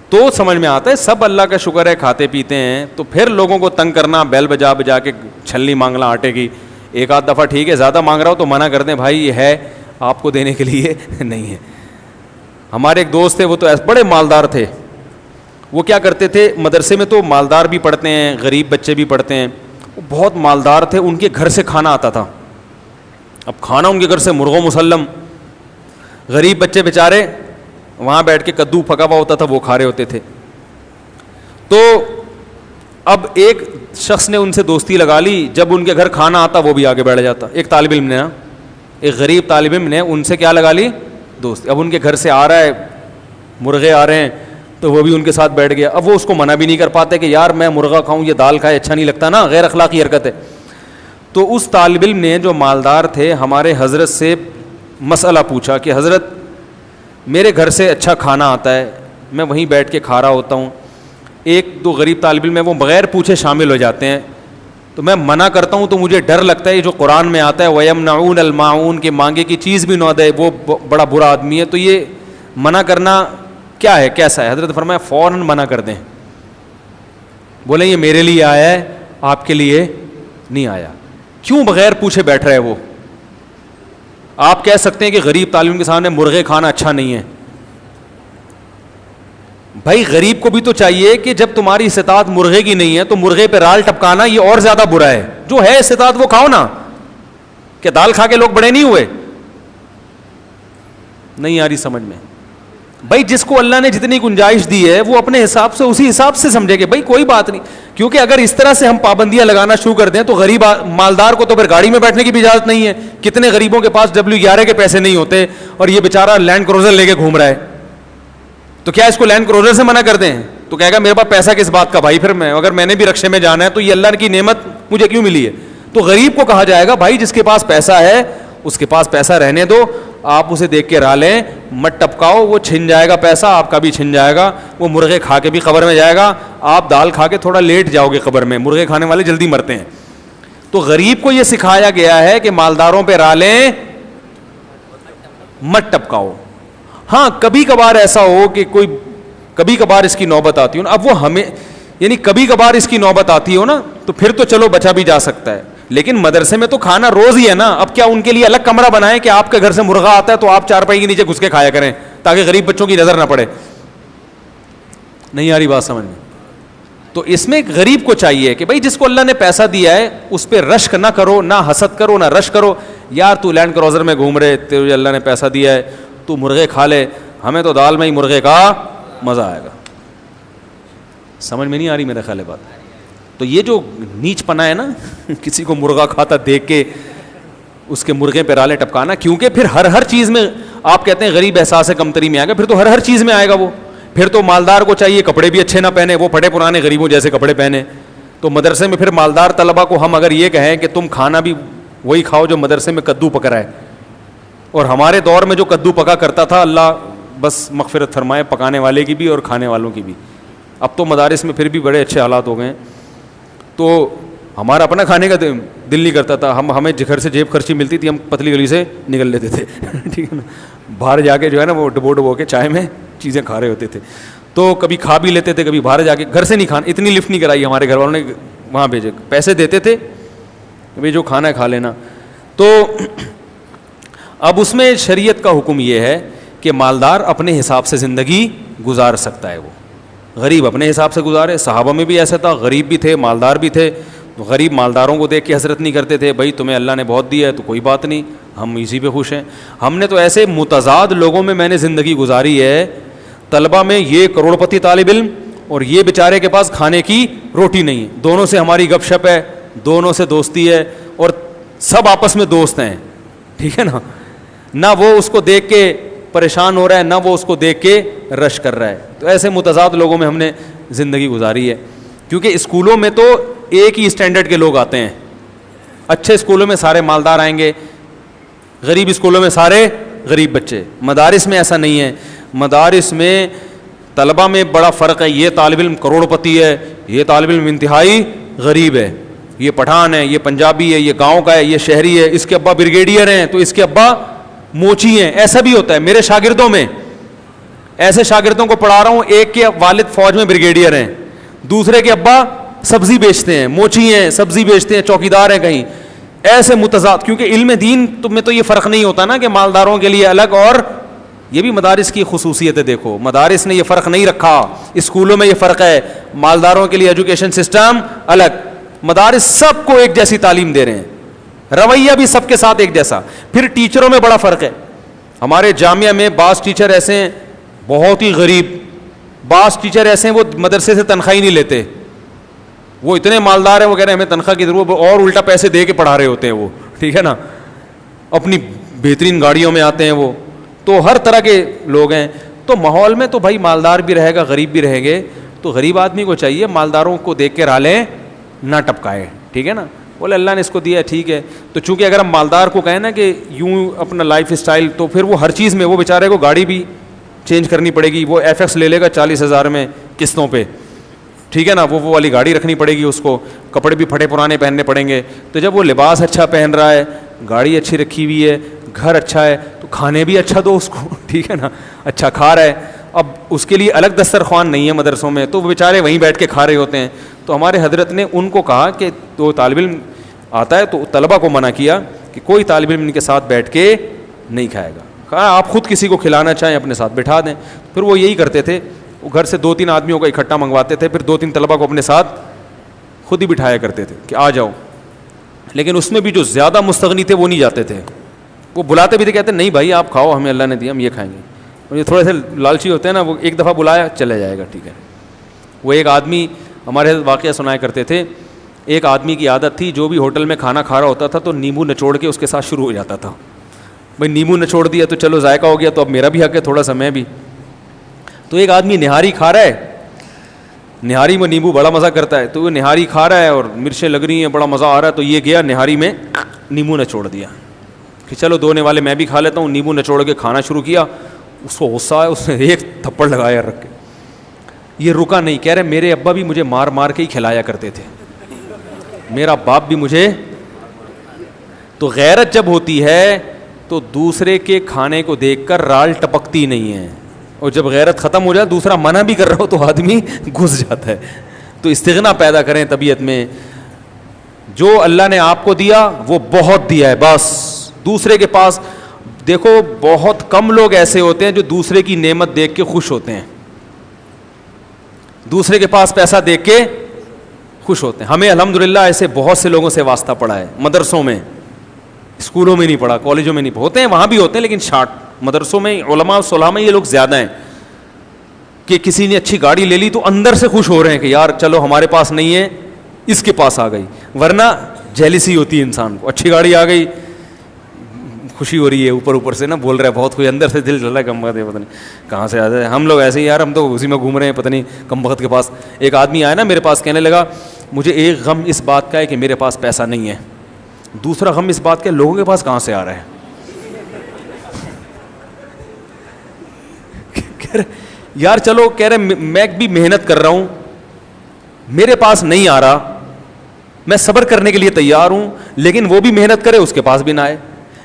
تو سمجھ میں آتا ہے سب اللہ کا شکر ہے کھاتے پیتے ہیں, تو پھر لوگوں کو تنگ کرنا, بیل بجا بجا کے چھلنی مانگنا آٹے کی, ایک آدھ دفعہ ٹھیک ہے, زیادہ مانگ رہا ہو تو منع کر دیں, بھائی یہ ہے آپ کو دینے کے لیے نہیں ہے. ہمارے ایک دوست تھے, وہ تو بڑے مالدار تھے. وہ کیا کرتے تھے, مدرسے میں تو مالدار بھی پڑھتے ہیں, غریب بچے بھی پڑھتے ہیں, وہ بہت مالدار تھے, ان کے گھر سے کھانا آتا تھا. اب کھانا ان کے گھر سے مرغ و مسلم, غریب بچے بیچارے وہاں بیٹھ کے کدو پکا ہوا ہوتا تھا وہ کھا رہے ہوتے تھے. تو اب ایک شخص نے ان سے دوستی لگا لی, جب ان کے گھر کھانا آتا وہ بھی آگے بیٹھ جاتا. ایک طالب علم نے, ایک غریب طالب علم نے ان سے کیا لگا لی, دوست. اب ان کے گھر سے آ رہا ہے, مرغے آ رہے ہیں, تو وہ بھی ان کے ساتھ بیٹھ گیا. اب وہ اس کو منع بھی نہیں کر پاتے کہ یار میں مرغا کھاؤں, یہ دال کھائے اچھا نہیں لگتا نا, غیر اخلاقی حرکت ہے. تو اس طالب علم نے جو مالدار تھے ہمارے حضرت سے مسئلہ پوچھا کہ حضرت میرے گھر سے اچھا کھانا آتا ہے, میں وہیں بیٹھ کے کھا رہا ہوتا ہوں, ایک دو غریب طالب علم ہیں وہ بغیر پوچھے شامل ہو جاتے ہیں, تو میں منع کرتا ہوں تو مجھے ڈر لگتا ہے, یہ جو قرآن میں آتا ہے وَيَمْنَعُونَ الْمَاعُونَ کہ مانگے کی چیز بھی نہ دے, وہ بڑا برا آدمی ہے, تو یہ منع کرنا کیا ہے, کیسا ہے؟ حضرت فرمایا فوراً منع کر دیں. بولیں یہ میرے لیے آیا ہے, آپ کے لیے نہیں آیا. کیوں بغیر پوچھے بیٹھ رہا ہے وہ؟ آپ کہہ سکتے ہیں کہ غریب طالب کے سامنے مرغے کھانا اچھا نہیں ہے. بھائی غریب کو بھی تو چاہیے کہ جب تمہاری استطاعت مرغے کی نہیں ہے تو مرغے پہ رال ٹپکانا یہ اور زیادہ برا ہے. جو ہے استطاعت وہ کھاؤ نا. کہ دال کھا کے لوگ بڑے نہیں ہوئے؟ نہیں آ رہی سمجھ میں. بھائی جس کو اللہ نے جتنی گنجائش دی ہے وہ اپنے حساب سے اسی حساب سے سمجھے کہ بھائی کوئی بات نہیں. کیونکہ اگر اس طرح سے ہم پابندیاں لگانا شروع کر دیں تو غریب مالدار کو تو پھر گاڑی میں بیٹھنے کی بھی اجازت نہیں ہے. کتنے غریبوں کے پاس W11 کے پیسے نہیں ہوتے اور یہ بیچارہ لینڈ کروزر لے کے گھوم رہا ہے, تو کیا اس کو لینڈ کروزر سے منع کر دیں؟ تو کہے گا میرے پاس پیسہ کس بات کا بھائی, پھر میں اگر میں نے بھی رکشے میں جانا ہے تو یہ اللہ کی نعمت مجھے کیوں ملی ہے. تو غریب کو کہا جائے گا بھائی جس کے پاس پیسہ ہے اس کے پاس پیسہ رہنے دو, آپ اسے دیکھ کے راہ لیں, مت ٹپکاؤ, وہ چھن جائے گا پیسہ, آپ کا بھی چھن جائے گا, وہ مرغے کھا کے بھی قبر میں جائے گا, آپ دال کھا کے تھوڑا لیٹ جاؤ گے قبر میں, مرغے کھانے والے جلدی مرتے ہیں. تو غریب کو یہ سکھایا گیا ہے کہ مالداروں پہ راہ لیں, مت ٹپکاؤ. ہاں کبھی کبھار ایسا ہو کہ کوئی کبھی کبھار اس کی نوبت آتی ہو نا, اب وہ ہمیں یعنی کبھی کبھار اس کی نوبت آتی ہو نا تو پھر تو چلو بچا بھی جا سکتا ہے, لیکن مدرسے میں تو کھانا روز ہی ہے نا. اب کیا ان کے لیے الگ کمرہ بنائیں کہ آپ کے گھر سے مرغا آتا ہے تو آپ چارپائی کے نیچے گھس کے کھایا کریں تاکہ غریب بچوں کی نظر نہ پڑے؟ نہیں آ رہی بات سمجھ میں. تو اس میں غریب کو چاہیے کہ بھائی جس کو اللہ نے پیسہ دیا ہے اس پہ رشک نہ کرو, نہ حسد کرو, نہ رشک کرو. یار تو لینڈ کروزر میں گھوم رہے, تجھے اللہ نے پیسہ دیا ہے, تو مرغے کھا لے, ہمیں تو دال میں ہی مرغے کا مزہ آئے گا. سمجھ میں نہیں آ رہی میرے خیال بات. تو یہ جو نیچ پنا ہے نا کسی کو مرغا کھاتا دیکھ کے اس کے مرغے پہ رالے ٹپکانا, کیونکہ پھر ہر چیز میں آپ کہتے ہیں غریب احساس کمتری میں آئے گا, پھر تو ہر چیز میں آئے گا وہ. پھر تو مالدار کو چاہیے کپڑے بھی اچھے نہ پہنے, وہ پھٹے پرانے غریبوں جیسے کپڑے پہنے. تو مدرسے میں پھر مالدار طلبہ کو ہم اگر یہ کہیں کہ تم کھانا بھی وہی کھاؤ جو مدرسے میں کدو پک رہا ہے, اور ہمارے دور میں جو کدو پکا کرتا تھا اللہ بس مغفرت فرمائے پکانے والے کی بھی اور کھانے والوں کی بھی. اب تو مدارس میں پھر بھی بڑے اچھے حالات ہو گئے ہیں. تو ہمارا اپنا کھانے کا دل نہیں کرتا تھا, ہمیں گھر سے جیب خرچی ملتی تھی, ہم پتلی گلی سے نکل لیتے تھے ٹھیک ہے نا, باہر جا کے جو ہے نا وہ ڈبو کے چائے میں چیزیں کھا رہے ہوتے تھے. تو کبھی کھا بھی لیتے تھے, کبھی باہر جا کے, گھر سے نہیں کھانا, اتنی لفٹ نہیں کرائی ہمارے گھر والوں نے, وہاں بھیجے, پیسے دیتے تھے کبھی جو کھانا ہے کھا لینا. تو اب اس میں شریعت کا حکم یہ ہے کہ مالدار اپنے حساب سے زندگی گزار سکتا ہے, وہ غریب اپنے حساب سے گزارے. صحابہ میں بھی ایسا تھا, غریب بھی تھے مالدار بھی تھے. تو غریب مالداروں کو دیکھ کے حسرت نہیں کرتے تھے, بھائی تمہیں اللہ نے بہت دیا ہے تو کوئی بات نہیں, ہم اسی پہ خوش ہیں. ہم نے تو ایسے متضاد لوگوں میں نے زندگی گزاری ہے, طلبہ میں یہ کروڑ پتی طالب علم اور یہ بیچارے کے پاس کھانے کی روٹی نہیں ہے, دونوں سے ہماری گپ شپ ہے, دونوں سے دوستی ہے, اور سب آپس میں دوست ہیں, ٹھیک ہے نا. نہ وہ اس کو دیکھ کے پریشان ہو رہا ہے, نہ وہ اس کو دیکھ کے رش کر رہا ہے. تو ایسے متضاد لوگوں میں ہم نے زندگی گزاری ہے. کیونکہ اسکولوں میں تو ایک ہی اسٹینڈرڈ کے لوگ آتے ہیں, اچھے اسکولوں میں سارے مالدار آئیں گے, غریب اسکولوں میں سارے غریب بچے. مدارس میں ایسا نہیں ہے, مدارس میں طلبہ میں بڑا فرق ہے. یہ طالب علم کروڑ پتی ہے, یہ طالب علم انتہائی غریب ہے, یہ پٹھان ہے, یہ پنجابی ہے, یہ گاؤں کا ہے, یہ شہری ہے, اس کے ابا بریگیڈیئر ہیں تو اس کے ابا موچی ہیں. ایسا بھی ہوتا ہے میرے شاگردوں میں, ایسے شاگردوں کو پڑھا رہا ہوں, ایک کے والد فوج میں بریگیڈیئر ہیں, دوسرے کے ابا سبزی بیچتے ہیں, موچی ہیں, سبزی بیچتے ہیں, چوکیدار ہیں کہیں. ایسے متضاد, کیونکہ علم دین میں تو یہ فرق نہیں ہوتا نا کہ مالداروں کے لیے الگ, اور یہ بھی مدارس کی خصوصیت ہے. دیکھو مدارس نے یہ فرق نہیں رکھا, اسکولوں میں یہ فرق ہے, مالداروں کے لیے ایجوکیشن سسٹم الگ, مدارس سب کو ایک جیسی تعلیم دے رہے ہیں, رویہ بھی سب کے ساتھ ایک جیسا. پھر ٹیچروں میں بڑا فرق ہے. ہمارے جامعہ میں بعض ٹیچر ایسے ہیں بہت ہی غریب, بعض ٹیچر ایسے ہیں وہ مدرسے سے تنخواہ ہی نہیں لیتے, وہ اتنے مالدار ہیں وہ کہہ رہے ہیں ہمیں تنخواہ کی ضرورت, اور الٹا پیسے دے کے پڑھا رہے ہوتے ہیں وہ, ٹھیک ہے نا. اپنی بہترین گاڑیوں میں آتے ہیں وہ, تو ہر طرح کے لوگ ہیں. تو ماحول میں تو بھائی مالدار بھی رہے گا, غریب بھی رہیں گے, تو غریب آدمی کو چاہیے مالداروں کو دیکھ کے رالیں نہ ٹپکائے, ٹھیک ہے نا, بولے اللہ نے اس کو دیا ٹھیک ہے. تو چونکہ اگر ہم مالدار کو کہیں نا کہ یوں اپنا لائف اسٹائل, تو پھر وہ ہر چیز میں, وہ بیچارے کو گاڑی بھی چینج کرنی پڑے گی, وہ ایف ایکس لے لے گا 40,000 میں قسطوں پہ, ٹھیک ہے نا, وہ والی گاڑی رکھنی پڑے گی اس کو, کپڑے بھی پھٹے پرانے پہننے پڑیں گے. تو جب وہ لباس اچھا پہن رہا ہے, گاڑی اچھی رکھی ہوئی ہے, گھر اچھا ہے, تو کھانے بھی اچھا دو اس کو, ٹھیک ہے نا, اچھا کھا رہا ہے. اب اس کے لیے الگ دسترخوان نہیں ہے مدرسوں میں, تو وہ بیچارے وہیں بیٹھ کے کھا رہے ہوتے ہیں. تو ہمارے حضرت نے ان کو کہا کہ تو طالب علم آتا ہے تو طلبہ کو منع کیا کہ کوئی طالب علم ان کے ساتھ بیٹھ کے نہیں کھائے گا. کہا آپ خود کسی کو کھلانا چاہیں اپنے ساتھ بٹھا دیں. پھر وہ یہی کرتے تھے, وہ گھر سے 2-3 آدمیوں کا اکٹھا منگواتے تھے, پھر 2-3 طلبہ کو اپنے ساتھ خود ہی بٹھایا کرتے تھے کہ آ جاؤ. لیکن اس میں بھی جو زیادہ مستغنی تھے وہ نہیں جاتے تھے, وہ بلاتے بھی تھے, کہتے نہیں بھائی آپ کھاؤ, ہمیں اللہ نے دیا, ہم یہ کھائیں گے. اور یہ تھوڑے سے لالچی ہوتے ہیں نا, وہ ایک دفعہ بلایا چلے جائے گا, ٹھیک ہے. وہ ایک آدمی ہمارے واقعہ سنایا کرتے تھے, ایک آدمی کی عادت تھی جو بھی ہوٹل میں کھانا کھا رہا ہوتا تھا تو نیمبو نچوڑ کے اس کے ساتھ شروع ہو جاتا تھا. بھائی نیمبو نچوڑ دیا تو چلو ذائقہ ہو گیا, تو اب میرا بھی حق ہے تھوڑا سا, میں بھی. تو ایک آدمی نہاری کھا رہا ہے, نہاری میں نیمبو بڑا مزہ کرتا ہے, تو وہ نہاری کھا رہا ہے اور مرچیں لگ رہی ہیں, بڑا مزہ آ رہا ہے, تو یہ گیا نہاری میں نیمبو نچوڑ دیا کہ چلو دونے والے میں بھی کھا لیتا ہوں. نیمبو نچوڑ کے کھانا شروع کیا, اس کو غصہ ہے, اس نے ایک تھپڑ لگایا رکھ کے. یہ رکا نہیں, کہہ رہے میرے ابا بھی مجھے مار مار کے ہی کھلایا کرتے تھے, میرا باپ بھی مجھے. تو غیرت جب ہوتی ہے تو دوسرے کے کھانے کو دیکھ کر رال ٹپکتی نہیں ہے, اور جب غیرت ختم ہو جائے, دوسرا منع بھی کر رہا ہو تو آدمی گھس جاتا ہے. تو استغنا پیدا کریں طبیعت میں. جو اللہ نے آپ کو دیا وہ بہت دیا ہے, بس دوسرے کے پاس دیکھو, بہت کم لوگ ایسے ہوتے ہیں جو دوسرے کی نعمت دیکھ کے خوش ہوتے ہیں, دوسرے کے پاس پیسہ دیکھ کے خوش ہوتے ہیں. ہمیں الحمدللہ ایسے بہت سے لوگوں سے واسطہ پڑا ہے, مدرسوں میں, اسکولوں میں نہیں پڑھا, کالجوں میں نہیں, ہوتے ہیں وہاں بھی ہوتے ہیں, لیکن شارٹ. مدرسوں میں علماء صلاح میں یہ لوگ زیادہ ہیں کہ کسی نے اچھی گاڑی لے لی تو اندر سے خوش ہو رہے ہیں کہ یار چلو ہمارے پاس نہیں ہے, اس کے پاس آ گئی. ورنہ جیلسی ہوتی ہے انسان کو, اچھی گاڑی آ گئی, خوشی ہو رہی ہے, اوپر سے نا بول رہا ہے بہت خوش, اندر سے دل چل رہا ہے کم بخت ہے, پتہ نہیں کہاں سے آتا ہے. ہم لوگ ایسے ہی یار, ہم تو اسی میں گھوم رہے ہیں, پتہ نہیں کم بخت کے پاس. ایک آدمی آیا نا میرے پاس, کہنے لگا مجھے ایک غم اس بات کا ہے کہ میرے پاس پیسہ نہیں ہے, دوسرا غم اس بات کا لوگوں کے پاس کہاں سے آ رہا ہے. یار چلو, کہہ رہے میں بھی محنت کر رہا ہوں, میرے پاس نہیں آ رہا, میں صبر کرنے کے لیے تیار ہوں, لیکن وہ بھی محنت کرے, اس کے پاس بھی نہ آئے.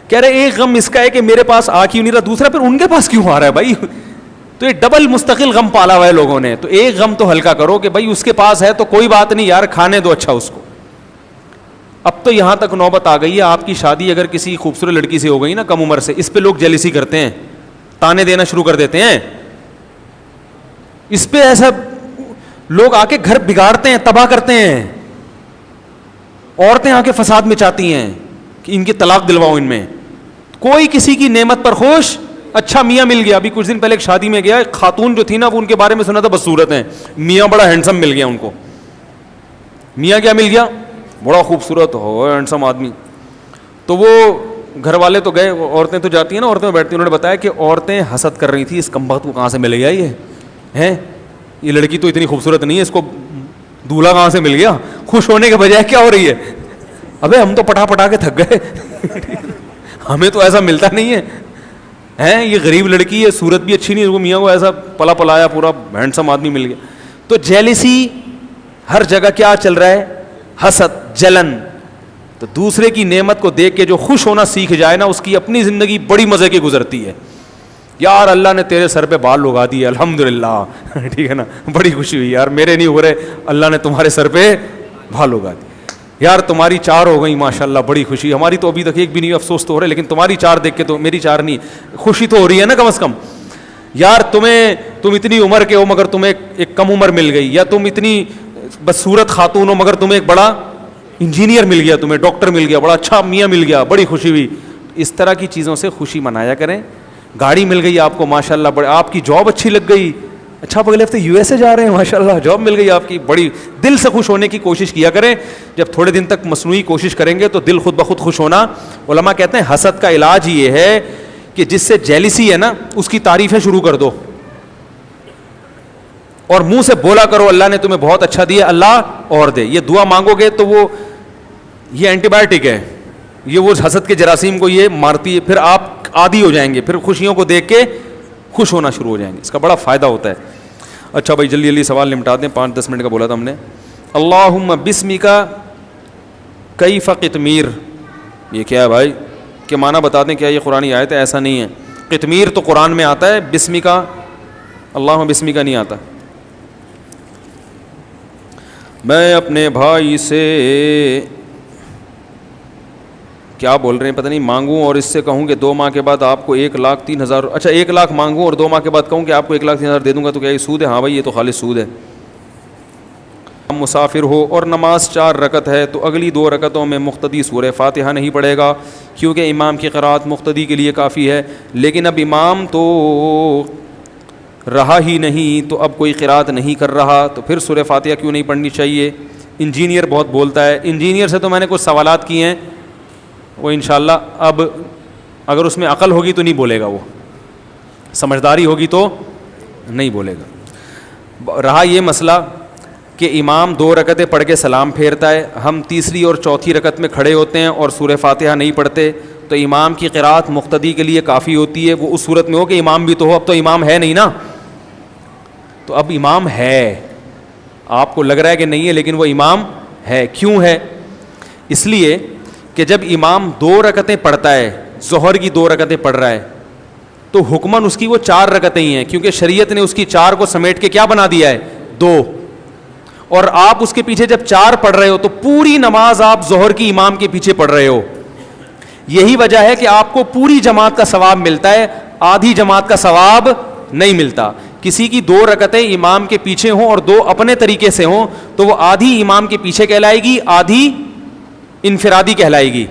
کہہ رہے ایک غم اس کا ہے کہ میرے پاس آ کیوں نہیں رہا, دوسرا پھر ان کے پاس کیوں آ رہا ہے بھائی. تو یہ ڈبل مستقل غم پالا ہوا ہے لوگوں نے. تو ایک غم تو ہلکا کرو کہ بھائی اس کے پاس ہے تو کوئی بات نہیں یار, کھانے دو اچھا اس کو. اب تو یہاں تک نوبت آ گئی ہے, آپ کی شادی اگر کسی خوبصورت لڑکی سے ہو گئی نا کم عمر سے, اس پہ لوگ جیلسی کرتے ہیں, تانے دینا شروع کر دیتے ہیں. اس پہ ایسا لوگ آ کے گھر بگاڑتے ہیں, تباہ کرتے ہیں. عورتیں آ کے فساد میں چاہتی ہیں کہ ان کی طلاق دلواؤ ان میں. کوئی کسی کی نعمت پر خوش, اچھا میاں مل گیا. ابھی کچھ دن پہلے ایک شادی میں گیا, خاتون جو تھی نا وہ ان کے بارے میں سنا تھا بس صورت ہیں, میاں بڑا ہینڈسم مل گیا ان کو. میاں کیا مل گیا, بڑا خوبصورت ہو ہینڈسم آدمی. تو وہ گھر والے تو گئے, عورتیں تو جاتی ہیں نا, عورتیں بیٹھتی ہیں. انہوں نے بتایا کہ عورتیں حسد کر رہی تھی اس کمبخت کو کہاں سے مل گیا, یہ لڑکی تو اتنی خوبصورت نہیں ہے, اس کو دولہا کہاں سے مل گیا. خوش ہونے کے بجائے کیا ہو رہی ہے, ابے ہم تو پٹا پٹا کے تھک گئے, ہمیں تو ایسا ملتا نہیں ہے. یہ غریب لڑکی ہے, صورت بھی اچھی نہیں, اس کو میاں کو ایسا پلا پلایا پورا ہینڈسم آدمی مل گیا. تو جیلسی ہر جگہ کیا چل رہا ہے, حسد, جلن. تو دوسرے کی نعمت کو دیکھ کے جو خوش ہونا سیکھ جائے نا, اس کی اپنی زندگی بڑی مزے کی گزرتی ہے. یار اللہ نے تیرے سر پہ بال اگا دیے, الحمدللہ, ٹھیک ہے نا, بڑی خوشی ہوئی یار, میرے نہیں ہو رہے, اللہ نے تمہارے سر پہ بال اگا دیے. یار تمہاری 4 ہو گئی ماشاءاللہ, بڑی خوشی. ہماری تو ابھی تک ایک بھی نہیں, افسوس تو ہو رہا ہے, لیکن تمہاری 4 دیکھ کے تو میری 4 نہیں, خوشی تو ہو رہی ہے نا کم از کم. یار تم اتنی عمر کے ہو مگر تمہیں ایک کم عمر مل گئی, یا تم اتنی بدصورت خاتون ہو مگر تمہیں ایک بڑا انجینئر مل گیا, تمہیں ڈاکٹر مل گیا, بڑا اچھا میاں مل گیا, بڑی خوشی ہوئی. اس طرح کی چیزوں سے خوشی منایا کریں. گاڑی مل گئی آپ کو ماشاءاللہ, بڑے, آپ کی جاب اچھی لگ گئی, اچھا آپ اگلے ہفتے USA جا رہے ہیں ماشاءاللہ, جاب مل گئی آپ کی, بڑی دل سے خوش ہونے کی کوشش کیا کریں. جب تھوڑے دن تک مصنوعی کوشش کریں گے تو دل خود بخود خوش ہونا. علماء کہتے ہیں حسد کا علاج یہ ہے کہ جس سے جیلسی ہے نا اس کی تعریفیں شروع کر دو اور منہ سے بولا کرو اللہ نے تمہیں بہت اچھا دیا, اللہ اور دے. یہ دعا مانگو گے تو وہ یہ اینٹی بایوٹک ہے, یہ وہ حسد کے جراثیم کو یہ مارتی ہے, پھر آپ عادی ہو جائیں گے, پھر خوشیوں کو دیکھ کے خوش ہونا شروع ہو جائیں گے. اس کا بڑا فائدہ ہوتا ہے. اچھا بھائی جلدی جلدی سوال نمٹا دیں, 5-10 منٹ کا بولا تھا ہم نے. اللہم بسمک کیف قطمیر, یہ کیا ہے بھائی, کہ معنی بتا دیں کیا یہ قرآنی آیت ہے؟ ایسا نہیں ہے. قطمیر تو قرآن میں آتا ہے, بسمک اللہم بسمک نہیں آتا. میں اپنے بھائی سے کیا بول رہے ہیں پتہ نہیں, مانگوں اور اس سے کہوں کہ 2 ماہ کے بعد آپ کو 1,03,000, اچھا 1 لاکھ مانگوں اور 2 ماہ کے بعد کہوں کہ آپ کو 1,03,000 دے دوں گا, تو کیا یہ سود ہے؟ ہاں بھائی یہ تو خالص سود ہے. مسافر ہو اور نماز 4 رکعت ہے تو اگلی 2 رکعتوں میں مقتدی سورہ فاتحہ نہیں پڑھے گا کیونکہ امام کی قرأت مقتدی کے لیے کافی ہے, لیکن اب امام تو رہا ہی نہیں تو اب کوئی قرأت نہیں کر رہا, تو پھر سورہ فاتحہ کیوں نہیں پڑھنی چاہیے؟ انجینئر بہت بولتا ہے. انجینئر سے تو میں نے کچھ سوالات کیے ہیں, وہ انشاءاللہ اب اگر اس میں عقل ہوگی تو نہیں بولے گا, وہ سمجھداری ہوگی تو نہیں بولے گا. رہا یہ مسئلہ کہ امام 2 رکعتیں پڑھ کے سلام پھیرتا ہے, ہم تیسری اور چوتھی رکعت میں کھڑے ہوتے ہیں اور سورہ فاتحہ نہیں پڑھتے, تو امام کی قرأت مقتدی کے لیے کافی ہوتی ہے. وہ اس صورت میں ہو کہ امام بھی تو ہو, اب تو امام ہے نہیں نا, تو اب امام ہے, آپ کو لگ رہا ہے کہ نہیں ہے لیکن وہ امام ہے. کیوں ہے؟ اس لیے کہ جب امام 2 رکعتیں پڑھتا ہے, ظہر کی 2 رکعتیں پڑھ رہا ہے, تو حکماً اس کی وہ 4 رکعتیں ہی ہیں, کیونکہ شریعت نے اس کی 4 کو سمیٹ کے کیا بنا دیا ہے 2, اور آپ اس کے پیچھے جب 4 پڑھ رہے ہو تو پوری نماز آپ ظہر کی امام کے پیچھے پڑھ رہے ہو. یہی وجہ ہے کہ آپ کو پوری جماعت کا ثواب ملتا ہے, آدھی جماعت کا ثواب نہیں ملتا. کسی کی 2 رکعتیں امام کے پیچھے ہوں اور 2 اپنے طریقے سے ہوں تو وہ آدھی امام کے پیچھے کہلائے گی, آدھی انفرادی کہلائے گی.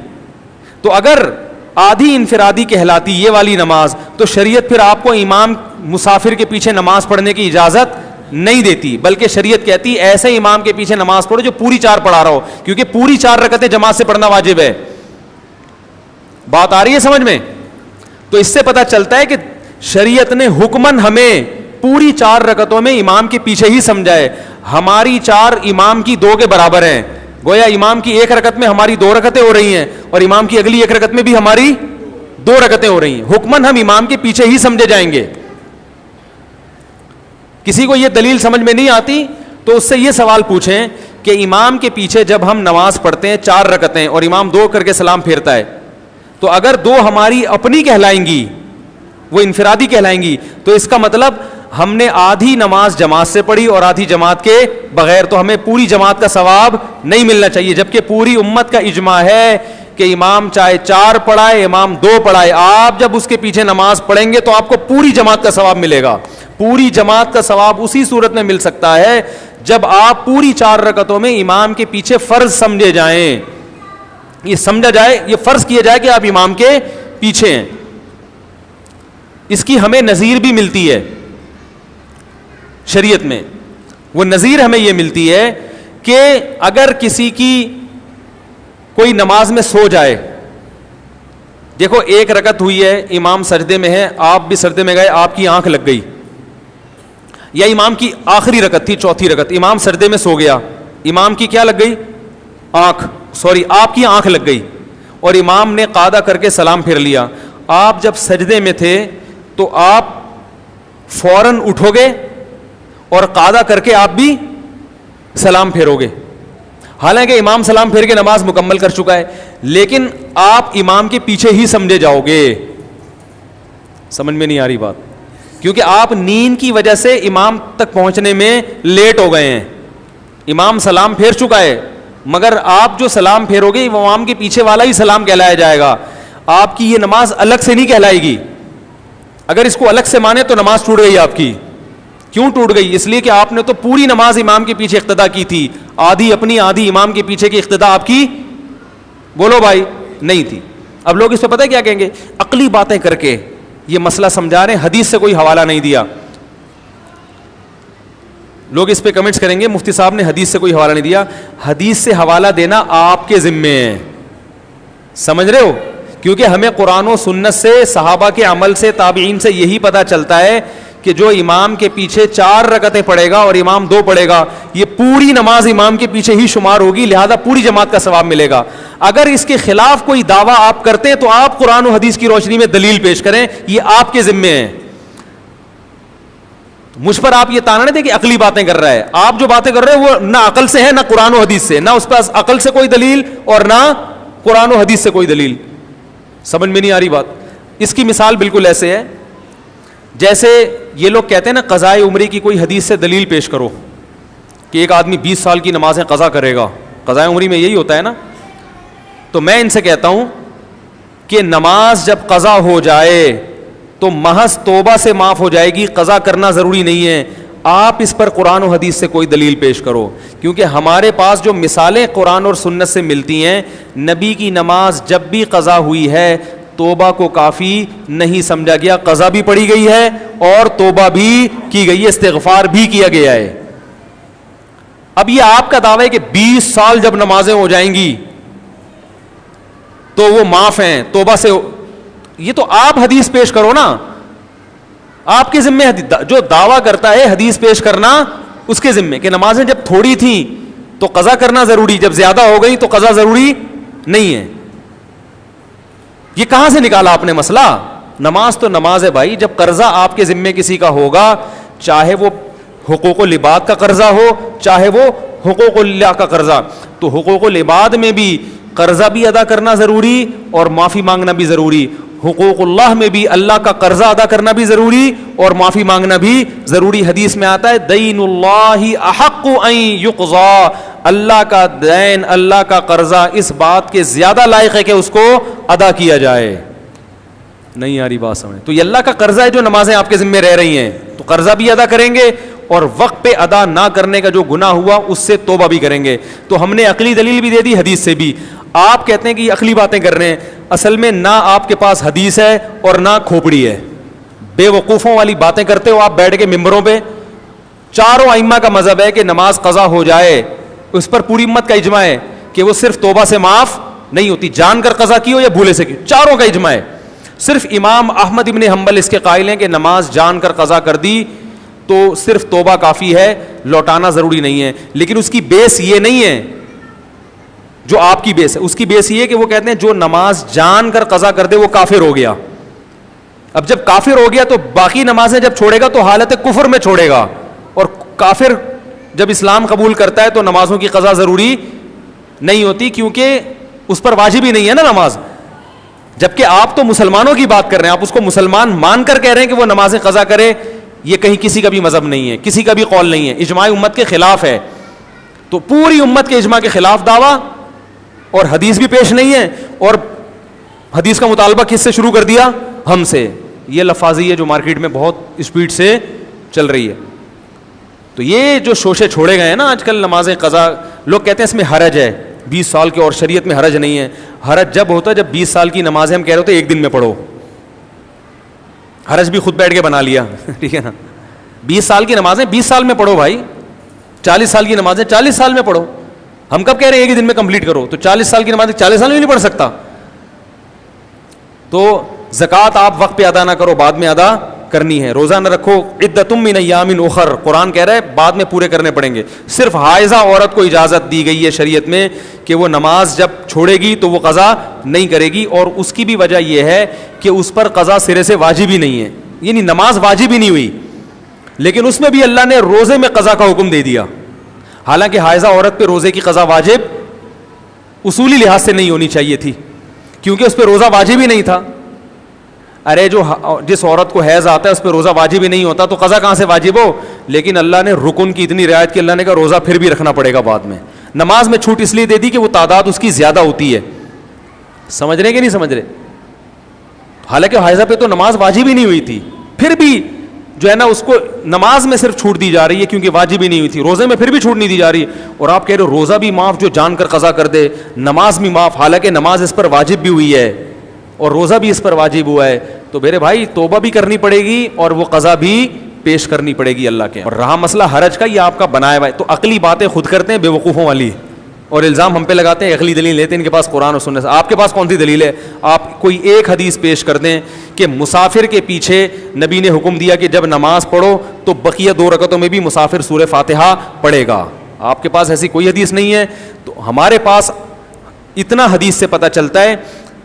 تو اگر آدھی انفرادی کہلاتی یہ والی نماز, تو شریعت پھر آپ کو امام مسافر کے پیچھے نماز پڑھنے کی اجازت نہیں دیتی, بلکہ شریعت کہتی ایسے امام کے پیچھے نماز پڑھو جو پوری 4 پڑھا رہا ہو, کیونکہ پوری 4 رکعتیں جماعت سے پڑھنا واجب ہے. بات آ رہی ہے سمجھ میں؟ تو اس سے پتہ چلتا ہے کہ شریعت نے حکماً ہمیں پوری 4 رکعتوں میں امام کے پیچھے ہی سمجھا ہے. ہماری 4 امام کی 2 کے برابر ہیں, گویا امام کی 1 رکعت میں ہماری 2 رکعتیں ہو رہی ہیں اور امام کی اگلی 1 رکعت میں بھی ہماری 2 رکعتیں ہو رہی ہیں. حکماً ہم امام کے پیچھے ہی سمجھے جائیں گے. کسی کو یہ دلیل سمجھ میں نہیں آتی تو اس سے یہ سوال پوچھیں کہ امام کے پیچھے جب ہم نماز پڑھتے ہیں 4 رکعتیں اور امام 2 کر کے سلام پھیرتا ہے, تو اگر 2 ہماری اپنی کہلائیں گی, وہ انفرادی کہلائیں گی, تو اس کا مطلب ہم نے آدھی نماز جماعت سے پڑھی اور آدھی جماعت کے بغیر, تو ہمیں پوری جماعت کا ثواب نہیں ملنا چاہیے. جبکہ پوری امت کا اجماع ہے کہ امام چاہے 4 پڑھائے, امام 2 پڑھائے, آپ جب اس کے پیچھے نماز پڑھیں گے تو آپ کو پوری جماعت کا ثواب ملے گا. پوری جماعت کا ثواب اسی صورت میں مل سکتا ہے جب آپ پوری 4 رکعتوں میں امام کے پیچھے فرض سمجھے جائیں, یہ سمجھا جائے, یہ فرض کیا جائے کہ آپ امام کے پیچھے ہیں. اس کی ہمیں نظیر بھی ملتی ہے شریعت میں. وہ نظیر ہمیں یہ ملتی ہے کہ اگر کسی کی کوئی نماز میں سو جائے, دیکھو 1 رکعت ہوئی ہے, امام سجدے میں ہے, آپ بھی سجدے میں گئے, آپ کی آنکھ لگ گئی, یا امام کی آخری رکعت تھی 4تھی رکعت, امام سجدے میں سو گیا, امام کی کیا لگ گئی, آپ کی آنکھ لگ گئی, اور امام نے قعدہ کر کے سلام پھیر لیا. آپ جب سجدے میں تھے تو آپ فوراً اٹھو گے اور قعدہ کر کے آپ بھی سلام پھیرو گے, حالانکہ امام سلام پھیر کے نماز مکمل کر چکا ہے, لیکن آپ امام کے پیچھے ہی سمجھے جاؤ گے. سمجھ میں نہیں آ رہی بات؟ کیونکہ آپ نیند کی وجہ سے امام تک پہنچنے میں لیٹ ہو گئے ہیں. امام سلام پھیر چکا ہے, مگر آپ جو سلام پھیرو گے وہ امام کے پیچھے والا ہی سلام کہلایا جائے گا, آپ کی یہ نماز الگ سے نہیں کہلائے گی. اگر اس کو الگ سے مانے تو نماز ٹوٹ گئی آپ کی. کیوں ٹوٹ گئی؟ اس لیے کہ آپ نے تو پوری نماز امام کے پیچھے اقتدا کی تھی, آدھی اپنی آدھی امام کے پیچھے کی اقتدا آپ کی, بولو بھائی, نہیں تھی. اب لوگ اس پہ پتہ ہے کیا کہیں گے, عقلی باتیں کر کے یہ مسئلہ سمجھا رہے ہیں, حدیث سے کوئی حوالہ نہیں دیا. لوگ اس پہ کمنٹس کریں گے مفتی صاحب نے حدیث سے کوئی حوالہ نہیں دیا. حدیث سے حوالہ دینا آپ کے ذمے ہے, سمجھ رہے ہو؟ کیونکہ ہمیں قرآن و سنت سے, صحابہ کے عمل سے, تابعین سے یہی پتہ چلتا ہے کہ جو امام کے پیچھے 4 رکعتیں پڑھے گا اور امام 2 پڑھے گا, یہ پوری نماز امام کے پیچھے ہی شمار ہوگی, لہذا پوری جماعت کا ثواب ملے گا. اگر اس کے خلاف کوئی دعویٰ آپ کرتے ہیں تو آپ قرآن و حدیث کی روشنی میں دلیل پیش کریں, یہ آپ کے ذمے ہیں. مجھ پر آپ یہ تانا نہیں دیں کہ عقلی باتیں کر رہا ہے. آپ جو باتیں کر رہے ہیں وہ نہ عقل سے ہے نہ قرآن و حدیث سے, نہ اس پاس عقل سے کوئی دلیل اور نہ قرآن و حدیث سے کوئی دلیل. سمجھ میں نہیں آ رہی بات؟ اس کی مثال بالکل ایسے ہے جیسے یہ لوگ کہتے ہیں نا قضاء عمری کی کوئی حدیث سے دلیل پیش کرو کہ ایک آدمی 20 سال کی نمازیں قضا کرے گا. قضاء عمری میں یہی ہوتا ہے نا. تو میں ان سے کہتا ہوں کہ نماز جب قضا ہو جائے تو محض توبہ سے معاف ہو جائے گی, قضا کرنا ضروری نہیں ہے. آپ اس پر قرآن و حدیث سے کوئی دلیل پیش کرو, کیونکہ ہمارے پاس جو مثالیں قرآن اور سنت سے ملتی ہیں, نبی کی نماز جب بھی قضا ہوئی ہے توبہ کو کافی نہیں سمجھا گیا, قضا بھی پڑھی گئی ہے اور توبہ بھی کی گئی ہے, استغفار بھی کیا گیا ہے. اب یہ آپ کا دعویٰ ہے کہ 20 سال جب نمازیں ہو جائیں گی تو وہ معاف ہیں توبہ سے, یہ تو آپ حدیث پیش کرو نا, آپ کے ذمے جو دعویٰ کرتا ہے حدیث پیش کرنا اس کے ذمے کہ نمازیں جب تھوڑی تھیں تو قضا کرنا ضروری, جب زیادہ ہو گئی تو قضا ضروری نہیں ہے. یہ کہاں سے نکالا آپ نے مسئلہ؟ نماز تو نماز ہے بھائی. جب قرضہ آپ کے ذمے کسی کا ہوگا, چاہے وہ حقوق العباد کا قرضہ ہو چاہے وہ حقوق اللہ کا قرضہ, تو حقوق العباد میں بھی قرضہ بھی ادا کرنا ضروری اور معافی مانگنا بھی ضروری. حقوق اللہ میں بھی اللہ کا قرضہ ادا کرنا بھی ضروری اور معافی مانگنا بھی ضروری. حدیث میں آتا ہے دین اللہ احق ان یقضا, اللہ کا دین, اللہ کا قرضہ اس بات کے زیادہ لائق ہے کہ اس کو ادا کیا جائے. نہیں آ رہی بات سمجھ؟ تو یہ اللہ کا قرضہ ہے جو نمازیں آپ کے ذمہ رہ رہی ہیں, تو قرضہ بھی ادا کریں گے اور وقت پہ ادا نہ کرنے کا جو گناہ ہوا اس سے توبہ بھی کریں گے. تو ہم نے عقلی دلیل بھی دے دی, حدیث سے بھی. آپ کہتے ہیں کہ یہ عقلی باتیں کر رہے ہیں, اصل میں نہ آپ کے پاس حدیث ہے اور نہ کھوپڑی ہے. بے وقوفوں والی باتیں کرتے ہو آپ بیٹھ کے ممبروں پہ. چاروں ائمہ کا مذہب ہے کہ نماز قضا ہو جائے اس پر پوری امت کا اجماع ہے کہ وہ صرف توبہ سے معاف نہیں ہوتی, جان کر قضا کی ہو یا بھولے سے کی, چاروں کا اجماع ہے. صرف امام احمد ابن حنبل اس کے قائل ہیں کہ نماز جان کر قضا کر دی تو صرف توبہ کافی ہے, لوٹانا ضروری نہیں ہے. لیکن اس کی بیس یہ نہیں ہے جو آپ کی بیس ہے, اس کی بیس یہ ہے کہ وہ کہتے ہیں جو نماز جان کر قضا کر دے وہ کافر ہو گیا. اب جب کافر ہو گیا تو باقی نمازیں جب چھوڑے گا تو حالت کفر میں چھوڑے گا, اور کافر جب اسلام قبول کرتا ہے تو نمازوں کی قضا ضروری نہیں ہوتی کیونکہ اس پر واجب ہی نہیں ہے نا نماز. جبکہ آپ تو مسلمانوں کی بات کر رہے ہیں, آپ اس کو مسلمان مان کر کہہ رہے ہیں کہ وہ نمازیں قضا کرے. یہ کہیں کسی کا بھی مذہب نہیں ہے, کسی کا بھی قول نہیں ہے, اجماع امت کے خلاف ہے. تو پوری امت کے اجماع کے خلاف دعویٰ, اور حدیث بھی پیش نہیں ہے, اور حدیث کا مطالبہ کس سے شروع کر دیا؟ ہم سے. یہ لفاظی ہے جو مارکیٹ میں بہت اسپیڈ سے چل رہی ہے. تو یہ جو شوشے چھوڑے گئے ہیں نا آج کل نمازیں قضا, لوگ کہتے ہیں اس میں حرج ہے 20 سال کے, اور شریعت میں حرج نہیں ہے. حرج جب ہوتا ہے جب 20 سال کی نمازیں ہم کہہ رہے ہوتے ایک دن میں پڑھو. حرج بھی خود بیٹھ کے بنا لیا, ٹھیک ہے نا. 20 سال کی نمازیں 20 سال میں پڑھو بھائی, 40 سال کی نمازیں 40 سال میں پڑھو. ہم کب کہہ رہے ہیں ایک ہی دن میں کمپلیٹ کرو؟ تو 40 سال کی نمازیں 40 سال میں نہیں پڑھ سکتا. تو زکوٰۃ آپ وقت پہ ادا نہ کرو, بعد میں ادا کرنی ہے. روزہ نہ رکھو, عدۃ من ایام اخر, قرآن کہہ رہا ہے بعد میں پورے کرنے پڑیں گے. صرف حائضہ عورت کو اجازت دی گئی ہے شریعت میں کہ وہ نماز جب چھوڑے گی تو وہ قضا نہیں کرے گی, اور اس کی بھی وجہ یہ ہے کہ اس پر قضا سرے سے واجب ہی نہیں ہے, یعنی نماز واجب ہی نہیں ہوئی, لیکن اس میں بھی اللہ نے روزے میں قضا کا حکم دے دیا. حالانکہ حائضہ عورت پہ روزے کی قضا واجب اصولی لحاظ سے نہیں ہونی چاہیے تھی, کیونکہ اس پہ روزہ واجب ہی نہیں تھا. ارے جس عورت کو حیض آتا ہے اس پہ روزہ واجب ہی نہیں ہوتا تو قضا کہاں سے واجب ہو؟ لیکن اللہ نے رکن کی اتنی رعایت کی, اللہ نے کہا روزہ پھر بھی رکھنا پڑے گا بعد میں. نماز میں چھوٹ اس لیے دے دی کہ وہ تعداد اس کی زیادہ ہوتی ہے. سمجھ رہے کہ نہیں سمجھ رہے؟ حالانکہ حائضہ پہ تو نماز واجب ہی نہیں ہوئی تھی, پھر بھی جو ہے نا اس کو نماز میں صرف چھوٹ دی جا رہی ہے کیونکہ واجب ہی نہیں ہوئی تھی. روزے میں پھر بھی چھوٹ نہیں دی جا رہی, اور آپ کہہ رہے ہو روزہ بھی معاف جو جان کر قضا کر دے, نماز بھی معاف, حالانکہ نماز اس پر واجب بھی ہوئی ہے اور روزہ بھی اس پر واجب ہوا ہے. تو میرے بھائی توبہ بھی کرنی پڑے گی اور وہ قضا بھی پیش کرنی پڑے گی اللہ کے. اور رہا مسئلہ حرج کا, یہ آپ کا بنایا ہوا ہے. تو عقلی باتیں خود کرتے ہیں بے وقوفوں والی, اور الزام ہم پہ لگاتے ہیں اگلی دلیل لیتے ہیں ان کے پاس قرآن و سنت سے. آپ کے پاس کون سی دلیل ہے؟ آپ کوئی ایک حدیث پیش کر دیں کہ مسافر کے پیچھے نبی نے حکم دیا کہ جب نماز پڑھو تو بقیہ 2 رکعتوں میں بھی مسافر سورہ فاتحہ پڑھے گا. آپ کے پاس ایسی کوئی حدیث نہیں ہے. تو ہمارے پاس اتنا حدیث سے پتہ چلتا ہے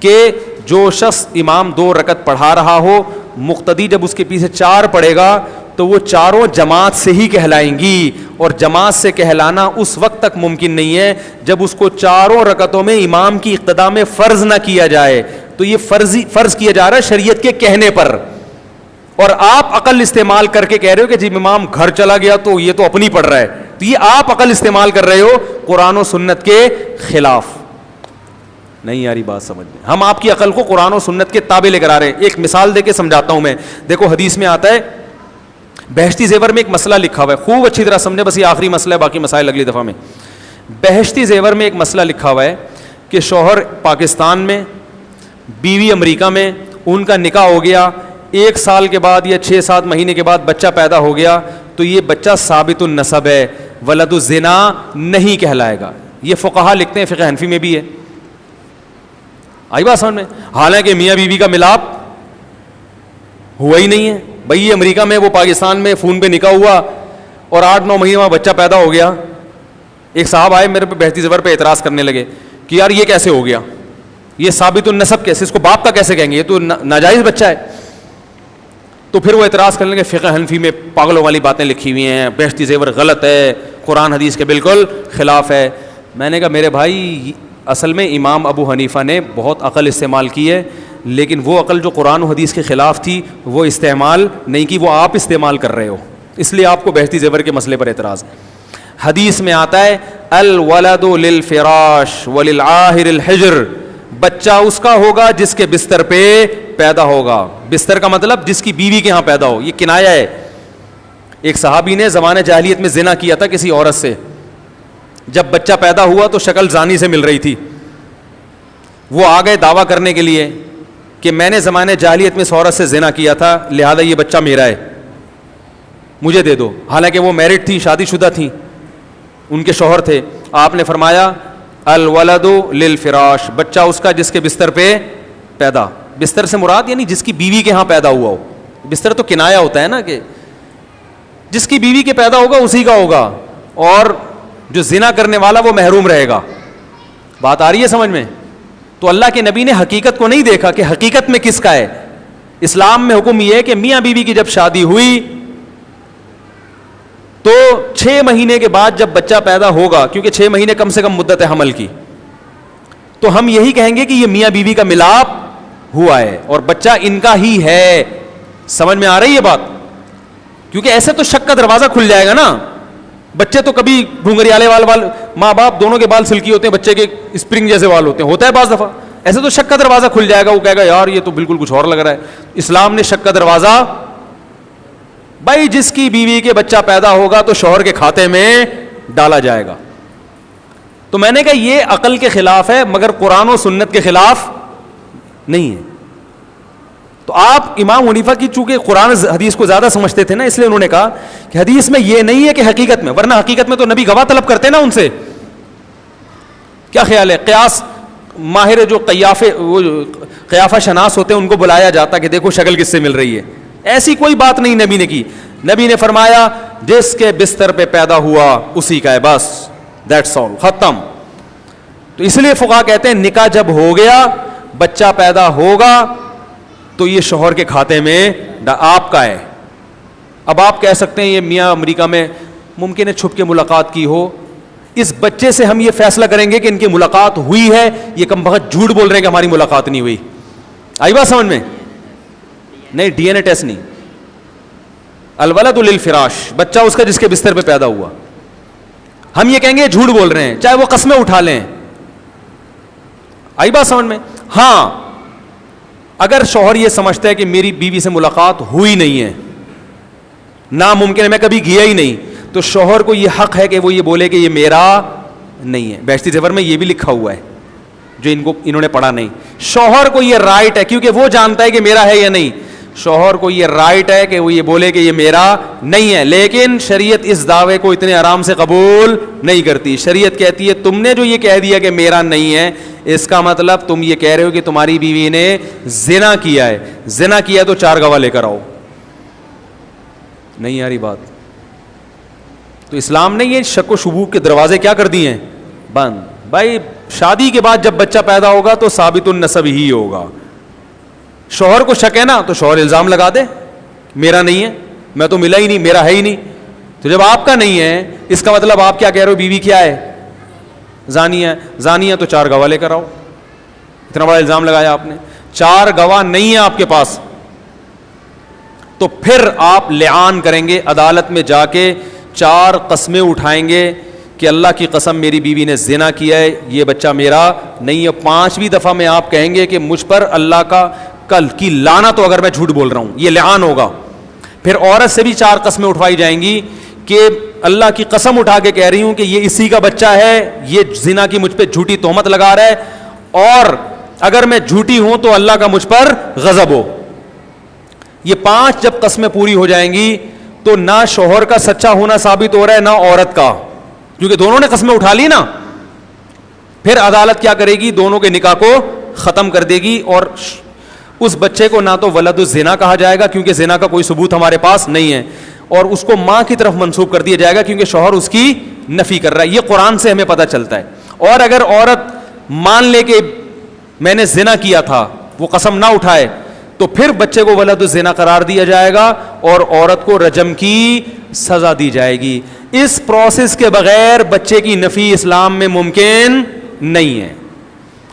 کہ جو شخص امام 2 رکعت پڑھا رہا ہو, مقتدی جب اس کے پیچھے 4 پڑھے گا تو وہ چاروں جماعت سے ہی کہلائیں گی, اور جماعت سے کہلانا اس وقت تک ممکن نہیں ہے جب اس کو 4 رکعتوں میں امام کی اقتداء میں فرض نہ کیا جائے. تو یہ فرض کیا جا رہا ہے شریعت کے کہنے پر, اور آپ عقل استعمال کر کے کہہ رہے ہو کہ جی امام گھر چلا گیا تو یہ تو اپنی پڑھ رہا ہے. تو یہ آپ عقل استعمال کر رہے ہو قرآن و سنت کے خلاف. نہیں یاری بات سمجھ میں, ہم آپ کی عقل کو قرآن و سنت کے تابع لے کر آ رہے ہیں. ایک مثال دے کے سمجھاتا ہوں میں. دیکھو حدیث میں آتا ہے, بہشتی زیور میں ایک مسئلہ لکھا ہوا ہے, خوب اچھی طرح سمجھے, بس یہ آخری مسئلہ ہے, باقی مسائل اگلی دفعہ میں. بہشتی زیور میں ایک مسئلہ لکھا ہوا ہے کہ شوہر پاکستان میں, بیوی امریکہ میں, ان کا نکاح ہو گیا, 1 سال کے بعد یا 6-7 مہینے کے بعد بچہ پیدا ہو گیا, تو یہ بچہ ثابت النسب ہے, ولد الزنا نہیں کہلائے گا. یہ فقہا لکھتے ہیں, فقہ حنفی میں بھی ہے. آئی بات سمجھ میں؟ حالانکہ میاں بیوی کا ملاپ ہوا ہی نہیں ہے. بھائی یہ امریکہ میں, وہ پاکستان میں, فون پہ نکاح ہوا اور 8-9 مہینے میں بچہ پیدا ہو گیا. ایک صاحب آئے میرے پہ بہشتی زیور پہ اعتراض کرنے لگے کہ یار یہ کیسے ہو گیا, یہ ثابت النسب کیسے, اس کو باپ کا کیسے کہیں گے, یہ تو ناجائز بچہ ہے. تو پھر وہ اعتراض کرنے لگے فقہ حنفی میں پاگلوں والی باتیں لکھی ہوئی ہیں, بہشتی زیور غلط ہے, قرآن حدیث کے بالکل خلاف ہے. میں نے کہا میرے بھائی اصل میں امام ابو حنیفہ نے بہت عقل استعمال کی ہے, لیکن وہ عقل جو قرآن و حدیث کے خلاف تھی وہ استعمال نہیں کی, وہ آپ استعمال کر رہے ہو, اس لیے آپ کو بہشتی زیور کے مسئلے پر اعتراض ہے. حدیث میں آتا ہے الولد للفراش وللعاہر الحجر, بچہ اس کا ہوگا جس کے بستر پہ پیدا ہوگا. بستر کا مطلب جس کی بیوی کے ہاں پیدا ہو, یہ کنایہ ہے. ایک صحابی نے زمانہ جاہلیت میں زنا کیا تھا کسی عورت سے, جب بچہ پیدا ہوا تو شکل زانی سے مل رہی تھی. وہ آ گئے دعویٰ کرنے کے لیے کہ میں نے زمانے جاہلیت میں اس عورت سے زنا کیا تھا, لہذا یہ بچہ میرا ہے, مجھے دے دو. حالانکہ وہ میرڈ تھی, شادی شدہ تھیں, ان کے شوہر تھے. آپ نے فرمایا الولد للفراش, بچہ اس کا جس کے بستر پہ پیدا. بستر سے مراد یعنی جس کی بیوی کے ہاں پیدا ہوا ہو. بستر تو کنایا ہوتا ہے نا, کہ جس کی بیوی کے پیدا ہوگا اسی کا ہوگا, اور جو زنا کرنے والا وہ محروم رہے گا. بات آ رہی ہے سمجھ میں؟ تو اللہ کے نبی نے حقیقت کو نہیں دیکھا کہ حقیقت میں کس کا ہے. اسلام میں حکم یہ ہے کہ میاں بیوی کی جب شادی ہوئی تو 6 مہینے کے بعد جب بچہ پیدا ہوگا, کیونکہ 6 مہینے کم سے کم مدت ہے حمل کی, تو ہم یہی کہیں گے کہ یہ میاں بیوی کا ملاپ ہوا ہے اور بچہ ان کا ہی ہے. سمجھ میں آ رہی ہے بات؟ کیونکہ ایسے تو شک کا دروازہ کھل جائے گا نا. بچے تو کبھی گھنگریالے وال ماں باپ دونوں کے بال سلکی ہوتے ہیں, بچے کے اسپرنگ جیسے وال ہوتے ہیں, ہوتا ہے بعض دفعہ. ایسے تو شک کا دروازہ کھل جائے گا, وہ کہے گا یار یہ تو بالکل کچھ اور لگ رہا ہے. اسلام نے شک کا دروازہ, بھائی جس کی بیوی کے بچہ پیدا ہوگا تو شوہر کے کھاتے میں ڈالا جائے گا. تو میں نے کہا یہ عقل کے خلاف ہے مگر قرآن و سنت کے خلاف نہیں ہے. تو آپ امام حنیفہ کی چونکہ قرآن حدیث کو زیادہ سمجھتے تھے نا, اس لیے انہوں نے کہا کہ حدیث میں یہ نہیں ہے کہ حقیقت میں, ورنہ حقیقت میں تو نبی گواہ طلب کرتے نا ان سے. کیا خیال ہے؟ قیاس ماہر جو قیافہ شناس ہوتے ہیں ان کو بلایا جاتا کہ دیکھو شکل کس سے مل رہی ہے. ایسی کوئی بات نہیں نبی نے کی. نبی نے فرمایا جس کے بستر پہ پیدا ہوا اسی کا ہے, بس دیٹس آل, ختم. تو اس لیے فقہا کہتے ہیں نکاح جب ہو گیا, بچہ پیدا ہوگا تو یہ شوہر کے کھاتے میں آپ کا ہے. اب آپ کہہ سکتے ہیں یہ میاں امریکہ میں ممکن ہے چھپ کے ملاقات کی ہو, اس بچے سے ہم یہ فیصلہ کریں گے کہ ان کی ملاقات ہوئی ہے, یہ کم بخت جھوٹ بول رہے ہیں کہ ہماری ملاقات نہیں ہوئی. آئی بات سمجھ میں؟ نہیں, ڈی این اے ٹیسٹ نہیں. الولد للفراش, بچہ اس کا جس کے بستر پہ پیدا ہوا. ہم یہ کہیں گے جھوٹ بول رہے ہیں چاہے وہ قسمیں اٹھا لیں. آئی بات سمجھ میں؟ ہاں اگر شوہر یہ سمجھتا ہے کہ میری بیوی سے ملاقات ہوئی نہیں ہے, ناممکن ہے, میں کبھی گیا ہی نہیں, تو شوہر کو یہ حق ہے کہ وہ یہ بولے کہ یہ میرا نہیں ہے. بہشتی زیور میں یہ بھی لکھا ہوا ہے جو انہوں نے پڑھا نہیں. شوہر کو یہ رائٹ ہے کیونکہ وہ جانتا ہے کہ میرا ہے یا نہیں. شوہر کو یہ رائٹ ہے کہ وہ یہ بولے کہ یہ میرا نہیں ہے, لیکن شریعت اس دعوے کو اتنے آرام سے قبول نہیں کرتی. شریعت کہتی ہے تم نے جو یہ کہہ دیا کہ میرا نہیں ہے, اس کا مطلب تم یہ کہہ رہے ہو کہ تمہاری بیوی نے زنا کیا ہے. زنا کیا تو 4 گواہ لے کر آؤ. نہیں آ رہی بات؟ تو اسلام نے یہ شک و شبوک کے دروازے کیا کر دیے ہیں؟ بند. بھائی شادی کے بعد جب بچہ پیدا ہوگا تو ثابت النسب ہی ہوگا. شوہر کو شک ہے نا تو شوہر الزام لگا دے میرا نہیں ہے, میں تو ملا ہی نہیں, میرا ہے ہی نہیں. تو جب آپ کا نہیں ہے اس کا مطلب آپ کیا کہہ رہے ہو؟ بیوی کیا ہے؟ زانی ہے. زانی ہے تو 4 گواہ لے کر آؤ. اتنا بڑا الزام لگایا آپ نے. 4 گواہ نہیں ہے آپ کے پاس تو پھر آپ لعان کریں گے, عدالت میں جا کے 4 قسمیں اٹھائیں گے کہ اللہ کی قسم میری بیوی نے زنا کیا ہے, یہ بچہ میرا نہیں ہے. 5ویں دفعہ میں آپ کہیں گے کہ مجھ پر اللہ کا کل کی لعنت ہو اگر میں جھوٹ بول رہا ہوں. یہ لعان ہوگا. پھر عورت سے بھی 4 قسمیں اٹھوائی جائیں گی کہ اللہ کی قسم اٹھا کے کہہ رہی ہوں کہ یہ اسی کا بچہ ہے, یہ زنا کی مجھ پہ جھوٹی تہمت لگا رہا ہے, اور اگر میں جھوٹی ہوں تو اللہ کا مجھ پر غضب ہو. یہ 5 جب قسمیں پوری ہو جائیں گی تو نہ شوہر کا سچا ہونا ثابت ہو رہا ہے نہ عورت کا, کیونکہ دونوں نے قسمیں اٹھا لی نا. پھر عدالت کیا کرے گی؟ دونوں کے نکاح کو ختم کر دے گی, اور اس بچے کو نہ تو ولد الزنا کہا جائے گا کیونکہ زنا کا کوئی ثبوت ہمارے پاس نہیں ہے, اور اس کو ماں کی طرف منسوب کر دیا جائے گا کیونکہ شوہر اس کی نفی کر رہا ہے. یہ قرآن سے ہمیں پتہ چلتا ہے. اور اگر عورت مان لے کہ میں نے زنا کیا تھا, وہ قسم نہ اٹھائے, تو پھر بچے کو ولد الزنا قرار دیا جائے گا اور عورت کو رجم کی سزا دی جائے گی. اس پروسیس کے بغیر بچے کی نفی اسلام میں ممکن نہیں ہے.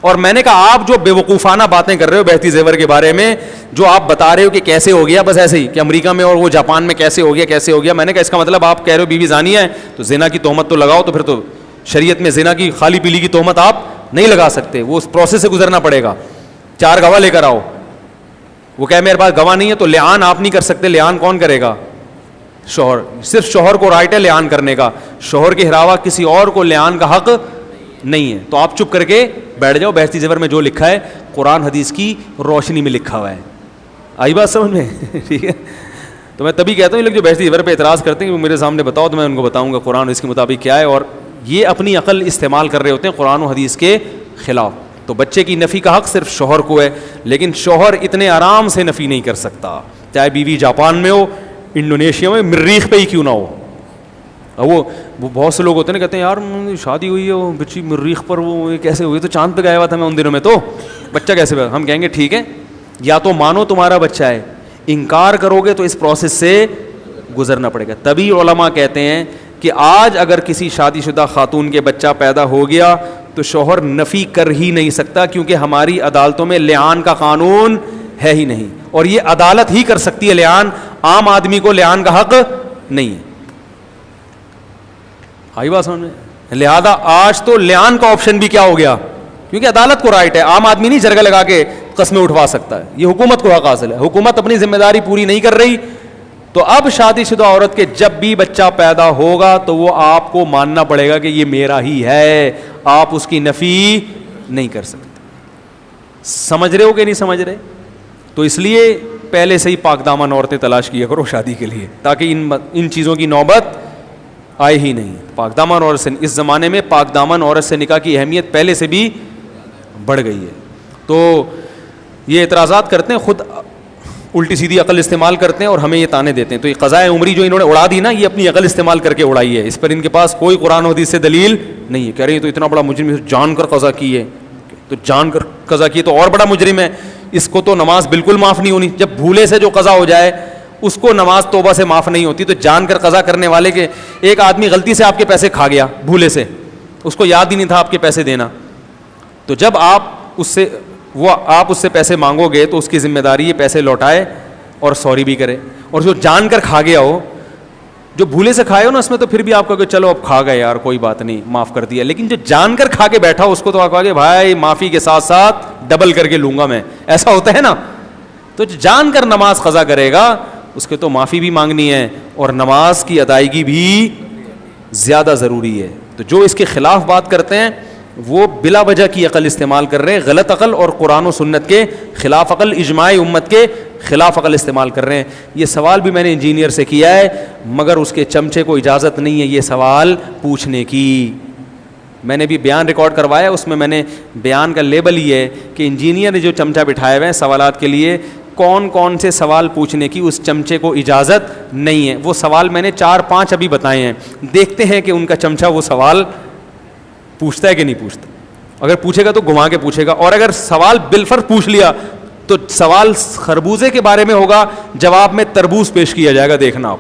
اور میں نے کہا آپ جو بے وقوفانہ باتیں کر رہے ہو بہتی زیور کے بارے میں, جو آپ بتا رہے ہو کہ کیسے ہو گیا, بس ایسے ہی کہ امریکہ میں اور وہ جاپان میں کیسے ہو گیا, میں نے کہا اس کا مطلب آپ کہہ رہے ہو بیوی زانیہ ہے تو زنا کی تہمت تو لگاؤ, تو پھر تو شریعت میں زنا کی خالی پیلی کی تہمت آپ نہیں لگا سکتے, وہ اس پروسیس سے گزرنا پڑے گا. 4 گواہ لے کر آؤ. وہ کہے میرے پاس گواہ نہیں ہے تو لعان آپ نہیں کر سکتے. لعان کون کرے گا؟ شوہر. صرف شوہر کو رائٹ ہے لعان کرنے کا, شوہر کے علاوہ کسی اور کو لعان کا حق نہیں ہے. تو آپ چپ کر کے بیٹھ جاؤ. بہشتی زیور میں جو لکھا ہے قرآن حدیث کی روشنی میں لکھا ہوا ہے. آئی بات سمجھ میں؟ ٹھیک ہے. تو میں تبھی کہتا ہوں یہ لوگ جو بہشتی زیور پہ اعتراض کرتے ہیں کہ میرے سامنے بتاؤ تو میں ان کو بتاؤں گا قرآن اس کے مطابق کیا ہے, اور یہ اپنی عقل استعمال کر رہے ہوتے ہیں قرآن و حدیث کے خلاف. تو بچے کی نفی کا حق صرف شوہر کو ہے, لیکن شوہر اتنے آرام سے نفی نہیں کر سکتا, چاہے بیوی جاپان میں ہو, انڈونیشیا میں, مریخ پہ ہی کیوں نہ ہو. وہ بہت سے لوگ ہوتے ہیں کہتے ہیں یار شادی ہوئی ہے وہ بچی مریخ پر, وہ کیسے ہوئی؟ تو چاند پہ گیا ہوا تھا میں ان دنوں میں, تو بچہ کیسے ہوا؟ ہم کہیں گے ٹھیک ہے, یا تو مانو تمہارا بچہ ہے, انکار کرو گے تو اس پروسیس سے گزرنا پڑے گا. تبھی علماء کہتے ہیں کہ آج اگر کسی شادی شدہ خاتون کے بچہ پیدا ہو گیا تو شوہر نفی کر ہی نہیں سکتا, کیونکہ ہماری عدالتوں میں لعان کا قانون ہے ہی نہیں, اور یہ عدالت ہی کر سکتی ہے لعان, عام آدمی کو لعان کا حق نہیں ہے. آئی بات سمجھ میں؟ لہذا آج تو لعان کا آپشن بھی کیا ہو گیا, کیونکہ عدالت کو رائٹ ہے, عام آدمی نہیں جرگہ لگا کے قسمیں اٹھوا سکتا ہے. یہ حکومت کو حق حاصل ہے, حکومت اپنی ذمہ داری پوری نہیں کر رہی. تو اب شادی شدہ عورت کے جب بھی بچہ پیدا ہوگا تو وہ آپ کو ماننا پڑے گا کہ یہ میرا ہی ہے, آپ اس کی نفی نہیں کر سکتے. سمجھ رہے ہو کہ نہیں سمجھ رہے؟ تو اس لیے پہلے سے ہی پاک دامن عورتیں تلاش کیا کرو شادی کے لیے, تاکہ ان چیزوں کی نوبت آئے ہی نہیں. پاک دامن عورت سے, اس زمانے میں پاک دامن عورت سے نکاح کی اہمیت پہلے سے بھی بڑھ گئی ہے. تو یہ اعتراضات کرتے ہیں, خود الٹی سیدھی عقل استعمال کرتے ہیں اور ہمیں یہ تانے دیتے ہیں. تو یہ قضائے عمری جو انہوں نے اڑا دی نا, یہ اپنی عقل استعمال کر کے اڑائی ہے, اس پر ان کے پاس کوئی قرآن و حدیث سے دلیل نہیں ہے. کہہ رہے ہیں تو اتنا بڑا مجرم جان کر قضا کی ہے, تو جان کر قضا کی تو اور بڑا مجرم ہے, اس کو تو نماز بالکل معاف نہیں ہونی. جب بھولے سے جو قضا ہو جائے اس کو نماز توبہ سے معاف نہیں ہوتی, تو جان کر قضا کرنے والے کے, ایک آدمی غلطی سے آپ کے پیسے کھا گیا بھولے سے, اس کو یاد ہی نہیں تھا آپ کے پیسے دینا, تو جب آپ اس سے پیسے مانگو گے تو اس کی ذمہ داری یہ پیسے لوٹائے اور سوری بھی کرے. اور جو جان کر کھا گیا ہو, جو بھولے سے کھائے ہو نا, اس میں تو پھر بھی آپ کہو کہ چلو اب کھا گئے یار کوئی بات نہیں معاف کر دیا. لیکن جو جان کر کھا کے بیٹھا اس کو تو آپ کہو گے بھائی معافی کے ساتھ ساتھ ڈبل کر کے لوں گا میں, ایسا ہوتا ہے نا. تو جو جان کر نماز قضا کرے گا اس کے تو معافی بھی مانگنی ہے اور نماز کی ادائیگی بھی زیادہ ضروری ہے. تو جو اس کے خلاف بات کرتے ہیں وہ بلا وجہ کی عقل استعمال کر رہے ہیں, غلط عقل اور قرآن و سنت کے خلاف عقل, اجماع امت کے خلاف عقل استعمال کر رہے ہیں. یہ سوال بھی میں نے انجینئر سے کیا ہے, مگر اس کے چمچے کو اجازت نہیں ہے یہ سوال پوچھنے کی. میں نے بھی بیان ریکارڈ کروایا, اس میں نے بیان کا لیبل یہ ہے کہ انجینئر نے جو چمچہ بٹھائے ہوئے ہیں سوالات کے لیے, کون کون سے سوال پوچھنے کی اس چمچے کو اجازت نہیں ہے. وہ سوال میں نے 4-5 ابھی بتائے ہیں, دیکھتے ہیں کہ ان کا چمچہ وہ سوال پوچھتا ہے کہ نہیں پوچھتا. اگر پوچھے گا تو گھما کے پوچھے گا, اور اگر سوال بالفرض پوچھ لیا تو سوال خربوزے کے بارے میں ہوگا, جواب میں تربوز پیش کیا جائے گا. دیکھنا آپ,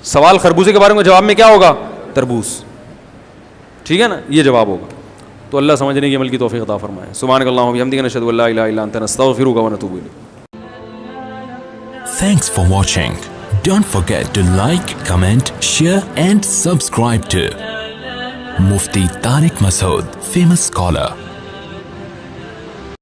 سوال خربوزے کے بارے میں, جواب میں کیا ہوگا؟ تربوز. ٹھیک ہے نا, یہ جواب ہوگا. تو اللہ سمجھنے کی عمل کی توفیق عطا فرمائے. سبحانک اللہم و بحمدک نشہد ان لا الہ الا انت نستغفرک و نتوب الیک. Thanks for watching. Don't forget to like, comment, share and subscribe to Mufti Tariq Masood, famous scholar.